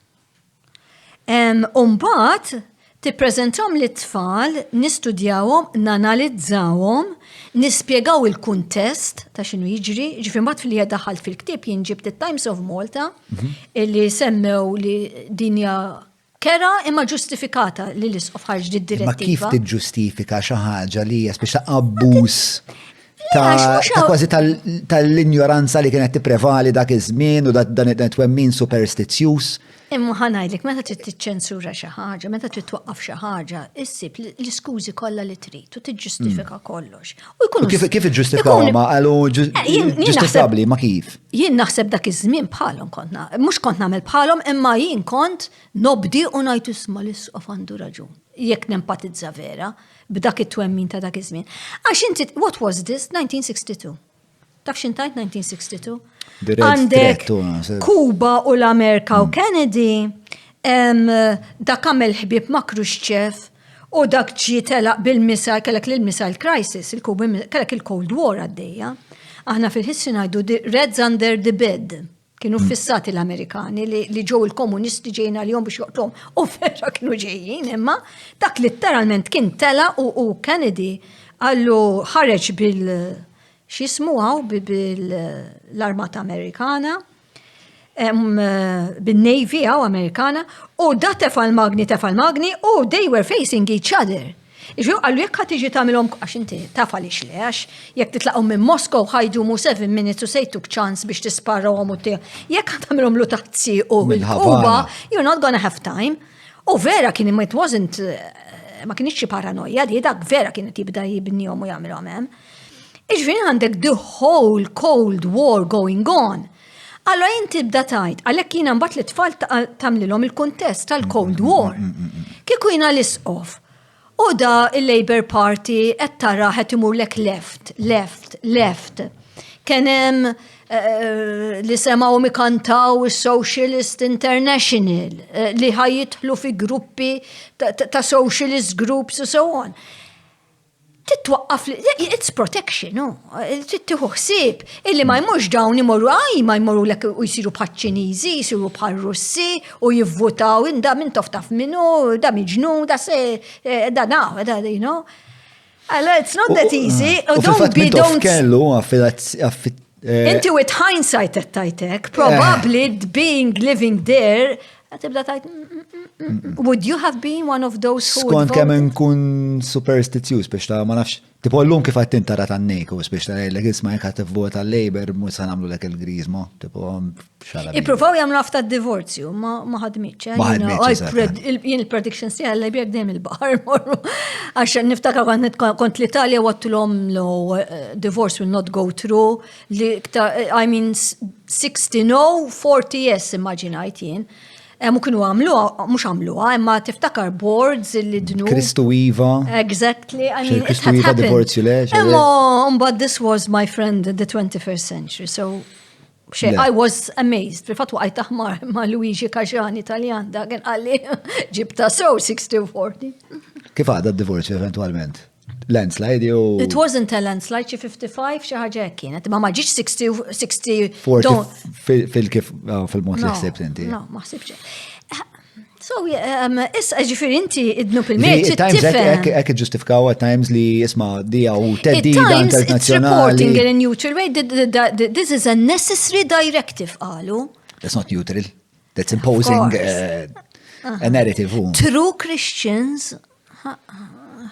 Mbagħad tippreżentom lit-tfal, nistudjawhom, nanalizzawhom, nispjegaw il-kuntest ta' x'inhu jiġri, ġifieri mbagħad fil-li daħalt fil-ktieb jien ġibt it-Times of Malta illi semmew li dinja kera imma ġustifikata li l-isqof ħarġ direttiva. Ma kif tiġġustifika xi ħaġa li hija speċi abbuż ta' kważi tal-ignoranza li kienet tipprevali dak iż-żmien u dan it-twemmin superstizzjuż. Imma ħanajdlek, meta trid tiċċensura xi ħaġa, meta trid twaqqaf xi ħaġa, issib l-iskużi kollha li trid u tiġġustifika kollox. Kif iġġustifikaw ma qalu ġustifikabbli ma kif? Jien naħseb dak iż-żmien bħalhom kontna, mhux kont nagħmel bħalhom, imma jien kont nobdi u ngħid isma' l-isqof għandu raġun. Jekk nempatizza vera b'dak it-twemmin ta' dak iż-żmien. Għax inti, what was this? 1962. Taf xintajt 1962? Għandek Kuba u l-Amerika u Kennedy, dak għamel ħbib ma' Khrushchev u dak ġi telaq bil-missile, kellek l-missile crisis, kellek il-Cold War għaddejja. Aħna fil-ħissi ngħidu Reds under the bed. Kienu fissati l-Amerikani li ġew il-komunisti ġejna li jom biex joqtlhom u vera kienu ġejjin, imma dak literalment kien tela u Kennedy għallu ħareġ x'ismu għaw bil-armata Amerikana, bil-Navy għaw Amerikana, u da tefal magni u they were facing each other. Iġu għallu jekk ħatiġi tamilom, għax inti tafal ix leħx, jekk titlaqom minn Moskow ħajdu mu 7 minutes u sejtuk ċans biex tisparraw għom u jekk tamilom l-tazzi u l-Kuba, you're not gonna have time. U vera kien it wasn't, ma kienx paranoja, di dak vera kienet jibda jibnijom u jgħamilom hemm. Iġvini għandek the whole Cold War going on. Allora inti bda tajt, għalek jina mbat li tfal tamlilom il-kontest tal-Cold War. Kiku jina l-isqof. U da il-Labour Party qed tara qed imur lek left. Kenem li semaw mikantaw il-Socialist International li ħajjitħlu fi gruppi ta' socialist groups u so on. titwaqqaf, it's protection, no? Tittiħu ħsieb, illi ma jmurx dawn imorru ma jmorru lek u jisiru bħal Ċiniżi, jisiru bħal Russi u jivvutaw, da minn toftaf minnu, da miġnu, da se, da naw, da, you know? Allora, it's not that easy. Don't kellu Inti with hindsight tajtek, probably living there, tibda tajt, would you have been one of those who skont kemm nkun superstitious biex ta' ma nafx. Tipo llum kif qed tintara tan-nejku biex tgħidlek isma' jekk qed tivvota Labour mhux se nagħmlu lek il-griżmo. Tipo xala. Ippruvaw jagħmlu afta d-divorzju, ma ħadmitx. Ma ħadmitx. Jien il-predictions tiegħi Labour dejjem il-baħar morru. Għax niftakar kont l-Italja wattulhom lo divorce will not go through. I mean 60 no, 40 yes immaġinajt jien. Mu kienu għamluha, mux għamluha, imma tiftakar boards li dnu. Kristu Iva. Exactly. I mean, Kristu Iva divorzju leġ. But this was my friend in the 21st century, so I was amazed. Fil-fatwa għajt taħmar ma' Luigi Cajani Italjan, da kien għalli ġibta so 60-40. Kif għadda d-divorzju eventualment? Landslide jew. It wasn't a landslide, 55 xi ħaġa kienet, ma ma ġietx 60 fil-kif fil-mod li ħsibt inti. No, ma ħsibx. So, issa ġifieri inti idnu pil-mejt tifhem. Hekk iġġustifikaw at times li isma' dija u teddida internazzjonali. It's reporting in a neutral way. This is a necessary directive qalu. That's not neutral. That's imposing a narrative. True Christians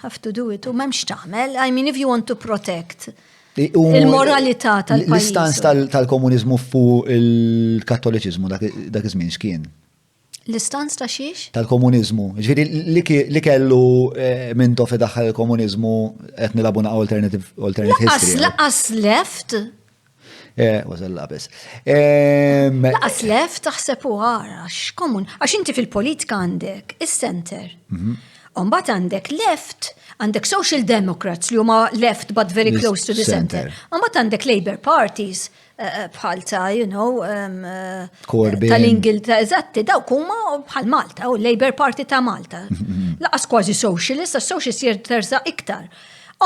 have to do it. U memx taħmel. I mean, if you want to protect il-moralità tal-pajjiż. L-istanz tal-komunizmu fuq il-kattoliċiżmu dak iż-żmien x'kien? L-istanz ta' xiex? Tal-komunizmu. Ġifieri li kellu minn tofi daħħal il-komunizmu qed nilabuna alternative history. Laqas left? Was l-labes. Laqas left taħseb u għara, x'komun. Għax inti fil-politika għandek is-center. Umbat għandek left, għandek social democrats li huma left but very close to the center. Umbat għandek Labour parties bħal ta' tal-Ingilterra, eżatti, dawk huma bħal Malta, u Labour Party ta' Malta. Laqas kważi socialist, socialist jirterza iktar.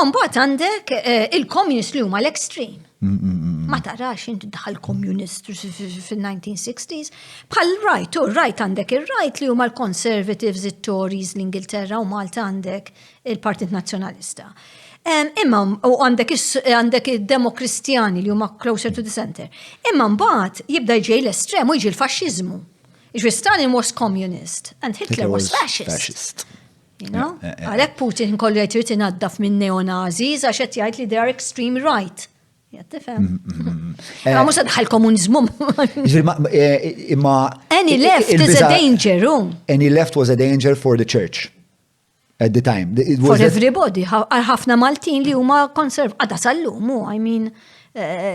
Umbat għandek il-communist li huma l-extreme. Ma tarax inti daħal communist fil-1960s. Bħal right, u right għandek il-right li huma l-conservatives, il-Tories, l-Ingilterra u Malta għandek il-Partit Nazzjonalista. Imma u għandek il-Demokristjani li huma closer to the center. Imma mbagħad jibda jġej l-estrem u jiġi l-faxxiżmu. Stalin was communist and Hitler was fascist. You know? Għalhekk Putin kollu jgħid inaddaf minn neonazis għax qed jgħid li they are extreme right. Jattifem. Ma mux għadħal komunizmu. Any left is a danger. Any left was a danger for the church at the time. For everybody. Ħafna Maltin li huma konserv. Għadha sal-lumu, I mean,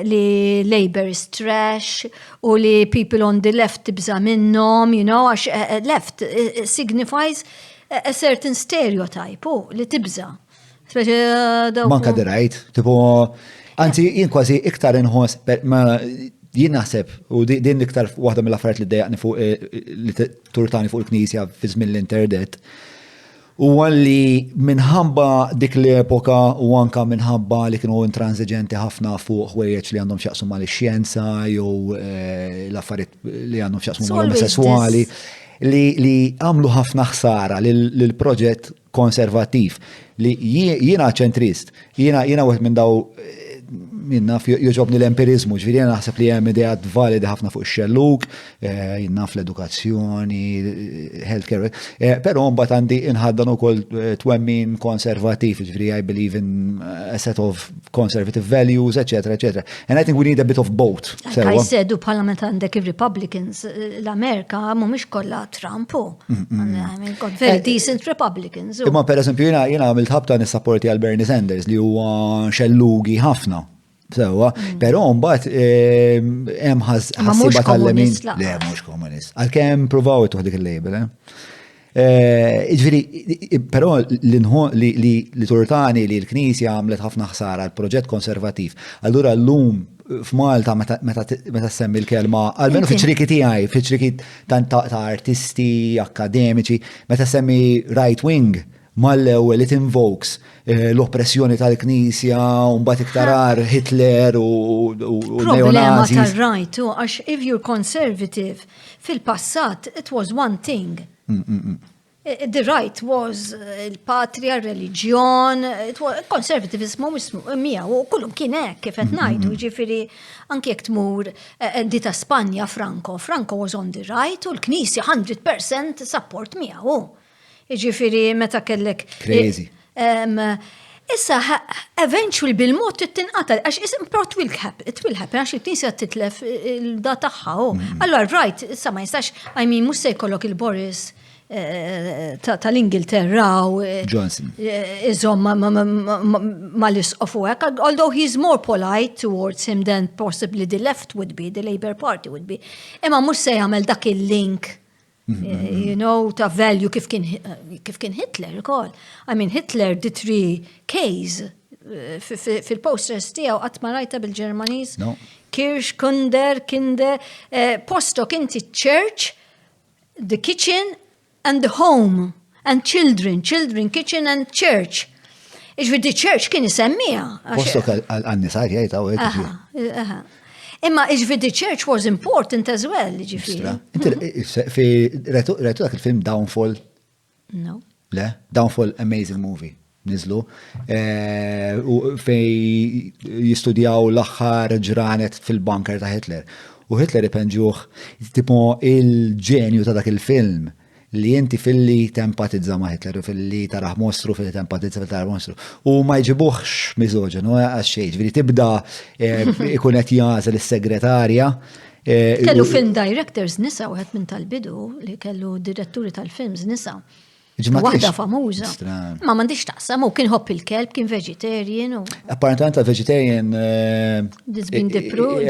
li Labour is trash u li people on the left tibza minnom, you know, għax left signifies a certain stereotype, li tibza. Manka the right, tipo. Anzi, jien kważi iktar inħoss, jien naħseb, u din iktar waħda mill-affarijiet li dejaqni fuq li turtani fuq il-Knisja fi żmien l-interdet, u għalli minħabba dik l-epoka u anka minħabba li kienu intransiġenti ħafna fuq ħwejjeġ li għandhom x'jaqsmu mal-xjenza jew l-affarijiet li għandhom x'jaqsmu mal-omosessuali, li għamlu ħafna ħsara lill-proġett konservattiv li jiena ċentrist, jiena wieħed minn daw minnaf joġobni l-empirizmu, ġviri jena naħseb li hemm idejat validi ħafna fuq ix-xelluk, jinnaf l-edukazzjoni, healthcare, però mbagħad għandi inħaddan ukoll twemmin konservativ, ġviri I believe in a set of conservative values, etc. And I think we need a bit of both. Like I said, u parlament għandek il-Republicans, l-Amerika mhumiex kollha Trump, I mean, got very decent Republicans. Imma per eżempju jiena għamilt ħabta nissapporti għal Bernie Sanders li huwa xellugi ħafna. Sewa, pero mbagħad hemm ħassiba tal-lemin. Le, mhux komunist. Għalkemm pruvaw ituħ dik il-label, Ġifieri, però li Turtani li l-Knisja għamlet ħafna ħsara l-proġett konservativ. Allura llum f'Malta meta semmi l-kelma, almenu fiċ-ċriki tiegħi, fiċ-ċriki ta' artisti, akademiċi, meta semmi right wing, mal-ewwel it invokes l-oppressjoni tal-Knisja u mbagħad iktar Hitler u Problema neonazis. tal-right, għax if you're conservative, fil-passat, it was one thing. The right was il-patria, reliġjon, conservatism mija, u kullum kien hekk kif qed ngħidu, ġifieri anke jekk tmur di ta' Spanja Franco was on the right u l-Knisja 100% support miegħu. Ġifieri meta kellek. Crazy. Issa, eventually bil-mod tinqata, għax it will happen, għax il-Knisja titlef il-da tagħha. Allora, right, issa ma jistax, mhux se jkollok il-Boris tal-Ingilterra u Johnson. Iżom ma l-isqofu hekk, although he's more polite towards him than possibly the left would be, the Labour Party would be. Imma mhux se jagħmel dak il-link ta' value kif kien Hitler ukoll. Hitler di 3 Ks fil-posters tiegħu qatt ma rajta bil-Ġermaniż. No. Kirch, Kinder, postok inti church, the kitchen and the home, and children, kitchen and church. Iġviri the church kien isemmija. Postok għal-nisar jgħid għaw Imma iġviri the church was important as well, ġifiri. Rajtu dak il-film Downfall? No. Le? Downfall, amazing movie. Nizlu. Fej jistudjaw l-axħar ġranet fil-bunker ta' Hitler. U Hitler ipenġuħ tipo il-ġenju ta' dak il-film li inti fil-li tempatizza ma' Hitler u fil-li taraħ mostru fil-li tempatizza fil-li taraħ mostru. U ma jġibuħx miżoġen, u għaxxieġ, veri tibda ikunet jażel il-segretarja. Kellu film directors nisa u minn tal-bidu li kellu diretturi tal-films nisa. Waħda famuża. Ma m'għandix taqsam, u kien hopp il-kelb, kien vegetarian. Apparentament tal-vegetarian. This been disproved.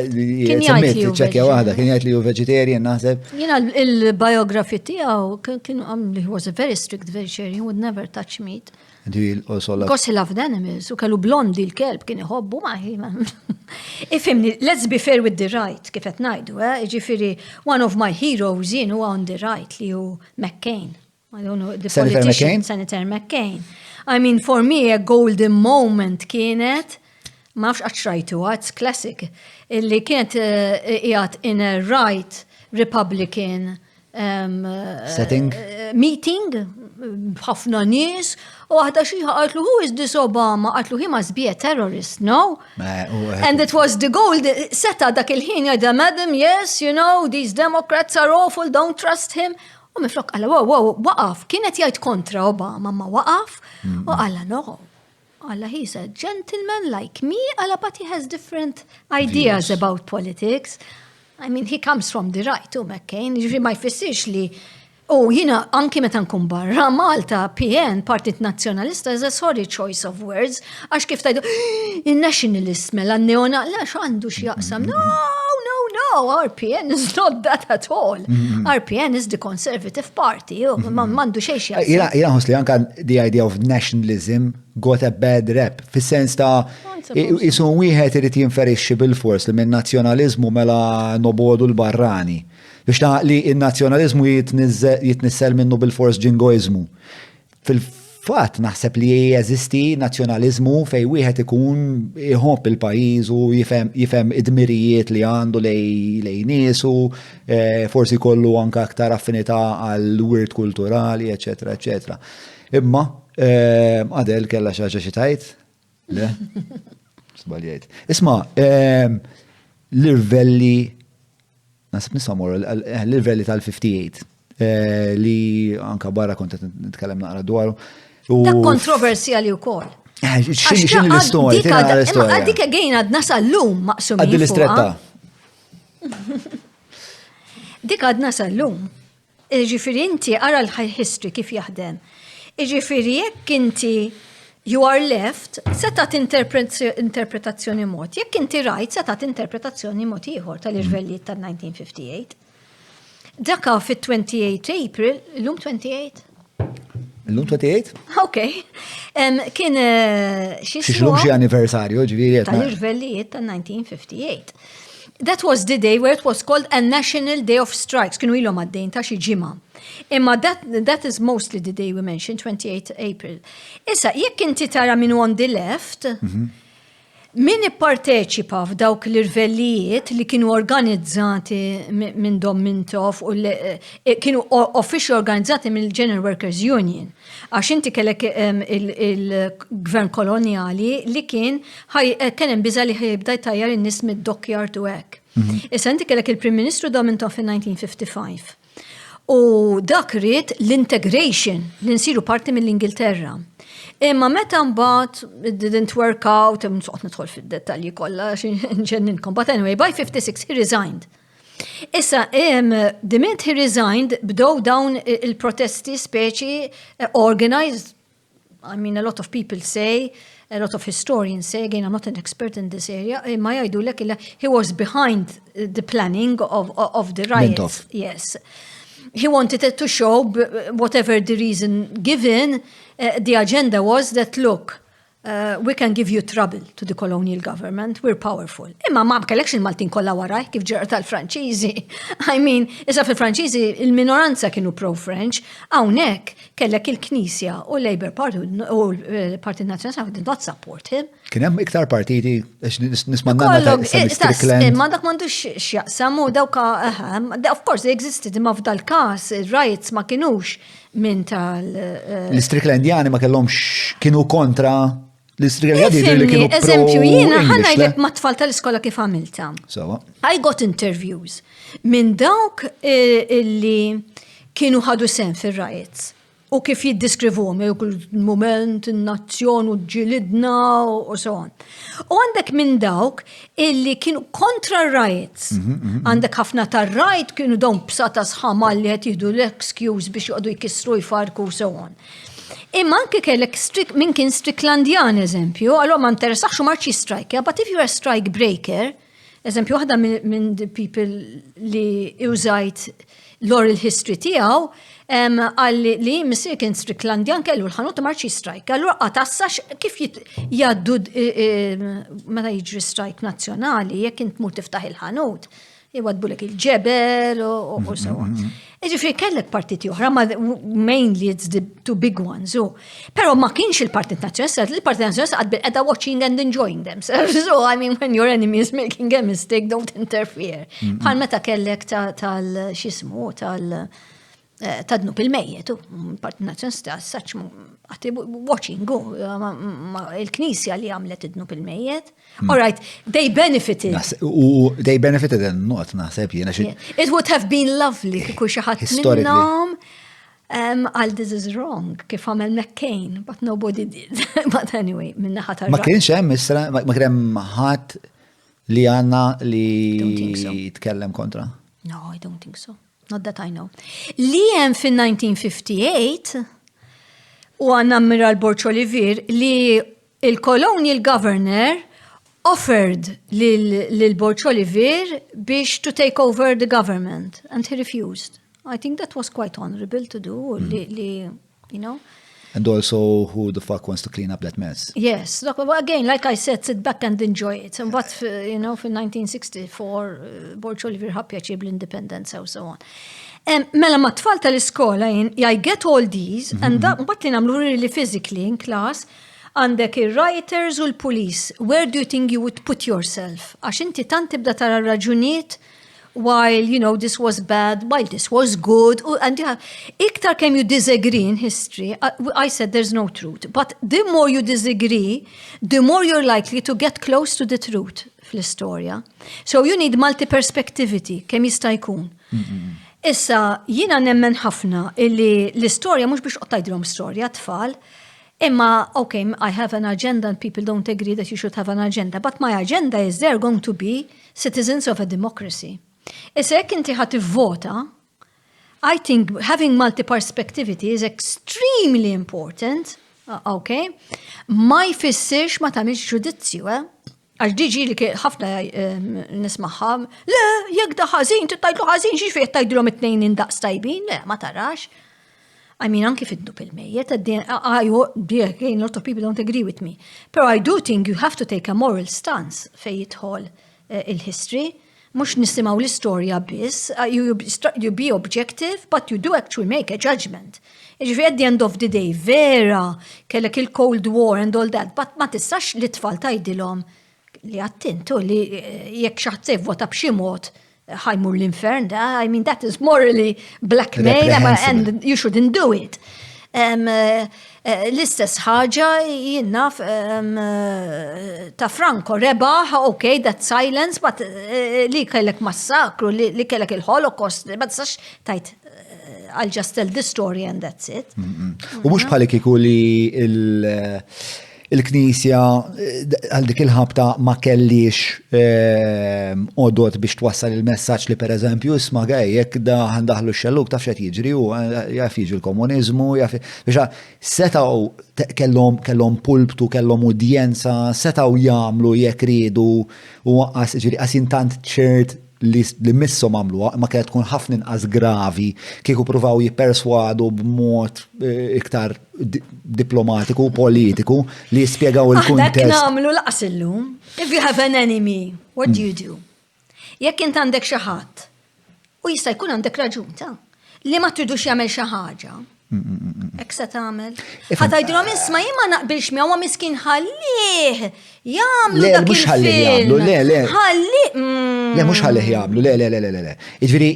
Kien jgħid li ċekkja waħda, kien jgħid li hu vegetarian naħseb. Jiena il-biografi tiegħu kien he was a very strict vegetarian, he would never touch meat. Because he loved animals, u kellu blondi l-kelb kien iħobbu ma' Ifimni, let's be fair with the right, kif qed ngħidu, ġifieri one of my heroes jien huwa on the right li hu McCain. I don't know, the politician, Senator McCain. For me, a golden moment kienet, ma nafx għaxrajtu, it's classic, illi kienet jgħat in a right Republican setting, meeting, bħafna nies, u għadda xieħa għatlu, who is this Obama? Għatlu, he must be a terrorist, no? And it was the gold, seta dak il-ħin jgħada, madam, yes, these Democrats are awful, don't trust him. U miflok għalla, waqaf, kienet jgħid kontra Obama, ma waqaf, u għalla, no, għalla, he's a gentleman like me, għalla, but he has different ideas about politics. He comes from the right, McCain, ġifri ma jfissirx li, jina, anki meta nkun barra, Malta, PN, Partit Nazzjonalista, is a sorry choice of words, għax kif tajdu, il-nationalist, mela, neona, la, xandu xjaqsam, no, RPN is not that at all. RPN is the Conservative Party. Mandu xejx jaqsam. Jina ħosli anka the idea of nationalism got a bad rep. Fis-sens ta' isu wieħed irid jinferixxi bil-fors li minn nazzjonaliżmu mela nobodu l-barrani. Biex ta' li n-nazzjonaliżmu jitnissel minnu bil-fors ġingoizmu. Fil-fatt naħseb li jeżisti nazzjonaliżmu fej wieħed ikun iħobb il-pajjiż u jifhem id-dmirijiet li għandu lej niesu, forsi kollu anke aktar affinità għall-wirt kulturali, eċetera, eċetera. Imma Adel kella xi ħaġa xi tajt? Le? Sbaljajt. Isma' l-irvelli nasib nisamur l-irvelli tal-58 li anka barra kont nitkellem naqra dwaru. Dak kontroversjali wkoll. X'inhi l-istorja? Dik again għadna sal-lum maqsumin. Għaddi l-istretta. Dik għadna sal-lum. Ġifieri inti ara l-history kif jaħdem. Ġifieri jekk inti you are left, setat interpretazzjoni mod. Jekk inti right, setat interpretazzjoni mod ieħor tal-irvelliet tal-1958. Daka fit-28 April, l-lum 28? L-lum 28? Ok. Kien xiex l-lum xie anniversarju, ġviri. Tal-irvelliet tal-1958. that was the day where it was called a National Day of Strikes. Kienu ilhom għaddejn ta' xi ġimgħa. Imma that is mostly the day we mentioned, 28 April. Issa, jekk inti tara minn on the left, min ipparteċipa f'dawk l-irvellijiet li kienu organizzati minn Dom Mintoff u kienu officially organizzati mill-General Workers Union. Għax inti kellek il-gvern koloniali li kien hemm biża li ħajibda jtajjar in-nies mid-dockyard u hekk. Issa inti kellek il-Prim Ministru Dom Mintoff fin-1955. U dak ried l-integration li nsiru parti mill-Ingilterra. Imma meta mbagħad it didn't work out, soqgħod nidħol fid-dettalji kollha ġenninkom. But anyway, by 56 he resigned. Issa, the minute he resigned, bdew dawn il-protesti speċi organized. I mean, a lot of people say, a lot of historians say, again, I'm not an expert in this area, imma jgħidulek he was behind the planning of the riots. Mintoff. Yes. He wanted it to show, whatever the reason given, the agenda was that, look, we can give you trouble to the colonial government, we're powerful. Imma ma kellekx il-Maltin kollha waraj kif ġara tal-Franċiżi. I mean, issa fil-Franċiżi il-minoranza kienu pro-French, hawnhekk kellek il-Knisja u l-Labour Party u l-Partit Nazzjonali did not support him. Kien hemm iktar partiti nismanna Strickland. Ma dak m'għandux x'jaqsam u dawka of course they existed imma f'dal-każ ir-riots ma kinux minn L-Stricklandjani ma kellhomx kienu kontra l-Stricklandjani li kienu eżempju, jiena ħanajlek ma tfal tal-iskola kif għamilta. I got interviews minn dawk illi kienu ħadu sen fir-riots. U kif jiddiskrivuhom, il-moment, il-nazzjon u ġilidna u so on. U għandek minn dawk illi kienu kontra riots. Għandek ħafna tar-rajt kienu dawn b'sata sħama li qed jieħdu l-excuse biex joqgħdu jkissru jfarku u so on. Imma anke kellek min kien Stricklandjan eżempju, allura ma interessax u marċi strike, but if you're a strike breaker, eżempju waħda minn the people li użajt l-oral history tiegħu, għalli li missir kien Stricklandjan kellu l-ħanut marċi strike. Allura għatassax kif jaddu meta jiġri strike nazzjonali, jekk int mur tiftaħ il-ħanut, jwadbulek il-ġebel u so on. Ġifri kellek partiti oħra, ma mainly it's the two big ones. Pero ma kienx il-Partit Nazzjonalista, il-Partit Nazzjonalista għadbil edha watching and enjoying themselves. So, I mean, when your enemy is making a mistake, don't interfere. Bħal meta kellek tal-xismu, tadnu bil-mejjet, il-Partit Nazzjonalista saċ watching, il-Knisja li għamlet idnu bil-mejjet. All right, they benefited. They benefited not naħseb jiena xi. It would have been lovely kieku xi ħadd minnhom għal this is wrong kif għamel McCain, but nobody did. But anyway, minna ħadd Ma kienx hemm issa ma kien hemm ħadd li għandna li jitkellem kontra. No, I don't think so. Not that I know. Li hemm fin-1958 u għandna Ammiral Borch Olivier li il-colonial governor offered lil Borch Olivier biex to take over the government and he refused. I think that was quite honorable to do, you know. And also, who the fuck wants to clean up that mess? Yes. Look, again, like I said, sit back and enjoy it. And what, you know, for 1964, Borch Olivier ħabbja ċib l-independence and so on. Mela ma tfal tal-iskola, I get all these, and what li namlu really physically in class, għandek il-writers u l-police, where do you think you would put yourself? Għax inti tant tibda tara raġunijiet, while, you know, this was bad, while this was good, and iktar kem you disagree in history, I said there's no truth, but the more you disagree, the more you're likely to get close to the truth fl-istorja. So you need multi-perspectivity, kem jista' jkun. Issa, jina nemmen ħafna illi l-istorja mux biex qottajdrom storja tfal, imma, okay, I have an agenda and people don't agree that you should have an agenda, but my agenda is they're going to be citizens of a democracy. Issa jekk inti ħadd ivvota, I think having multi-perspectivity is extremely important, okay? Ma jfissirx ma tagħmilx ġudizzju, Għax diġi li ħafna nismaħħa, le, jekk da ħażin, titajdlu ħażin, xiex fejn tajdlhom it-tnejn indaqs tajbin, le, ma tarax. I mean, anki fid-dub il-mejjet, again, a lot of people don't agree with me. Pero I do think you have to take a moral stance fej jidħol il-history. mux nisimaw l-istorja biss, you be objective, but you do actually make a judgment. Ġifi at the end of the day, vera, kellek il-Cold War and all that, but ma tistax li tfal tajdilhom li attintu li jekk xaħt vota b'xi mod ħajmur l-infern, I mean that is morally blackmail and you shouldn't do it. L-istess ħaġa jinnaf ta' Franco rebaħ, okay, that silence, but li kellek massakru, li kellek il-Holocaust, ma tistax tajt I'll just tell this story and that's it. U mux bħalik iku li il-Knisja għal dik il-ħabta ma kellix odot biex twassal il-messaġġ li per eżempju isma' għaj jekk da ħandaħlu x-xelluk taf x'qed jiġri u jaf jiġu l-komuniżmu biex setgħu kellhom pulptu, kellhom udjenza, setgħu jagħmlu jekk ridu u waqqas ġifieri intant ċert li missom għamluha, ma kienet tkun ħafna inqas gravi kieku pruvaw jipperswadu b'mod iktar diplomatiku, politiku li jispjegaw il-kuntest. Dak nagħmlu laqas illum. If you have an enemy, what do you do? Jekk int għandek xi ħadd u jista' jkun għandek raġun ta' li ma tridux jagħmel xi ħaġa. Ek se tagħmel. Ħatajdilhom isma' jien ma naqbilx miegħu miskin ħallih jagħmlu dak il-film. Le, mux ħallih jgħamlu, le.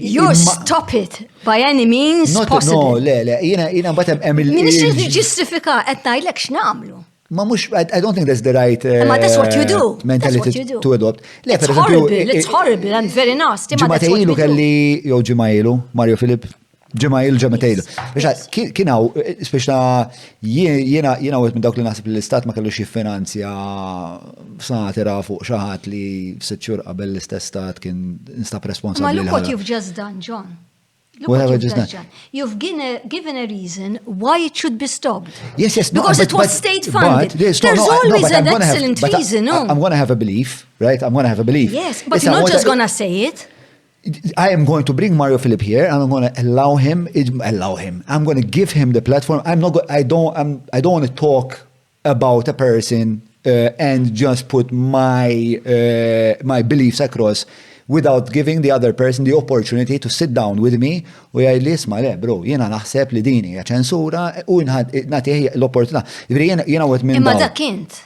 You stop it by any means possible. No, le, jina batem emil. Minix ġustifika, etnajlek x'namlu. Ma mux, I don't think that's the right that's what you do. Mentality to adopt. It's horrible and very nasty. Ġimajlu kelli, jow ġimajlu, Mario Filip, ġematejlu. Kienaw, speċna jiena għet minn dawk li naħseb li l-istat ma kellux jiffinanzja satira fuq xaħat li s-sitxur qabel l-istess stat kien instab responsabli. Ma look what you've just done, John. What have I just done? You've given a reason why it should be stopped. Yes, because it was state funded. There's always an excellent reason, no? I'm going to have a belief, right? I'm going to have a belief. Yes, but you're not just going to say it. I am going to bring Mario Filip here and I'm going to allow him. I'm going to give him the platform. I don't want to talk about a person and just put my beliefs across without giving the other person the opportunity to sit down with me u jgħid li isma' le bro, jiena naħseb li din hija ċensura u nagħtih l-opportunità. Jiena wet minn imma dak int.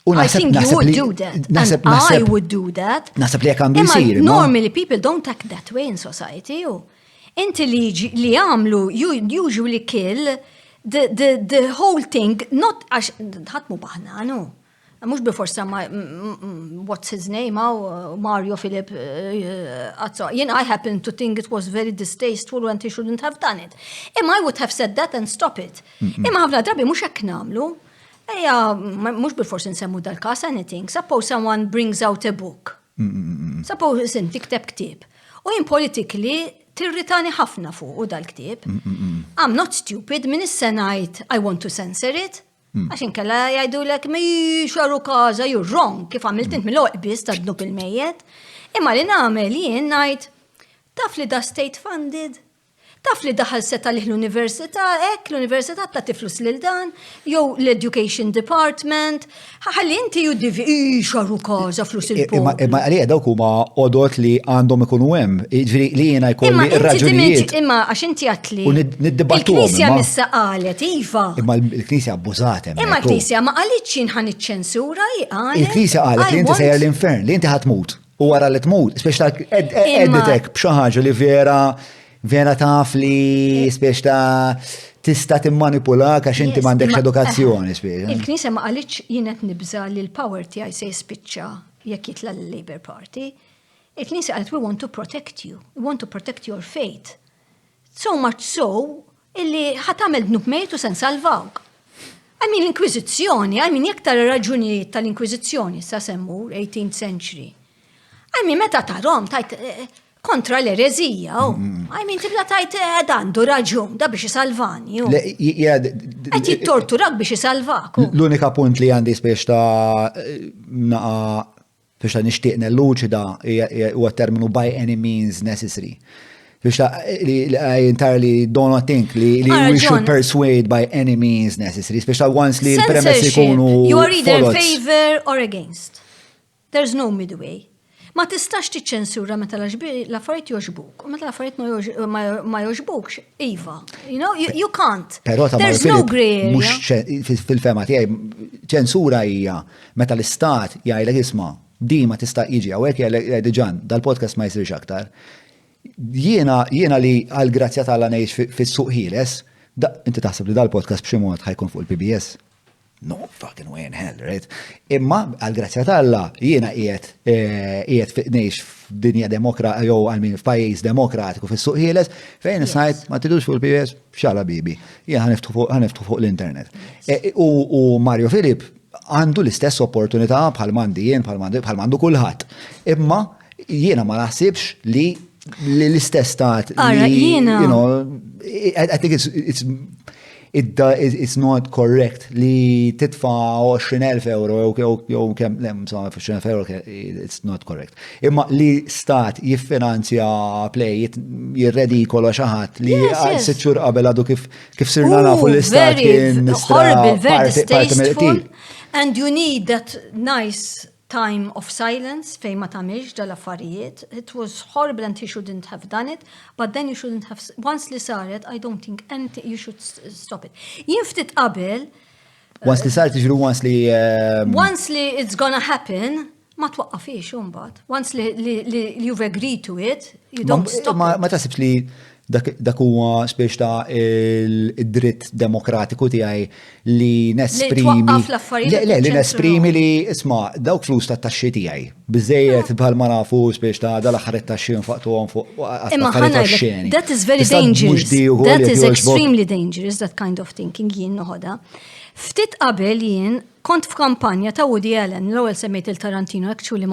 I think you would do that. And I would do that. Naħseb li jekk għandu jsir. Normally people don't act that way in society. Inti li għamlu you usually kill the whole thing, not għax ħatmu baħna, no. Mux biforsa what's his name, Mario Filip, I happen to think it was very distasteful and he shouldn't have done it. I would have said that and stop it. Ħafna drabi mux hekk namlu. Mux biforsa nsemmu dal-kas anything. Suppose someone brings out a book. Suppose inti kteb ktib. U in politically tirritani ħafna fuq u dal-ktib. I'm not stupid, min is-senajt I want to censor it. Għaxin kalla jgħidu l-ek mi xarru kaza, you're wrong, kif għamilt int mill-oqbis ta' dnub il-mejjet. Imma li namel jien najt, taf li da state funded, taf li daħal seta li l-università, l-università ta' tiflus lil dan, jew l-education department, ħalli inti juddivi, xarru kaza flus il-pol. Imma għalija dawk huma odot li għandhom ikunu hemm, li jiena jkolli ir-raġunijiet. Imma għax inti għatli. U niddibattu. Il-Knisja missa qalet, iva. Imma l-Knisja abbużat hemm. Imma l-Knisja ma qalit x'in ħan iċ-ċensura qalet. Il-Knisja qalet li inti sejjer l-infern, li inti ħatmut. U wara li tmut, speċta editek b'xi ħaġa li vera taf li speċta tista' timmanipula għax inti m'għandekx edukazzjoni speċta. Il-Knisja ma qalitx jien qed nibża li l-power tiegħi se jispiċċa jekk jitla l-Labour Party. Il-Knisja qalet we want to protect you. We want to protect your faith. So much so illi ħatamel dnub mejt u se nsalvawk. L-Inkwiżizzjoni, jekk tara raġunijiet tal-Inkwiżizzjoni sa semmu 18th century. Meta tarom tajt kontra l-erezija, tibla tajt għandu raġun, da biex jisalvani. Għet jittorturak biex jisalvak. L-unika punt li għandi biex ta' nishtiqna l-luċida huwa terminu by any means necessary. Biex I entirely do not think li we should persuade by any means necessary. Biex once li l-premessi kunu. You are either in favor or against. There's no midway. Ma tistax tiċċensura meta l-affarijiet joġbuk, u meta l-affarijiet ma joġbukx, iva. You can't. Però ta' There's no grey area. mhux fil-fema tiegħi ċensura hija meta l-istat jgħidlek isma' di ma tista' jiġi hawnhekk jgħidlek diġan dal-podcast ma jsirx aktar. Jiena li għall-grazzja tagħla ngħix fis-suq ħieles, inti taħseb li dal-podcast b'xi mod ħajkun fuq il-PBS? No fucking way in hell, right? Imma għal-grazzja tal-Alla jiena qiegħed ngħix f'dinja jew għalmin f'pajjiż demokratiku fis-suq ħieles fejn is-sajt ma tidux fuq il-PBS xala bibi. Jiena ħaniftu fuq l-internet. U Mario Filip għandu l-istess opportunità bħal mandi jien, bħal mandu kulħadd. Imma jiena ma naħsibx li l-istess stat li, I think it's not correct li titfa 20,000 euro jew kemm insomma 20,000 euro it's not correct. Imma li stat jiffinanzja play jirredikola xi ħadd li sitt xhur qabel għadu kif sirna nafu l-istat kien horrible, very distasteful, and you need that nice time of silence fejn ma tagħmilx dal-affarijiet. It was horrible and he shouldn't have done it, but then you shouldn't have, once li saret, I don't think anything, you should stop it. Jien ftit qabel once li saret jiġru once li it's gonna happen, ma twaqqafix imbagħad. Once li you've agreed to it, you don't stop. Ma taħsibx li dak huwa spiex ta' il-dritt demokratiku tiegħi li nesprimi. Li nesprimi li isma' dawk flus tat-taxxi tiegħi. Biżejjed bħalma nafu spiex ta' dal-aħħar it-taxxi nfaqtuhom fuq affarijiet. That is very dangerous. That is extremely dangerous, that kind of thinking jien noħodha. Ftit qabel jien kont f'kampanja ta' Woody Allen, l-ewwel semmejt il-Tarantino, actually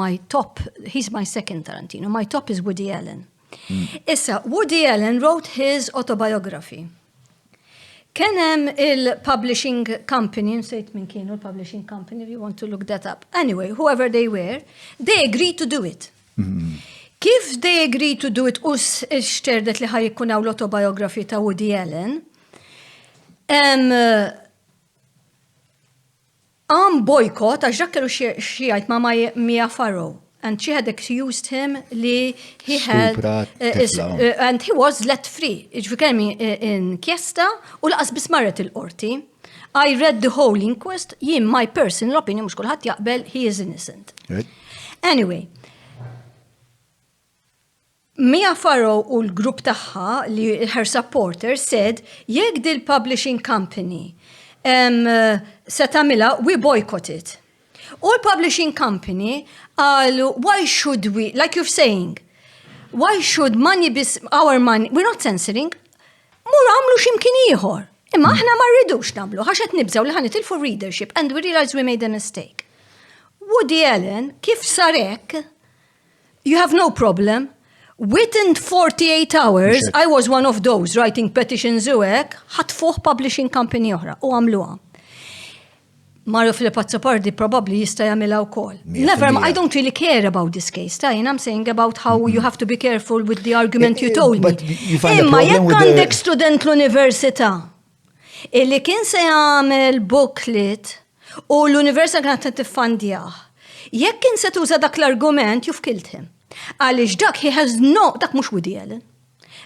he's my second Tarantino, my top is Woody Allen. Issa, Woody Allen wrote his autobiography. Kien hemm il-publishing company, nsejt min kienu il-publishing company, if you want to look that up. Anyway, whoever they were, they agreed to do it. Kif they agreed to do it u xterdet li ħajkun hawn l-autobiography ta' Woody Allen, boycott, għax dak kellu xi jgħid ma' Mia Farrow. And she had accused him li he had and he was let free. Ġifieri inkjesta u laqas biss marret il-qorti. I read the whole inquest, jien my personal opinion mhux kulħadd jaqbel he is innocent. Right. Anyway, Mia Farrow u l-grupp tagħha li her supporters said jekk dil publishing company se tagħmilha we boycott it. U l-publishing company why should we, like you're saying, why should money our money, we're not censoring, mur għamlu ximkien ieħor. Imma aħna ma rridux nagħmlu, għax qed nibżgħu li ħanitilfu readership and we realize we made a mistake. Woody Allen, kif sarek, you have no problem. Within 48 hours, I was one of those writing petitions u hekk, ħatfuh publishing company oħra u għamluha. Mario Filippo Azzopardi probably jista' jagħmilha wkoll. Never, I don't really care about this case. I'm saying about how you have to be careful with the argument you told me. Imma jekk għandek student l-università illi kien se jagħmel booklet u l-università kienet tiffandjah. Jekk kien se tuża dak l-argument, you've killed him. Għaliex dak dak mhux Woody Allen.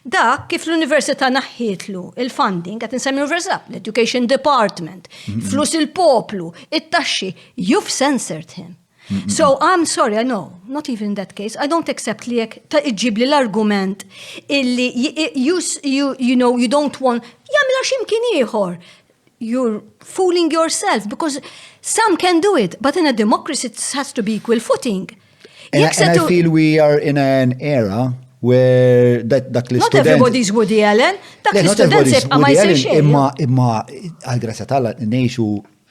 Dak kif l-Università naħħietlu il-funding, qed insemmi l-Università, l-Education Department, flus il-poplu, it-taxxi, you've censored him. So I'm sorry, I know, not even in that case, I don't accept li jekk ta' iġib li l-argument illi you don't want, jagħmilha x'imkien ieħor. You're fooling yourself because some can do it, but in a democracy it has to be equal footing. And I feel we are in an era where dak li Not everybody's Woody Allen, dak li students jibqa' ma jsir xejn. Imma għal-grazzja tagħha ngħixu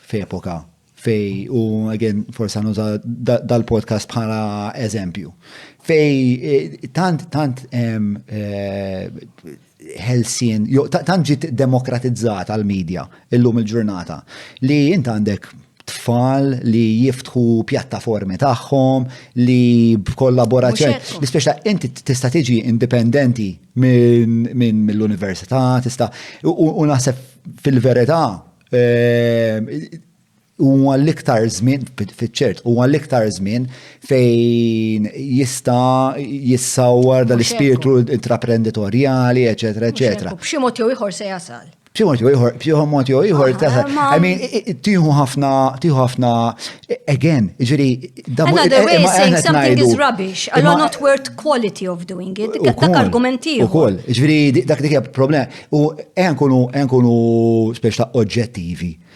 f'epoka fej u again forsa nuża dal-podcast bħala eżempju. Fej tant ħelsien, tant ġiet demokratizzata għal-medja illum il-ġurnata li int għandek tfal li jiftħu pjattaformi tagħhom li b'kollaborazzjoni. L-ispeċta inti tista' tiġi indipendenti minn mill-università, tista' u naħseb fil-verità huwa l-iktar żmien fiċ-ċert, huwa l-iktar żmien fejn jista' jissawwar dal-ispirtu intraprenditorjali, eċetera, eċetera. B'xi mod jew ieħor se jasal. B'xi mod jew ieħor tasal. I mean, tieħu ħafna again, ġieri Another way of saying something is rubbish, allora not worth quality of doing it. Dak argument ieħor. Ukoll, ġifieri dak hija problema. U nkunu speċi ta' oġġettivi.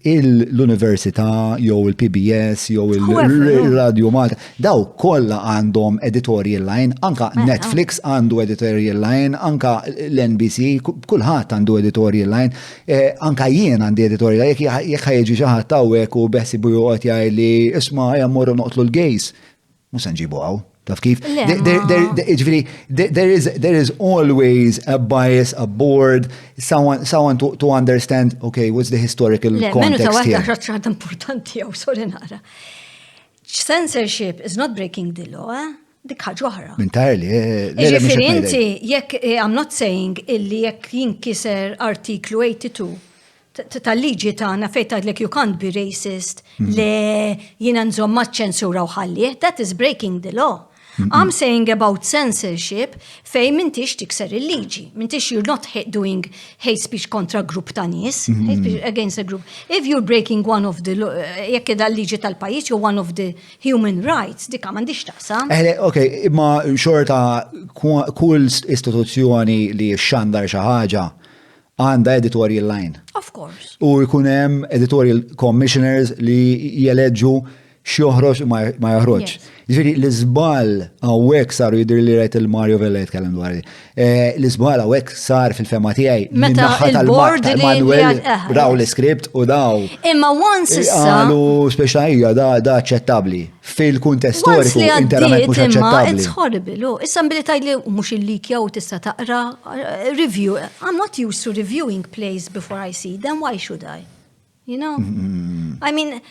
L-Università jew il-PBS jew il-Radio Malta daw kollha għandhom editorial line, anka Netflix għandu editorial line, anka l-NBC kulħadd għandu editorial line, anka jien għandi editorial line, jekk ħajġi xi ħadd hawnhekk u beħsibu joqgħod jgħidli isma' jammorru noqtlu l-gays. Mhux se nġibu hawn. Taf kif? There is always a bias, a board, someone to understand, okay, what's the historical context here. Menu ta' ħaġa importanti jew sorry nara. Censorship is not breaking the law, dik ħaġa oħra. Entirely. Ġifieri inti jekk I'm not saying illi jekk jinkiser artiklu 82 tal-liġi tagħna fejn tgħidlek you can't be racist le jiena nżomm maċ-ċensura u ħallih, that is breaking the law. I'm saying about censorship fejn m'intix tikser il-liġi. M'intix you're not doing hate speech kontra grupp ta' nies, hate speech against a group. If you're breaking one of the jekk dal-liġi tal-pajjiż jew one of the human rights, dik m'għandix taqsam. Okay, imma xorta kull istituzzjoni li xandar xi ħaġa għandha editorial line. Of course. U jkun hemm editorial commissioners li jeleġġu x'joħroġ ma joħroġ. Ġifieri l-iżbal hawnhekk saru jidher li rajt il-Mario Vella jitkellem dwar. L-iżbal hawnhekk sar fil-fema tiegħi meta il-board Manuel raw l-iskript u daw. Imma once issa qalu speċjalija da aċċettabbli. Fil-kuntest storiku interament mhux aċċettabbli. It's horrible. Issa mbili tgħidli mhux il-likja u tista' taqra review. I'm not used to reviewing plays before I see them. Why should I? You know? I mean,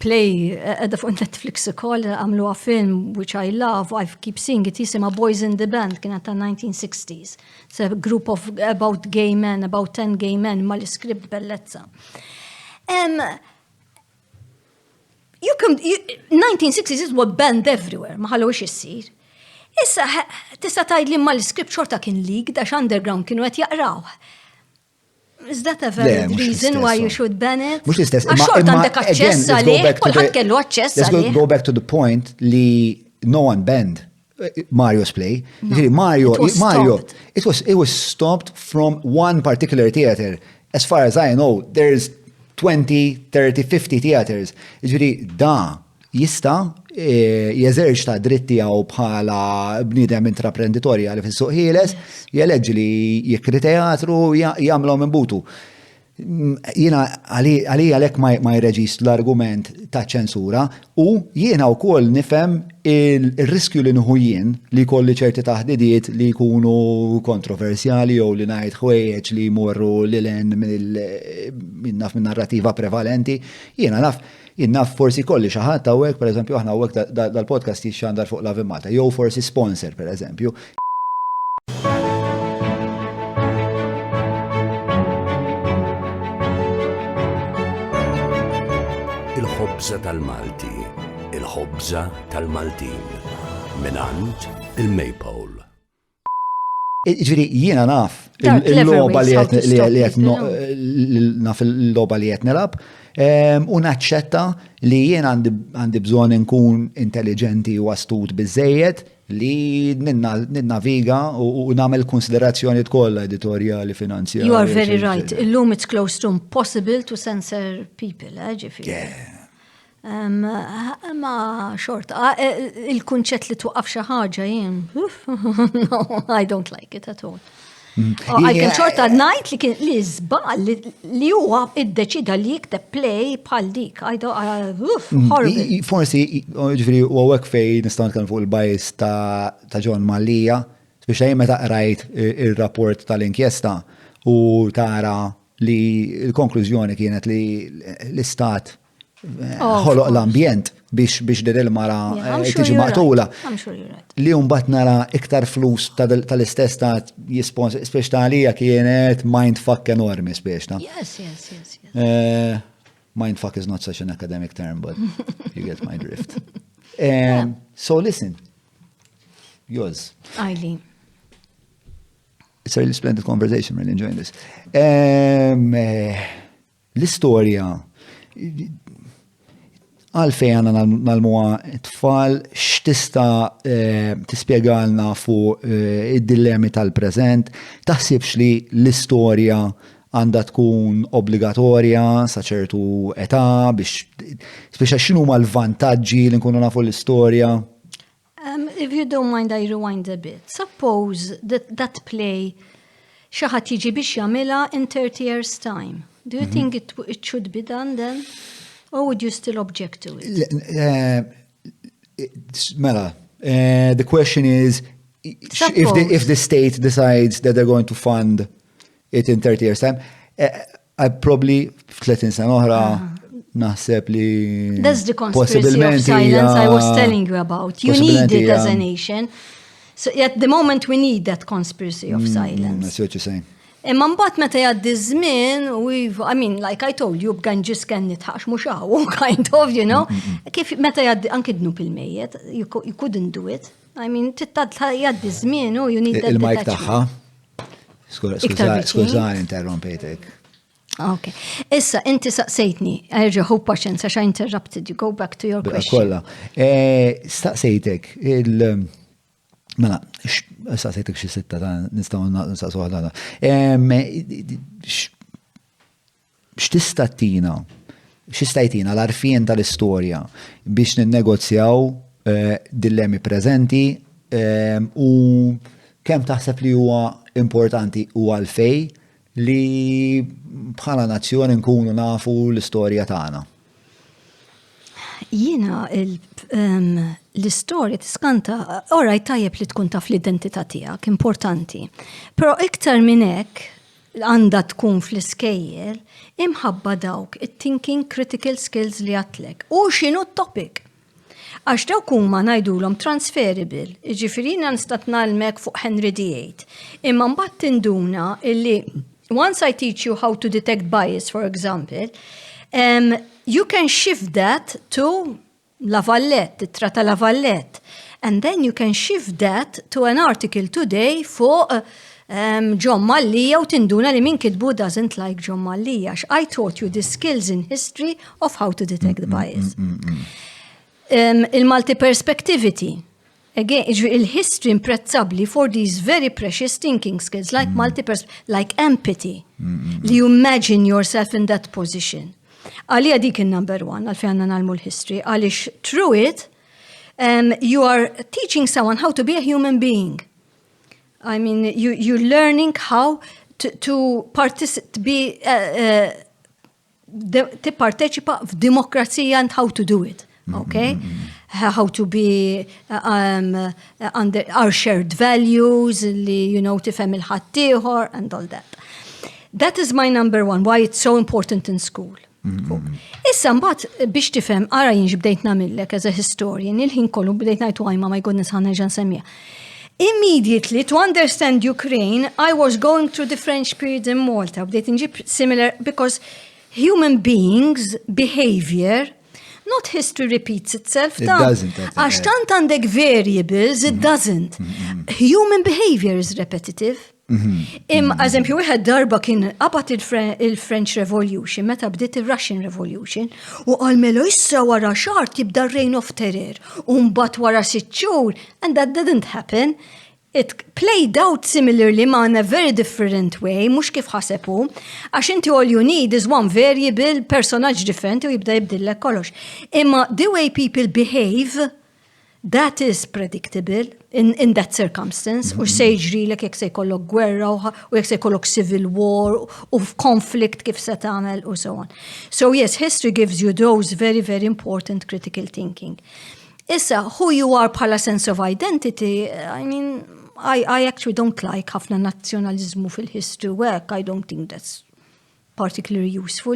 play fuq Netflix ukoll għamlu film which I love, I keep seeing it, jisima Boys in the Band, kienet ta' 1960s. It's a group of about gay men, about 10 gay men, mal-iskript bellezza. 1960s is what banned everywhere, ma ħallux issir. Issa, tista' tgħidli mal-iskript xorta kien leak, dax underground kienu qed jaqraw. Is that a valid reason why you should ban it? Mux l-istess. Għaxxort għandek aċċess għalih, kulħadd kellu aċċess għalih. Let's go back to the point li no one banned Mario's play. Mario, it was stopped from one particular theater. As far as I know, there's 20, 30, 50 theaters. Ġifieri da jista' jeżerċta dritti għaw bħala bniedem intraprenditorjali fis-suq ħieles, jeleġġi li jikri teatru jagħmlhom imbutu. Jiena għalhekk ma jreġist l-argument ta' ċensura u jiena wkoll nifhem il-riskju li nħu jien li kolli ċerti taħdidiet li jkunu kontroversjali jew li ngħid ħwejjeġ li jmorru lilhen minn narrativa prevalenti. Jiena naf forsi kolli xi ħadd hawnhekk, pereżempju aħna hawnhekk dal-podcast jixxandar fuq Love Malta, jew forsi sponsor pereżempju. Il-ħobża tal-Malti, il-ħobża tal-Maltin, minant il-Maypole. Ġifieri jiena naf il-logħba li qed naf il-logħba li qed nilab u naċċetta li jien għandi bżonn inkun intelligenti u astut biżejjed li ninnaviga u nagħmel konsiderazzjoni kollha editorjali, finanzjarji. You are very right. Illum it's close to impossible to censor people, ġifieri. Ma xort, il-kunċett li twaqqaf xi ħaġa jien. No, I don't like it at all. I can xorta ngħid li żball li huwa iddeċida li jikteb play bħal dik. Horrible. Forsi ġifieri u hawnhekk fejn nistgħu nitkellmu fuq il-bajs ta' John Mallia, speċjalment meta qrajt ir-rapport tal-inkjesta u tara li l-konklużjoni kienet li l-istat ħoloq l-ambjent biex dir il-mara tiġi maqtula. Li mbagħad nara iktar flus tal-istess ta' jisponsor, spiex għalija kienet mindfuck enormi spiex. Yes. Mindfuck is not such an academic term, but you get my drift. So listen, yours. Eileen. It's a really splendid conversation, really enjoying this. L-istorja, għalfej għana nal-muwa tfal, x'tista tispjegalna fuq id-dilemmi tal-preżent, taħsibx li l-istorja għandha tkun obbligatorja sa ċertu età biex x'inhu huma l-vantaġġi li nkunu nafu l-istorja? If you don't mind, I rewind a bit. Suppose that play xi ħadd jiġi biex jagħmilha in 30 years' time. Do you think it should be done then? Or would you still object to it? Mela, the question is, if the state decides that they're going to fund it in 30 years' time, I probably, 30 sena oħra, naħseb li That's the conspiracy of silence I was telling you about. You need it as a nation. So at the moment we need that conspiracy of silence. That's what you're saying. Imma mbagħad meta jgħaddi żmien, I mean, like I told you, b'ganġis kien nitħax mhux hawn, kind of, you know. Kif meta jgħaddi anke dnub il-mejjed, you couldn't do it. I mean, jgħaddi żmien u you need that il-mike tagħha. Skużani interrompejtek. Okay. Issa, inti saqsejtni, erġa' hu paċenza xa interrupted you, go back to your question. Kolla. Staqsejtek, mela, staqsejtek xi sitta ta' nistgħu nistaqsu ħadha. X'tistajtina l-arfien tal-istorja biex ninnegozjaw dilemmi preżenti u kemm taħseb li huwa importanti u għalfej li bħala nazzjoni nkunu nafu l-istorja tagħna. Jiena l-istorja tiskanta, oraj tajjeb li tkun taf l-identità tiegħek, importanti. Però iktar minn hekk għandha tkun fl-iskejjel imħabba dawk it-thinking critical skills li għatlek. U x'inhu t-topic? Għax dawk huma ngħidulhom transferable, jiġifieri nistat nagħlmek fuq Henry VIII. Imma mbagħad tinduna illi once I teach you how to detect bias, for example, you can shift that to La Valette, Trata La Valette. And then you can shift that to an article today for John Mallia u tinduna li min kitbu doesn't like John Mallia. I taught you the skills in history of how to detect the bias. Il-multi-perspectivity. Again, il-history imprezzabli for these very precious thinking skills, like like empathy. You imagine yourself in that position. Għalija dik il-number one, għalfej għanna nalmu l-history, għalix through it, you are teaching someone how to be a human being. I mean, you're learning how to parteċipa f'demokrazija and how to do it, okay? How to be under our shared values, li, tifhem il-ħaddieħor and all that. That is my number one, why it's so important in school. Issa mbagħad biex tifhem, ara jien bdejt nagħmellek as a historian, il-ħin kollu bdejt ngħidu għajma my goodness ħa nerġa' nsemmija. Immediately, to understand Ukraine, I was going through the French period in Malta, bdejt nġib similar, because human beings' behavior, not history repeats itself. It doesn't. Għax tant għandek variables, it doesn't. Human behavior is repetitive. Eżempju, wieħed darba kien qabat il-French Revolution, meta bdiet il-Russian Revolution, u għalmelu issa wara xahar tibda reign of terror, u mbagħad wara 6 xhur, and that didn't happen. It played out similarly ma in a very different way, mhux kif ħasebu, għax inti all you need is one variable, personaġġ differenti u jibda jibdillek kollox. Imma the way people behave, that is predictable in that circumstance, u se jġrilek jekk se jkollok gwerra u jekk se jkollok civil war u conflict kif se tagħmel u so on. So yes, history gives you those very, very important critical thinking. Issa, who you are bħala sense of identity, I mean, I actually don't like ħafna nazzjonalizmu fil-history work. I don't think particularly useful,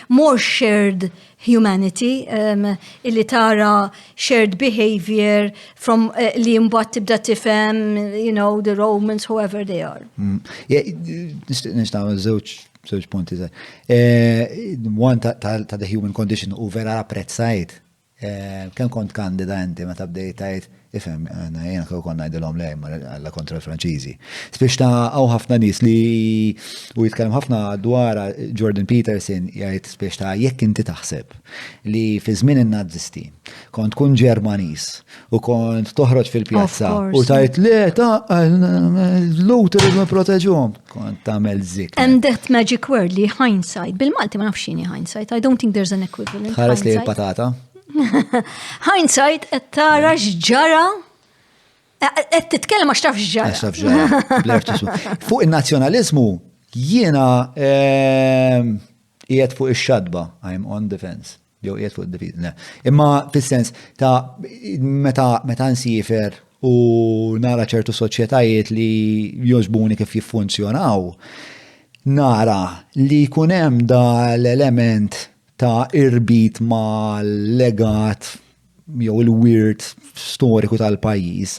more shared humanity, illi tara shared behavior from li mbagħad tibda tifhem, the Romans, whoever they are. Nixtaq żewġ punti. One ta' the human condition u vera apprezzajt. Kemm kont kandida inti meta bdejtajt ifhem, jena konna ngħidilhom le għalla kontra l-Franċiżi. Spiex ta' hawn ħafna nies li u jitkellem ħafna dwar Jordan Peterson jgħid spiex ta' jekk inti taħseb li fi żmien in-Nazzisti kont tkun Ġermaniż u kont toħroġ fil-pjazza u tajt le ta' l-Luther ma proteġuhom, kont tagħmel zik. And that magic word li hindsight, bil-Malti ma nafx x'inhi hindsight, I don't think there's an equivalent. Ħares li l-patata. Hindsight qed tara x'ġara qed titkellem għax taf x'ġara. Fuq in-nazzjonaliżmu jiena qiegħed fuq ix-xadba, I'm on defense. Jew qiegħed fuq id-defeat. Imma fis-sens ta' meta nsifer u nara ċertu soċjetajiet li jogħġbuni kif jiffunzjonaw, nara li jkun hemm da l-element ta' irbit ma' legat jew il-weird storiku tal-pajjiż.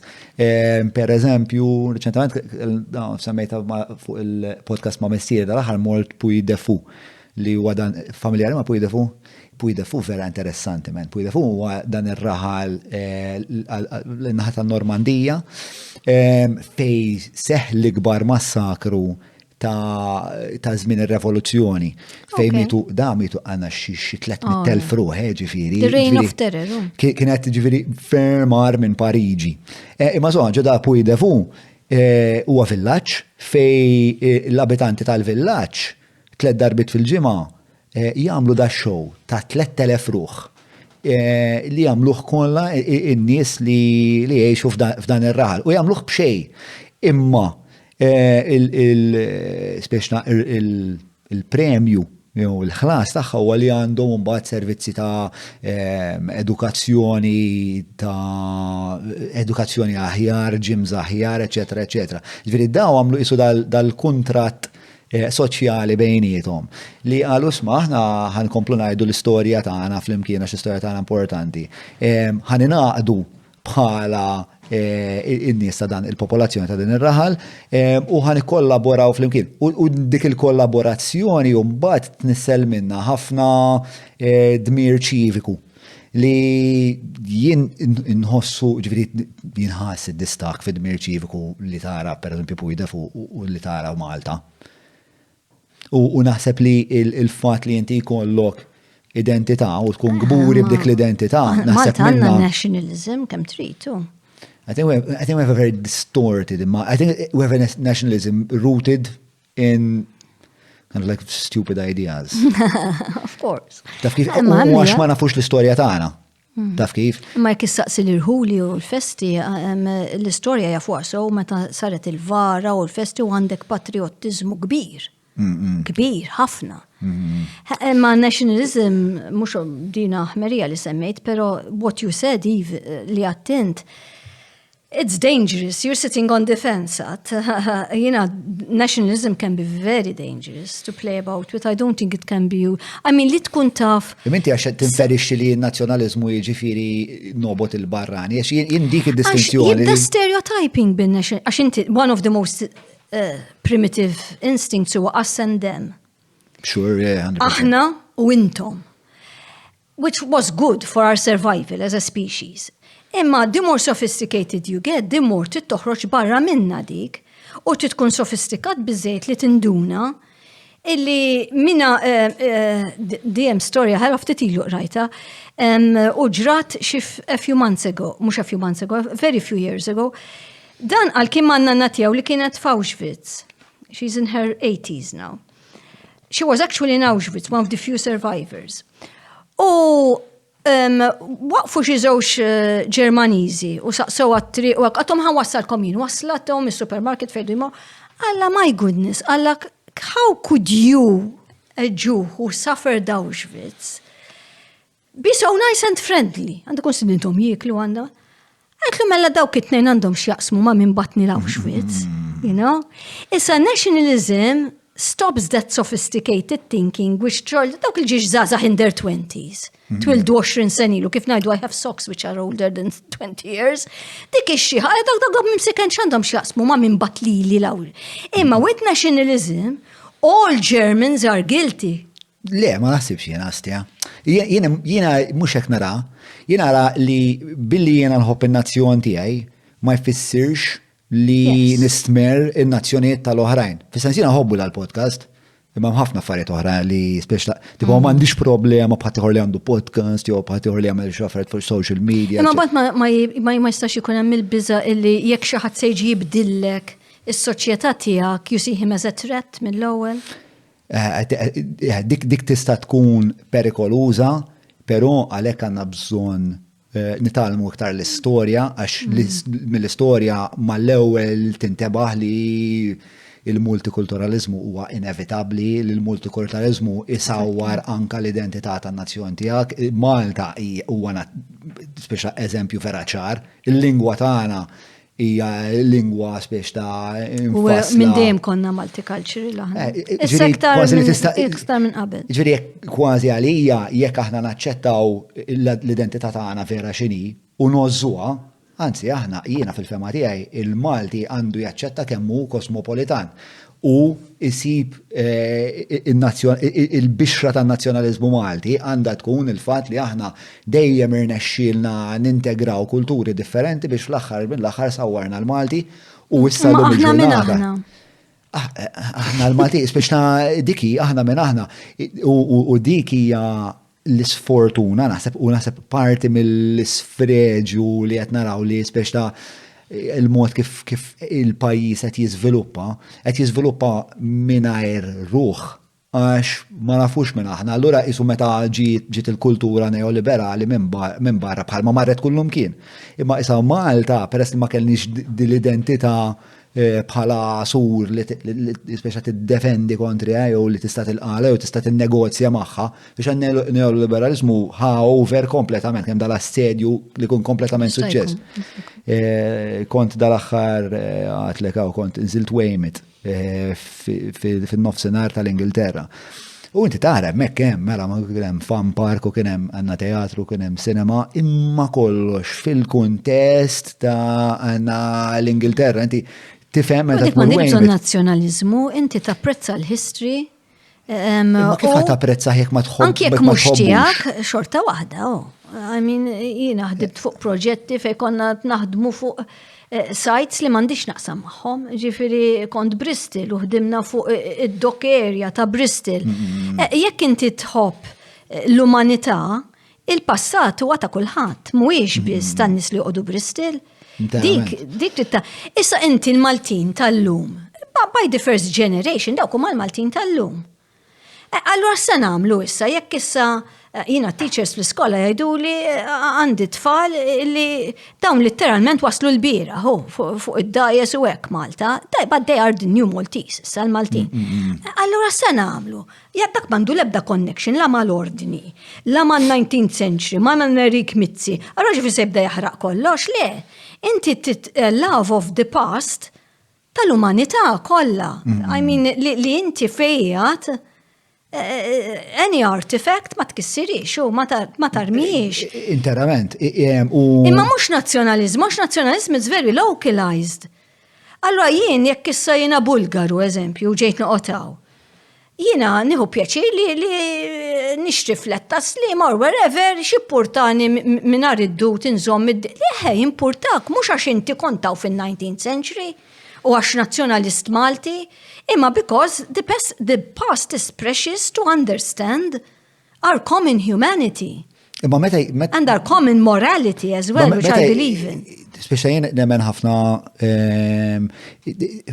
Per eżempju, reċentament semmejta fuq il-podcast ma' Messier dal-aħħar mort Puy de Fou li huwa dan familjari ma' Puy de Fou. Puy de Fou vera interessanti, man. Puy de Fou huwa dan ir-raħal l-naħa tan-Normandija fej seħ l-ikbar massakru ta' żmien ir-revoluzzjoni fejn mitu għandna xi 300,000 ruħ, ġifieri. The Reign of Terror. Kienet ġifieri fermar minn Pariġi. Imma ġo da Puy de Fou huwa villaġġ fej l-abitanti tal-villaġġ 3 darbit fil-ġimgħa jagħmlu da show ta' 3,000 ruħ li jagħmluh kollha in-nies li jgħixu f'dan ir-raħal u jagħmluh b'xejn. Imma il-premju jew il-ħlas tagħha huwa li għandhom mbagħad servizzi ta' edukazzjoni aħjar, gyms aħjar, eċetera, eċetera. Ġifieri daw għamlu qisu dal-kuntratt soċjali bejniethom li qalu sma' aħna ħankomplu ngħidu l-istorja tagħna flimkien għax l-istorja tagħna importanti. Ħaninaqdu bħala in-nies ta' dan il-popolazzjoni ta' din ir-raħal u ħanikollaboraw flimkien. U dik il-kollaborazzjoni mbagħad tnissel minnha ħafna dmir ċiviku li jien inħossu ġifieri jinħass id-distak fid-dmir ċiviku li tara pereżempju Puy de Fou u li tara Malta. U naħseb li il-fatt li inti jkollok identità u tkun gburi b'dik l-identità. Malta għandna nationalism kemm tridu. I think we have a very distorted, I think we have a nationalism rooted in kind of like stupid ideas. Of course. Taf kif, u għax ma nafux l-istorja tagħna. Taf kif? Ma jekk issaqsi l-irħuli u l-festi, l-istorja jafuq so meta saret il-vara u l-festi u għandek patriottiżmu kbir. Kbir, ħafna. Ma nationalism, mux dina ħmerija li semmejt, pero what you said, Eve, li attent, it's dangerous. You're sitting on defense. Nationalism can be very dangerous to play about with. I don't think it can be. I mean, li tkun taf. Inti għax tinferixxi li n-nazzjonaliżmu jiġifieri nobot il-barrani, għax jien dik id-distinzjoni. The stereotyping bin-national, għax inti one of the most primitive instincts huwa us and them. Sure, yeah, 100%. Aħna u intom. Which was good for our survival as a species. Imma the more sophisticated you get, the more tittoħroġ barra minna dik u tkun sofistikat biżejt li tinduna illi minna DM story ħaraf titilu rajta u ġrat a few months ago, mux a few months ago, very few years ago, dan għal kim manna natjaw li kienet f'Auschwitz. She's in her 80s now. She was actually in Auschwitz, one of the few survivors. U waqfu xi żewġ Ġermaniżi u saqsew għat-triq u għatom ħan wassalkom jien, waslathom is-supermarket fejn imma alla my goodness, alla how could you a Jew who suffered Auschwitz be so nice and friendly? Għandu konsidintom jieklu għandha. Għetlu mella dawk it-tnejn għandhom x'jaqsmu ma' minn batni l-Auschwitz, you know? Issa nationalism stops that sophisticated thinking which dawk il-ġiex żgħażagħ in their 20s. Twildu 20 sen ilu, kif ngħidu I have socks which are older than 20 years. Dik ix-xi ħaġa dak mimsiken x'għandhom x'jaqsmu ma' minn batlili l-awl. Imma with nationalism, all Germans are guilty. Le, ma naħsibx jiena Astja. Jiena mhux hekk nara. Jiena nara li billi jiena nħobb in-nazzjon tiegħi ma jfissirx li nistmer in-nazzjonijiet tal-oħrajn. Fis-sens jiena ħobbu l-podcast, imma ħafna affarijiet oħra li speċla tipo m'għandix problema b'ħaddieħor li għandu podcast jew b'ħaddieħor li jagħmel xi affarijiet fuq social media. Imma mbagħad ma jistax ikun hemm il-biża' illi jekk xi ħadd se jiġi jibdillek is-soċjetà tiegħek you see him as a threat mill-ewwel. Dik tista' tkun perikoluża, però għalhekk għandna bżonn nitalmu iktar l-istorja, għax mill-istorja mal-ewwel tintebaħ li il-multikulturalizmu huwa inevitabbli, li l-multikulturalizmu isawwar anka l-identità tan-nazzjon tiegħek. Malta huwa speċa eżempju vera ċar, il-lingwa tagħna hija lingwa spiex ta' infassla. Minn dejjem konna multicultural aħna. Issa iktar minn qabel. Ġifieri kważi għalija jekk aħna naċċettaw l-identità tagħna vera x'inhi u nożżuha, anzi aħna jiena fil-fema tiegħi il-Malti għandu jaċċetta kemm hu kosmopolitan u isib il-bixra tan-nazzjonaliżmu Malti għandha tkun il-fatt li aħna dejjem irnexxielna nintegraw kulturi differenti biex fl-aħħar mill-aħħar sawwarna l-Malti u issa l-ġurnata. Aħna l-Malti, speċna diki aħna minn aħna u dik hija l-isfortuna naħseb parti mill-isfreġu li qed naraw li speċna il-mod kif il-pajjiż qed jiżviluppa mingħajr ruħ għax ma nafux minn aħna. Allura qisu meta ġiet il-kultura neoliberali minn barra bħalma marret kullum kien. Imma issa Malta peress li ma kellniex l-identità bħala sur li speċa tiddefendi kontri jew li tista' tilqala jew tista' tinnegozja magħha biex neoliberalizmu over kompletament kemm dal-assedju li jkun kompletament suċċess. Kont dal-aħħar għatlek kont nżilt Weymouth fin-nofsinhar tal-Ingilterra. U inti tara hemmhekk hemm mela kien hemm fan park u kien hemm għandna teatru, kien hemm sinema, imma kollox fil-kuntest ta' għandna l-Ingilterra inti tifhem meta tkun Weymouth. Nazzjonaliżmu, inti tapprezza l-history. Kif ħadd tapprezza jekk ma tħobb. Anke jekk mhux tiegħek xorta waħda, I mean, jiena ħdibt fuq proġetti fejn konna naħdmu fuq sites li m'għandix naqsam magħhom, ġifieri kont Bristol u ħdimna fuq id-dock area ta' Bristol. Jekk inti tħobb l-umanità, il-passat huwa ta' kulħadd, mhuwiex biss tan-nies li jqogħdu Bristol. Dik titta. Issa inti l-Maltin tal-lum, by the first generation, dawk huma l-Maltin tal-lum. Allura se nagħmlu issa, jekk issa jiena teachers fl-iskola jgħidu li għandi tfal li dawn literalment waslu l-bira fuq id-dajes u hekk Malta, but they are the new Maltese, issa l-Maltin. Allura se nagħmlu, dak m'għandu l-ebda connection la mal-ordni, la mal-19th century, ma mal-Enric Mizzi. Allura ġifi se jibda jaħraq kollox, le. Inti love of the past tal-umanità kollha. I mean, li inti fejjat any artifact ma tkissirix u ma tarmiex. Interament. Imma mhux nazzjonaliżm is very localized. Allora jien jekk issa jiena Bulgaru eżempju ġejt noqotaw. Jiena nieħu pjaċir li nixtri flettas li mar wherever xippurtani mingħajr id-dut inżomm liħe jimpurtak mhux għax inti kontaw fin-19th century u għax nazzjonalist Malti, imma because the past is precious to understand our common humanity. And our common morality as well, which I believe in. Speċa jien nemmen ħafna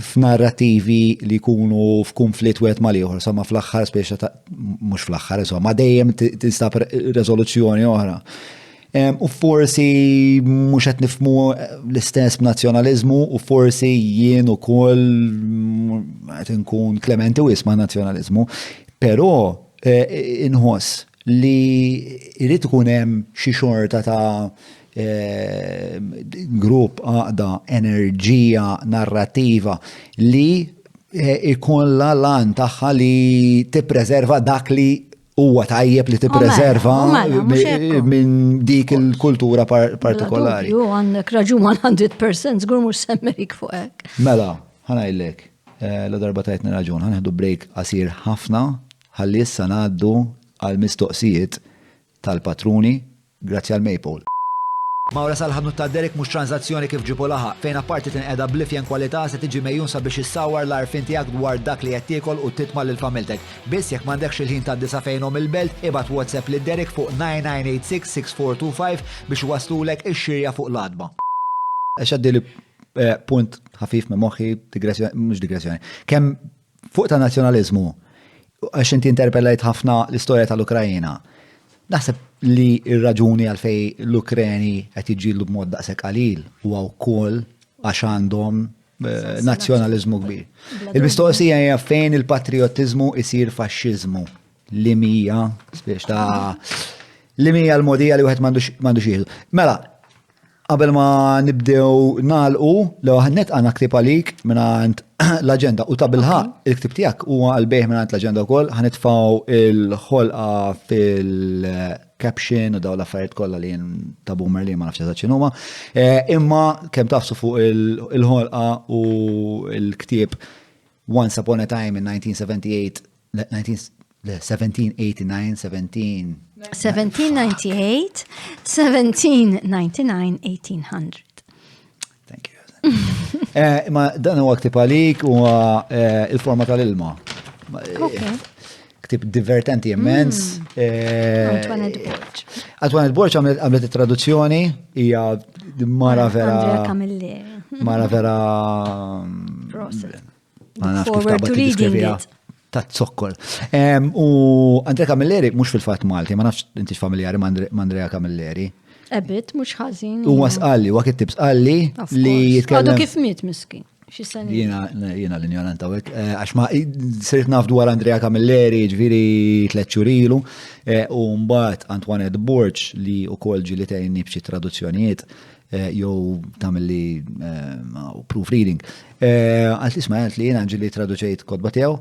f'narrativi li jkunu f'kunflitt wieħed mal ieħor, ma fl-aħħar speċa mhux fl-aħħar insomma, dejjem tinstab riżoluzzjoni oħra. U forsi mhux qed nifhmu l-istess b'nazzjonaliżmu u forsi jien ukoll qed inkun klementi wisma' nazzjonaliżmu, però inħoss li jrid ikun hemm xi xorta ta' grupp għaqda enerġija narrativa li ikolla lan tagħha li tippreserva dak li huwa tajjeb li tippreserva minn dik il-kultura partikolari. Jo, għandek raġun 100% żgur mhux semmerik fuq hekk. Mela, ħanajdlek, la darba tajtni raġun, ħanieħdu break qasir ħafna ħalli issa ngħaddu għal mistoqsijiet tal-patruni grazzi għal Maypole. Mawra sal-ħadnu ta' Derek mhux tranzazzjoni kif ġibu laħa, fejn apparti tinqeda blifjen kwalità se tiġi mejjun sabiex issawar l-arfin tiegħek dwar dak li qed tiekol u titma' lil familtek. Biss jekk m'għandekx il-ħin tad-disa fejnhom il-belt, ibad WhatsApp lil Derek fuq 9986-6425 biex waslulek ix-xirja fuq l-adba. X'għaddili punt ħafif me moħħi, mhux digressjoni. Kemm fuq ta' nazzjonaliżmu għax inti interpellajt ħafna l-istorja tal-Ukrajina. Naħseb li ir-raġuni għalfej l-Ukreni qed jiġġieldu b'mod daqshekk qalil huwa wkoll għax għandhom nazzjonaliżmu kbir. Il-mistoqsija hija fejn il-patriottiżmu isir faxxiżmu. Li mija spiex ta' li mija l-modija li wieħed m'għandux jieħdu. Mela, qabel ma nibdew nagħlqu l ħannet għandna ktib għalik mingħand l-aġenda u ta' bilħaq il-ktib tiegħek huwa għall-bejħ mingħand l-aġenda wkoll ħanitfgħu il-ħolqa fil-caption u daw l-affarijiet kollha li ta' boomer li ma nafx eżatt x'inhuma. Imma kemm tafsu fuq il-ħolqa u l-ktieb Once Upon a Time in 1798, 1798, 1799, 1800. Thank you. Ma dan huwa ktib għalik huwa il-forma tal-ilma. Ktib divertenti immens. Antoinette Borch. Antoinette Borch għamlet it-traduzzjoni, hija mara vera. Andrea Camilleri. Mara vera. Forward to reading it. Ta' zokkol. U Andrea Camilleri mhux fil-fatt Malti, ma nafx inti familjari ma' Andrea Camilleri. Ebbit, mux ħazin. U wasqalli, wa kittib sqalli li jitkellem. Għadu kif miet miskin. Jiena l-injonanta għek. Għax ma sirt naf dwar Andrea Camilleri ġviri 3 xhur ilu u mbagħad Antoinette Borch li wkoll ġili tgħinni b'xi traduzzjonijiet jew tagħmilli proofreading. Għalt isma' li jiena ġili traduċejt kodba tiegħu,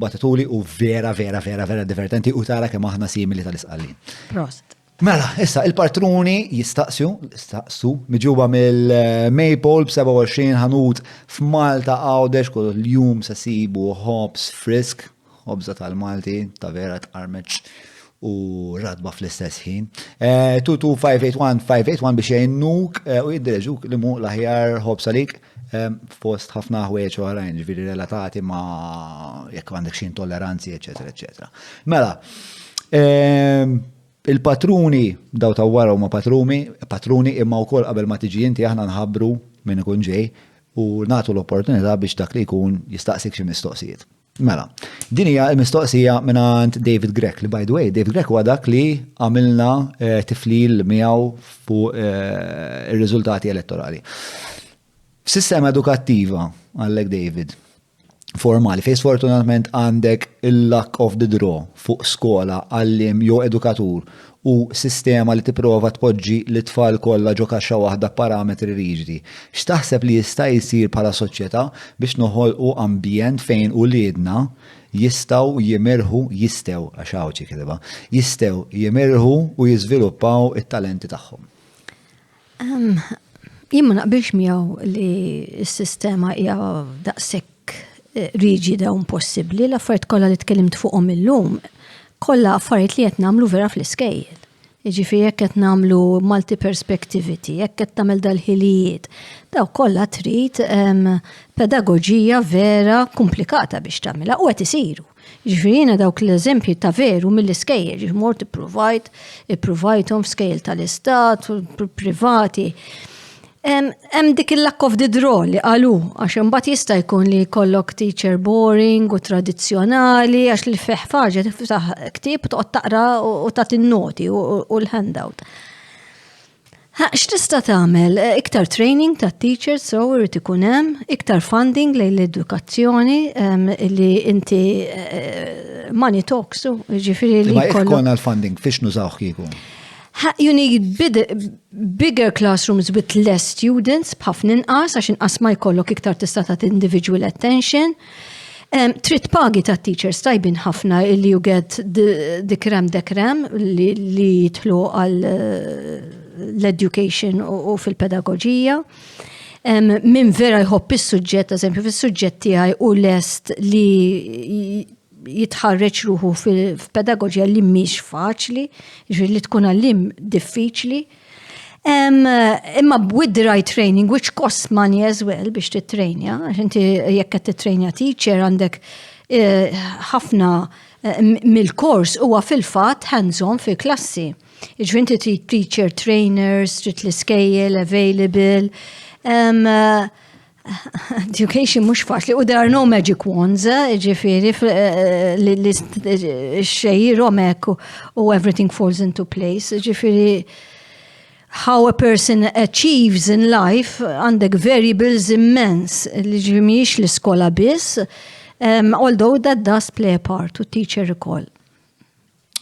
batetuli u vera divertenti u tara kemm aħna simili tal-isqallin. Prost. Mela, issa, il-patruni jistaqsu, miġuba mill-Maypole b-27 ħanut f'Malta għawdex kull l-jum sasibu Hobbs Frisk, Hobbsa tal-Malti, ta' vera tqarmeċ u radba fl-istess ħin. 22581 biex jgħinnuk u jiddereġuk li mu l-aħjar Hobbs għalik fost ħafna ħwieġ oħrajn ġviri relatati ma' jekk għandek xi intolleranzi, eccetera. Mela, il-patruni daw ta' wara huma patruni imma wkoll qabel ma tiġi inti aħna nħabbru minn ikun ġej u nagħtu l-opportunità biex dak li jkun jistaqsik xi mistoqsijiet. Mela, din hija l-mistoqsija mingħand David Grech li by the way, David Grech huwa dak li għamilna tiflil miegħu fuq ir-riżultati elettorali. F'sistema edukattiva għallek David formali, fej sfortunatament għandek il-luck of the draw fuq skola, għallim jew edukatur u sistema li tipprova tpoġġi l-tfal kollha ġo kaxxa waħda parametri riġidi. X'taħseb li jista' jsir bħala soċjetà biex noħolqu ambjent fejn uliedna jistgħu jimirħu u jiżviluppaw it-talenti tagħhom? Jien ma naqbilx miegħu li s-sistema hija daqshekk riġida u impossibbli, l-affarijiet kollha li tkellimt fuqhom illum kollha affarijiet li qed nagħmlu vera fl-iskejjel. Jiġifieri jekk qed nagħmlu multi-perspectivity, jekk qed tagħmel dal-ħiliet, daw kollha trid pedagoġija vera komplikata biex tagħmilha u qed isiru. Jiġifieri jiena dawk l-eżempji ta' veru mill-iskejjel, mort ipprovajthom f'skejjel tal-istat, privati. Hemm dik il-luck of the draw li qalu għax imbagħad jista' jkun li jkollok teacher boring u tradizzjonali għax li fih faġa tiftaħ ktieb toqgħod taqra u tagħti n-noti u l-handout. X'tista' tagħmel? Iktar training ta' teachers so irid ikun hemm, iktar funding lejn l-edukazzjoni li inti money talks, jiġifieri li jkollok. Ma jekk konna l-funding fiex nużawh kieku? You need bigger classrooms with less students, b'ħafna inqas, għax inqas ma jkollok iktar tista' tagħti individual attention. Trid pagi ta' teachers tajbin ħafna illi you get the crème de crème li jidħlu għal l-education u fil-pedagogija. Min vera jħobb is-suġġett, eżempju, fis-suġġett tiegħi u lest li jitħarreġ ruħu fil-pedagogija li mhix faċli, li tkun għallim diffiċli. Imma with the right training, which costs money as well biex titrejnja, għax inti jekk qed titrejnja teacher għandek ħafna mill-kors huwa fil-fatt hands-on fil-klassi. Ġifieri inti trid teacher trainers, trid l-iskejjel available. Education mhux faċli u there are no magic wands, ġifieri xejjirhom hekk u everything falls into place. Ġifieri how a person achieves in life għandek variables immense li ġimiex l-iskola biss, although that does play a part to teacher recall.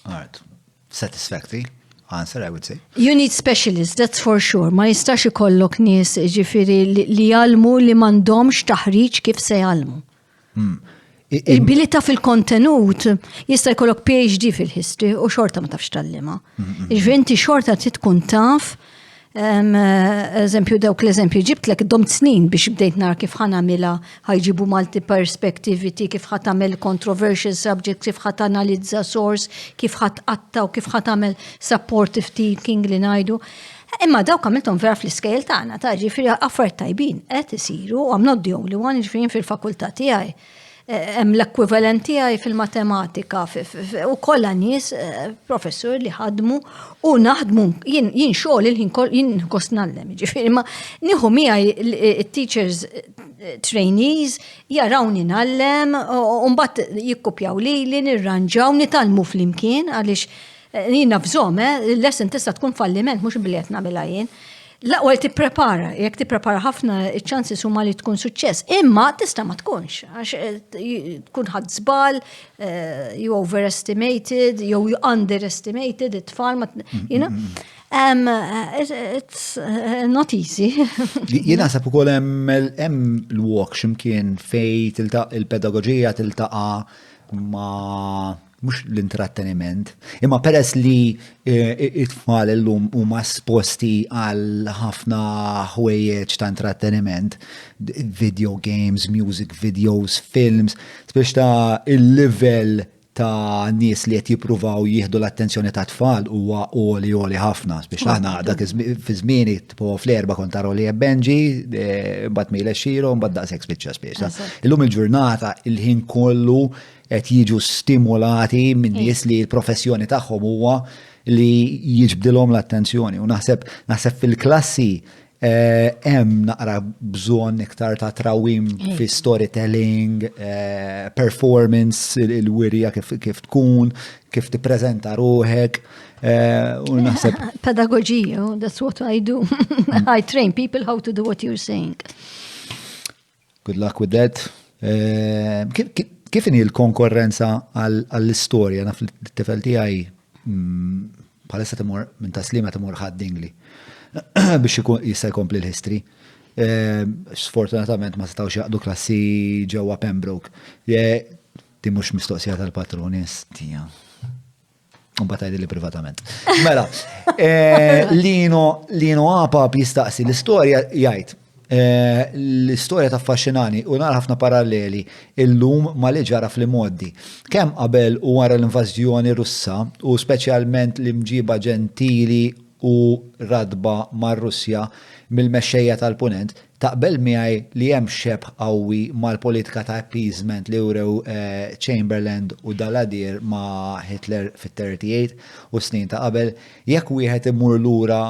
All right. Satisfactory answer, I would say. You need specialists, that's for sure. Ma jistax ikollok nies ġifieri li jgħalmu li m'għandhomx taħriġ kif se jgħalmu. Il-bilita fil-kontenut jista' jkollok PhD fil-history u xorta ma tafx tallima. Ġifieri inti xorta trid tkun taf, eżempju dawk l-eżempju ġibtlek domt snin biex bdejt nar kif ħanamilha ħajġibu multi-perspectivity, kif ħatamel controversial subject, kif ħatanalizza source, kif ħatqatta u kif ħatamel supportive thinking li ngħidu. Imma dawk għamilthom vera fl-iskejl tagħna, ta' ġifieri affarijiet tajbin qed isiru, I'm not the only one, ġifieri fil-fakultà tiegħi. Hemm l-ekwivalent tiegħi fil-matematika u kollha nies professur li ħadmu u naħdmu jien xogħol jien kost nallem, ġifieri ma nieħu miegħi teachers trainees jarawni nallem u mbagħad jikkupjaw lili nirranġaw nitalmu flimkien għaliex jien nafżhom l-lesson tista' tkun falliment mhux billi qed nagħmilha jien. L-aqwa li tipprepara, jekk tipprepara ħafna iċ-chances huma li tkun suċċess, imma tista' ma tkunx għax tkun ħadd żball, you overestimated, jew you underestimated it-tfal, you know. It's not easy. Jien naħseb ukoll hemm l-walk x'imkien fejn tiltaq il-pedagogija tiltaqa' ma' mux l-intratteniment, imma peress li it-tfal l-lum huma esposti għal ħafna ħwejjeġ ta' intratteniment, video games, music videos, films, spiex ta' il-level ta' nies li qed jippruvaw jieħdu l-attenzjoni ta' tfal huwa oli ħafna, spiex aħna dak fi żmieni tipo fl-erba' kont tara li Benji, mbagħad Mejla Xiro, mbagħad daqshekk spiċċa spiex. Illum il-ġurnata il-ħin kollu qed jiġu stimolati minn nies li l-professjoni tagħhom huwa li jiġbdilhom l-attenzjoni. U naħseb fil-klassi hemm naqra bżonn iktar ta' trawim fi storytelling, performance, il-wirja kif tkun, kif tippreżenta ruħek. U naħseb pedagogija, that's what I do. I train people how to do what you're saying. Good luck with that. Kif inhi l-konkurrenza għall-istorja naf l-tifel tiegħi bħalissa timur minn taslima timur ħaddingli biex jista' jkompli l-history. Sfortunatament ma setgħux jaqdu klassi ġewwa Pembroke. Di mhux mistoqsija tal-patronis tija. Mbagħad tgħidilli privatament. Mela, Lino Apap jistaqsi l-istorja jgħid l-istorja ta' affaxxinani u nara ħafna paralleli illum ma li ġara fl-modi. Kemm qabel u wara l-invażjoni Russa u speċjalment l-imġiba ġentili u radba mar-Russja mill-mexxejja tal-punent, taqbel miegħi li hemm xebħ qawwi mal-politika ta' appeasement li wrew Chamberlain u Daladier ma' Hitler fit-38 u snin ta' qabel, jekk wieħed imur lura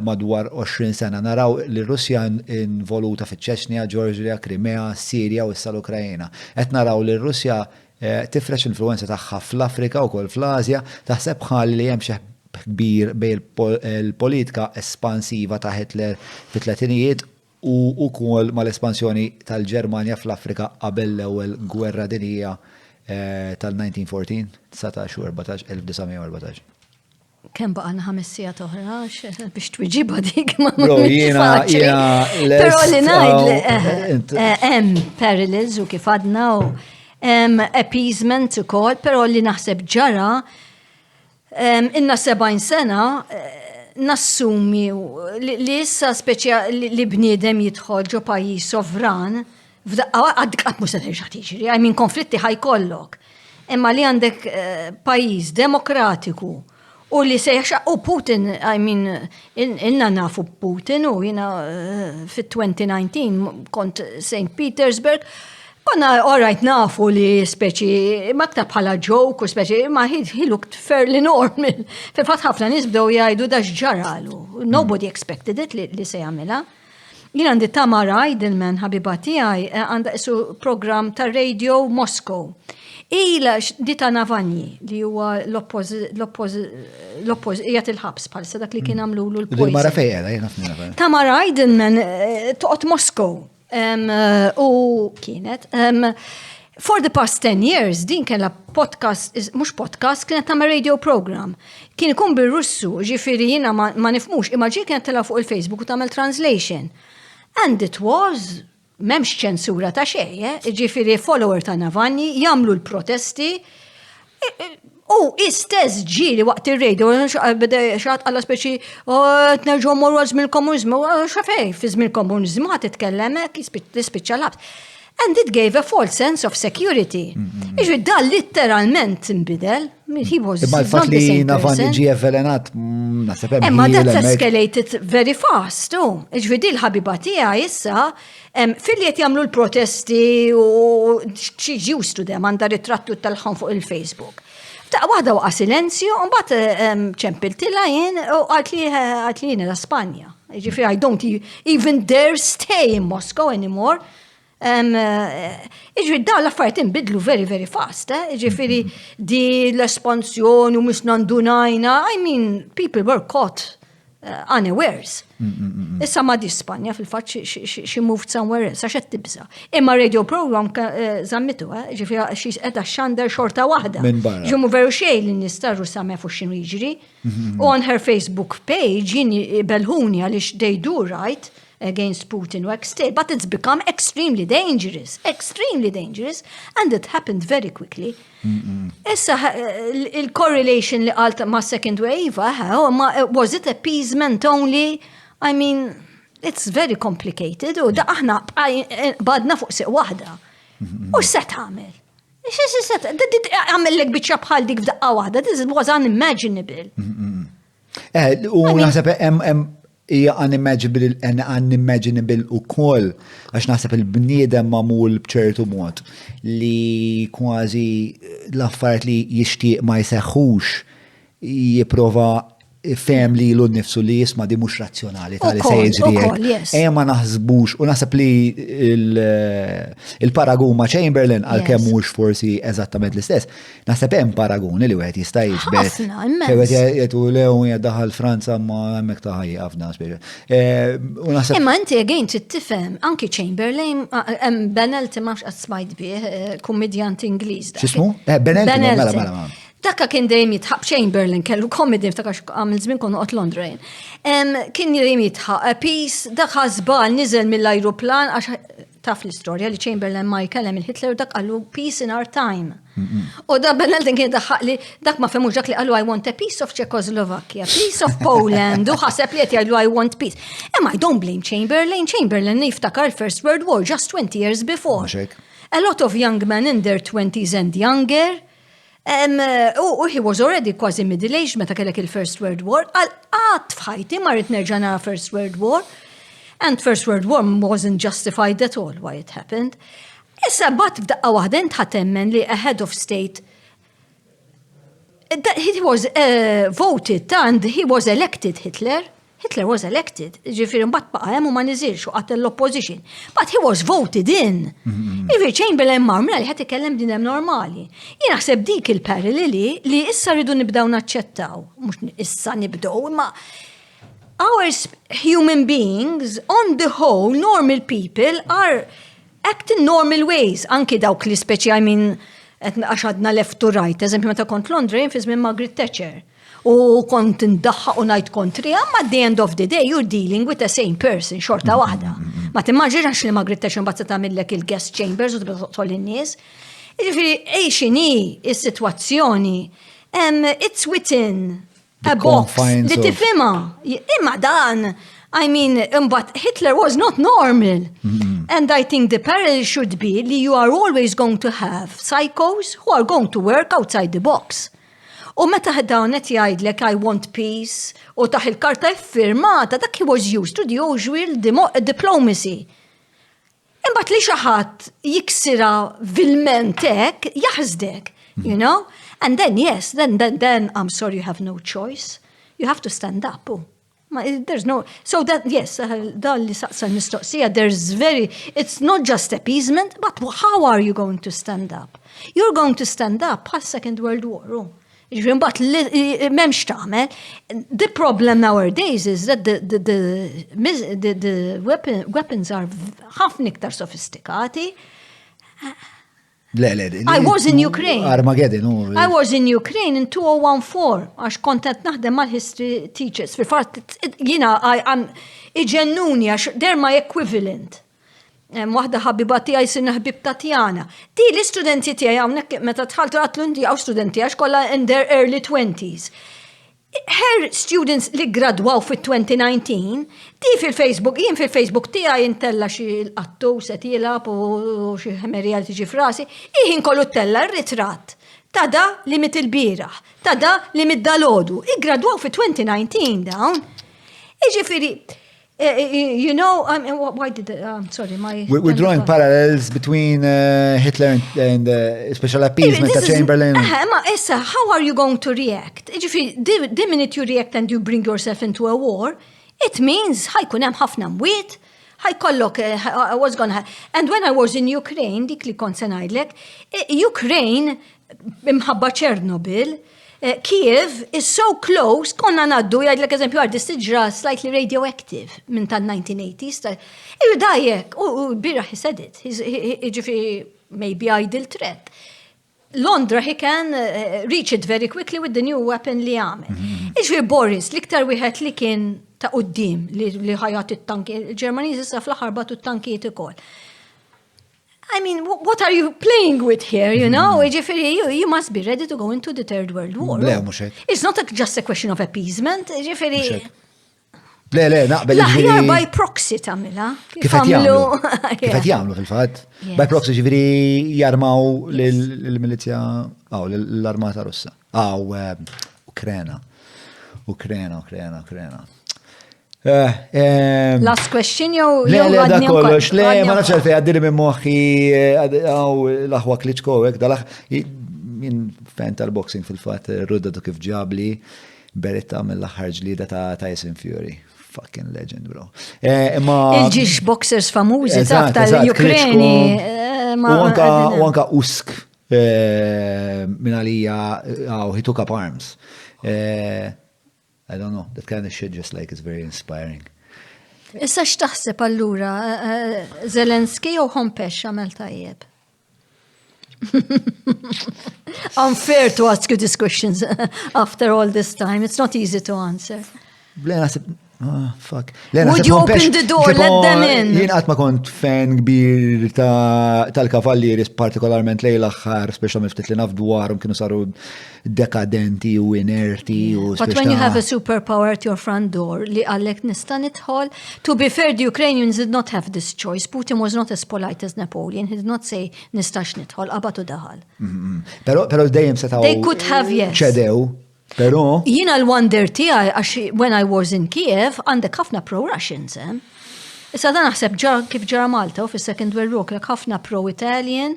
madwar 20 sena naraw li Russja involuta fiċ-Ċeċnja, Ġorġja, Krimea, Sirja u issa l-Ukrajna. Qed naraw li Russja tifrex influenza tagħha fl-Afrika u kol fl-Asja, taħseb bħal li hemm xi kbir bejn il-politika espansiva ta' Hitler fit-tletinijiet u kol mal-espansjoni tal-Ġermanja fl-Afrika qabel l-ewwel gwerra dinija tal-1914, 1914. Kem baqna 5 sigħat oħra biex twiġiba dik ma Bro, jiena Però li ngħid hemm parallels u kif għadna u appeasement ukoll, però li naħseb ġara inna 70 sena nassumi li issa li bniedem jidħol ġo pajjiż sovran f'daqqa għaddik qatt mhux se terġa' tiġri, I mean konflitti ħajkollok. Imma li għandek pajjiż demokratiku u li sejxa, u Putin, I mean, inna nafu Putin u jina fit-2019 kont St. Petersburg, konna all-right nafu li speċi, maktar bħala joke u speċi, ma he looked fairly normal. Fil-fat ħafna nis bdew jgħidu dax ġaralu. Nobody expected it li se jagħmilha. Jina għandi Tamara Eidelman, ħabiba tiegħi, għandha isu program ta' Radio Moscow. Ila dita Navalny li huwa l-oppożijat il-ħabs bħalissa dak li kien għamlu l-poison. Mara fejqela, jena f'nina. Tamara Eidelman toqgħod Moscow u kienet for the past 10 years din kella podcast, mhux podcast, kienet tagħmel radio program. Kien ikun bir-Russu, ġifieri jiena ma nifhmux, imma ġie kienet tela fuq il-Facebook u tagħmel translation. And it was memx ċensura ta' xejn, ġifiri follower ta' Navalny, jamlu l-protesti, u istess ġili waqt il-radio, bada xaħat għalla speċi, t-nerġu morru għazmi l-komunizmu, xafej, fi zmi l-komunizmu għat t-tkellemek, jispiċċa labs. And it gave a false sense of security. Iġvi dal literalment imbidel. He was not the same person. Li Navalny ġi avvelenat, nasib hemm. Imma that escalated very fast. Iġvi di l-ħabiba tiegħi issa fil-liet jagħmlu l-protesti u she's used to them għandha ritrattu tal-ħon fuq il-Facebook. Ta' waħda waqa' silenzju, u mbagħad ċempiltilha jien u għalt li la Spanja. Ġifieri I don't even dare stay in Moscow anymore. Iġri dawn l-affarijiet inbidlu very, very fast. Iġifiri di l-espansjoni u misnandunajna, I mean, people were caught unawares. Issa ma di Spanja fil-fatt she moved somewhere else, għaxet tibza. Imma radio program zammitu, ġifiri xis edha xander xorta wahda. Ġumu veru xej li nistarru samme fuq xinu jiġri. On her Facebook page jini belħuni għalix they do right against Putin work still, but it's become extremely dangerous, and it happened very quickly. Issa, il-correlation li għalt ma' second wave, was it appeasement only? I mean, it's very complicated, u da aħna badna fuq seq wahda. U set għamil? Għamil l-ek bieċa bħal dik f'daqqa wahda, this was unimaginable. U naħseb hija unimaginable u koll, għax naħseb il-bniedem mamul bċertu mod li kważi l-affarijiet li jixtieq ma jseħħux jipprova fem li l-nifsu li jisma di mux razzjonali tal-li se jiġri. Ejja ma naħsbux, u naħseb li il-paragun ma' Chamberlain għal-kem mux forsi eżattament l-istess. Naħseb hemm paraguni li wieħed jista' jiġbed. Kewet jgħedu lew jgħaddaħal Franza ma hemmhekk taħaj ħafna speċi. Imma inti again tifhem anki Chamberlain Benelti ma x'qed smajt bih, kummedjant Ingliż. X'ismu? Benelti mela. Dakka kien dejjem jitħab Chamberlain kellu komedi ftakax għamil żmien konu qod Londra jien. Kien dejjem jitħab peace dak ħasbal niżel mill-ajruplan għax taf l-istorja li Chamberlain ma jkellem il-Hitler dak qallu peace in our time. U da Benelti kien daħħaq li dak ma femux dak li qallu I want a piece of Czechoslovakia, piece of Poland u ħaseb li qed jgħidu I want peace. I don't blame Chamberlain. Chamberlain jiftakar il-First World War just 20 years before. A lot of young men in their 20s and younger. He was already quasi middle-aged meta kellek il-First World War. Għat fħajti marrit nerġa' nara First World War. And First World War wasn't justified at all why it happened. Issa bat f'daqqa waħda tħatemmen li a head of state he was voted and he was elected Hitler. Hitler was elected, ġifiri mbatt baqa hemm u ma niżilx u qatel l-opposition. But he was voted in. Ġifiri Chamberlain marmra li ħed ikellem din hemm normali. Jien naħseb dik il-paralleli li issa rridu nibdew naċċettaw. Mhux issa nibdew, imma our human beings, on the whole, normal people are acting normal ways. Anki dawk li speċi, I mean, għax għadna left to right. Eżempju, meta kont Londra, fi żmien Margaret Thatcher. u kont ndaħħa u ngħid kontrija, ma at the end of the day you're dealing with the same person xorta waħda. Ma timmaġinax li ma grittax imbagħad se tagħmellek il-guest chambers u tibda toqtol in-nies. Jiġifieri x'inhi s-sitwazzjoni, it's within a box li tifhimha. Imma dan, I mean, but Hitler was not normal. And I think the parallel should be that you are always going to have psychos who are going to work outside the box. U meta dawn qed jgħidlek I want peace u taħ il-karta iffirmata dak he was used to the usual diplomacy. Imbagħad li xi ħadd jiksira vilment hekk jaħsdek, you know? And then yes, then I'm sorry you have no choice. You have to stand up. There's no, so that, yes, it's not just appeasement, but how are you going to stand up? You're going to stand up past Second World War. But the problem nowadays is that the weapons are ħafna iktar sofistikati. I was in Ukraine. Armageddon. I was in Ukraine in 2014 għax kontent naħdem mal-history teachers. Fil-fatt, I'm iġennuni għax they're my equivalent. Waħda ħabiba tiegħi sinna ħbib Tatjana. Di l-istudenti tiegħi hawnhekk meta tħaltu għatlu inti għaw studenti għax kollha in their early 20s. Her students li gradwaw fit-2019, di fil-Facebook, jien fil-Facebook tija jintella xi l-qattu se tilab u xi ħemerija tiġi frasi, jien kollu tella r-ritratt. Tada li mit il-biraħ, tada li mit dalodu. Igradwaw fit-2019 dawn. Iġifiri, you know, why did sorry, We're drawing parallels between Hitler and special appeasement at Chamberlain. Ma issa, how are you going to react? The minute you react and you bring yourself into a war, it means ħajkun hemm ħafna mwiet, ħajkollok what's gonna happen. And when I was in Ukraine, dik li kont se ngħidlek, Ukraine imħabba Chernobyl, Kiev is so close, konna naddu, jgħidlek eżempju għad distiġra slightly radioactive minn tal-1980s. Dajjek, u bira he said it, maybe ideal threat. Londra he can reach it very quickly with the new weapon li għamel. Iġvi Boris, liktar wieħed li kien ta' qoddim li ħajat it-tanki, il-Ġermaniż issa fl-aħħar batu t-tankijiet ukoll. I mean, what are you playing with here, you know? You must be ready to go into the Third World War. It's not just a question of appeasement. Naqbel. L-aħjar by proxy tamila. Kifet jamlu fil-fat. By proxy ġifiri jarmaw l-milizja, l-armata russa. Ukrena. Last question, jew da kollox, ma nafx għalfej għaddili minn moħħi l-aħwa Klitschko, min fan tal-boxing fil-fat rudda kif ġabli beretta mill-aħħar ġlida ta' Tyson Fury. Fucking legend, bro. Il-ġiex boxers famużi tal-Ukreni. U anka Usk minn għalija, he took up arms. I don't know, that kind of shit just like is very inspiring. Issa x'taħseb allura, Zelensky jew Hompesh għamel tajjeb? Unfair to ask you these questions after all this time. It's not easy to answer. Fuck. Would you open the door, let them in? Jien qatt ma kont fan kbir tal-kavallieri, partikolarment lejn l-aħħar, speċjalment ftit li naf dwarhom kienu saru dekadenti u inerti u But when you have a superpower at your front door li għalek nista' nidħol, to be fair, the Ukrainians did not have this choice. Putin was not as polite as Napoleon. He did not say nistax nidħol, qabatu daħal. Però dejjem setgħu. They could have, yes. ċedew. Pero Jina l-wonder tiegħi għax when I was in Kiev għandek ħafna pro-Russians, Issa dan naħseb kif ġara Malta u fis-Second World War kellek ħafna pro-Italian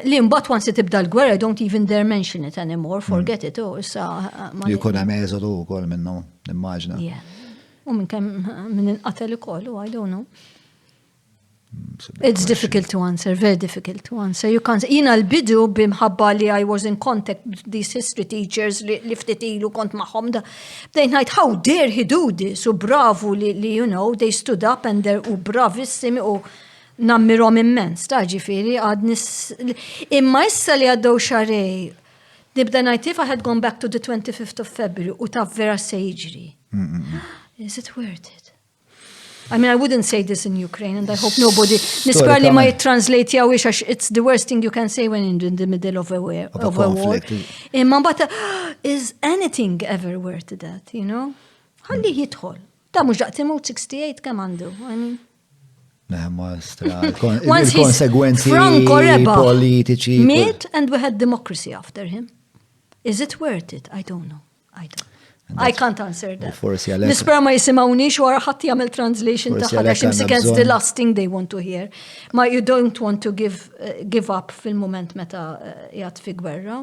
li mbagħad once tibda l-gwerra don't even dare mention it anymore, forget it, issa jkun hemm eżodu wkoll minnu, nimmaġna. U minn kemm min inqatel ukoll, I don't know. It's difficult to answer, very difficult to answer. You can't. Jina l-bidu bimħabba li I was in contact with these history teachers li ftit ilu kont magħhom da. They night, how dare he do this? U bravu li you know, they stood up and they're u bravissimi u nammirom immens. Ta' ġifieri għadnis. Imma issa li għaddew xarej, Nibda ngħid if I had gone back to the 25th of February u taf vera se jiġri. Is it worth it? I mean, I wouldn't say this in Ukraine, and I hope nobody nispar li ma jittranslate jaw għax it's the worst thing you can say when you're in the middle of a war. conflict. Imma mbagħad is anything ever worth that, you know? Ħalli jidħol. Ta' mhux daqt imut 68 kemm għandu. I mean, once he's il-konsegwenzi Franco Reba politiċi. Miet and we had democracy after him. Is it worth it? I don't know. I can't answer that. Forsi għalhekk- Nispera ma jisimgħunix wara ħadd jagħmel translation Forsi tagħha għalhekk għax imsik għandna it's the bżonn- last thing they want to hear. Ma you don't want to give up fil-moment meta jgħat fi gwerra.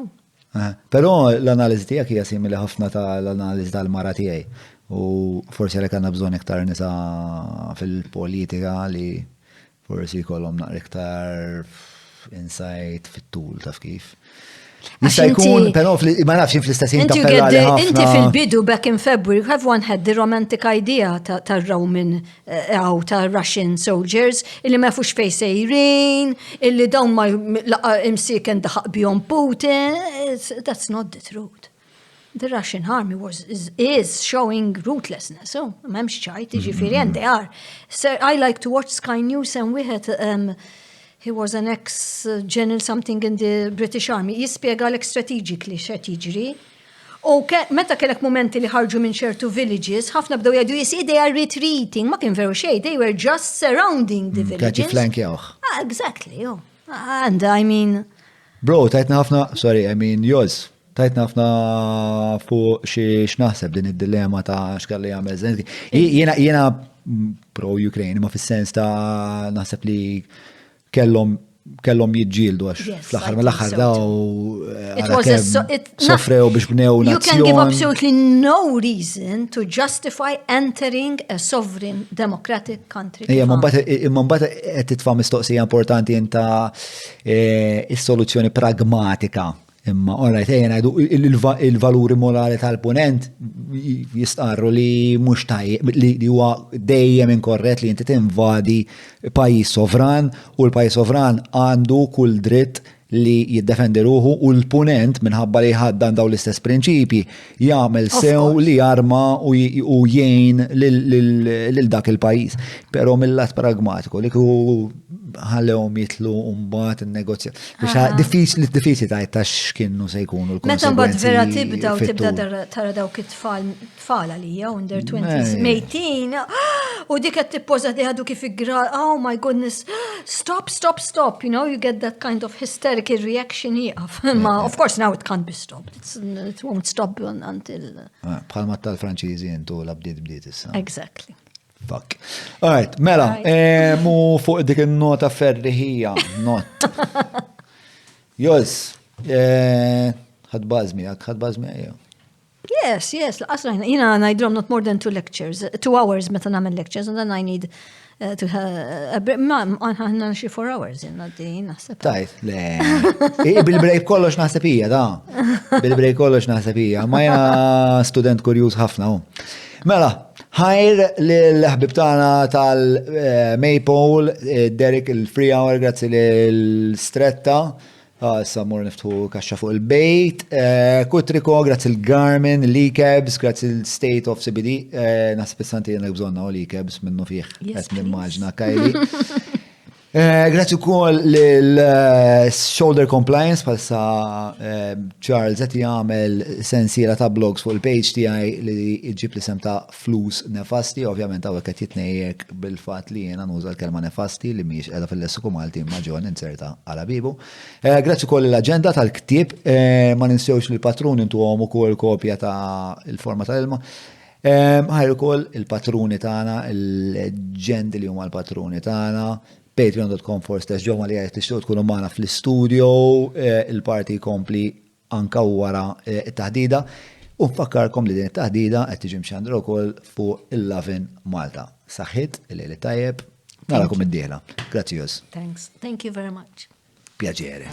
Però l-analiżi tiegħek hija simili ħafna tal-analiżi tal-mara tiegħi. U forsi għalhekk għandna bżonn iktar nisa fil-politika li forsi jkollhom naqra iktar insight fit-tul taf kif. Jista' jkun, però ma nafx fl-istessin ta' Ferrari ħafna. Inti fil-bidu back in February, everyone had the romantic idea ta' Roman ta' Russian soldiers illi ma fux fej sejrin, illi dawn ma imsiken daħaq bjom Putin. That's not the truth. The Russian army is showing ruthlessness. So, memx ċajt, ġifiri, and they are. So, I like to watch Sky News and we had he was an ex-general something in the British Army. Jispiega l-ek strategically xed jiġri. U meta kellek momenti li ħarġu minn ċertu villages, ħafna bdew jgħidu you see they are retreating, ma kien veru xejn, they were just surrounding the villages. Kaċi flank jawħ. Exactly, oh. And I mean... Bro, tajtna ħafna, Joz, tajtna ħafna fuq xi x'naħseb din id-dilemma ta' x'kalli jagħmel Zelensky. Jiena pro-Ukraine, ma fis-sens ta' naħseb li kellhom jiġġieldu għax fl-aħħar mill-aħħar daw sofrew biex bnew nazzjon. You can give absolutely no reason to justify entering a sovereign democratic country. Imma mbagħad qed titfa' mistoqsija importanti inta is-soluzzjoni pragmatika. Imma, orajt, ngħidu il-valuri morali tal-ponent jistqarru li mhux tajjeb, li huwa dejjem inkorrett li inti tinvadi pajjiż sovran u l-pajjiż sovran għandu kull dritt li jiddefendi ruħu u l-punent minħabba li ħaddan daw l-istess prinċipi jagħmel sew li jarma u jgħin lil dak il-pajjiż. Però mill-lat pragmatiku li ħallehom jitlu mbagħad in-negozja. Biex diffiċli tajt x'kienu se jkunu l-konsegwenzi. Meta mbagħad vera tibda tara dawk it-tfal għalija under 20s mejtin u dik qed tippoża għadu kif oh my goodness, stop, you know, you get that kind of hysterical reaction jieqaf. Ma of course now it can't be stopped. It won't stop until bħalma tal-Franċiżi intu l-bdiet issa. Exactly. Fuck. All right, mela, mu fuq dik il-nota ferriħija, not. Joz, ħadbażmi, jew. Yes, asrajna, najdrom not more than 2 hours meta nagħmel lectures, and then I need to have a break. Għanna xi 4 hours, naħseb. Tajt, le. Bil-break kollox naħseb hija, da. Bil-break kollox naħseb hija. Ma jena student kurjuż ħafna. Mela, ħajr l-ħbib tagħna tal-Maypole, Derek il-Free Hour, grazzi l-Stretta. Samur niftħu kaxxa fuq il-bejt. Kutriko, grazzi l-Garmin, l-Likebs, grazzi l-State of CBD. Nasib santi jenna bżonna u Likebs minnu fiħ. Għet nimmaġna kajli. Grazzi kol l-Shoulder Compliance, palsa Charles għet jgħamil sensiela ta' blogs fuq il-page tijaj li iġib li sem ta' flus nefasti, ovvjament għawek għet jitnejjek bil-fat li jena nuża l-kelma nefasti li miex edha fil-lessiku Malti maġġon inserta għala bibu. Grazzi kol l-agenda tal-ktib, ma ninsewx li l-patruni intu għomu kol kopja ta' il-forma tal-ilma. Ħajru kol il-patruni tana, il-leġendi li huma l-patruni tana, patreon.com/ġomma li għajt tixtuq tkunu maħna fl-studio, il-parti kompli anka wara it-taħdida, u nfakkarkom li din it-taħdida qed tiġi mxandra wkoll fuq il-Lovin Malta. Saħħit, il-lejli tajjeb, narakom id-dieħla. Grazzjuż. Thanks. Thank you very much. Pjaċere.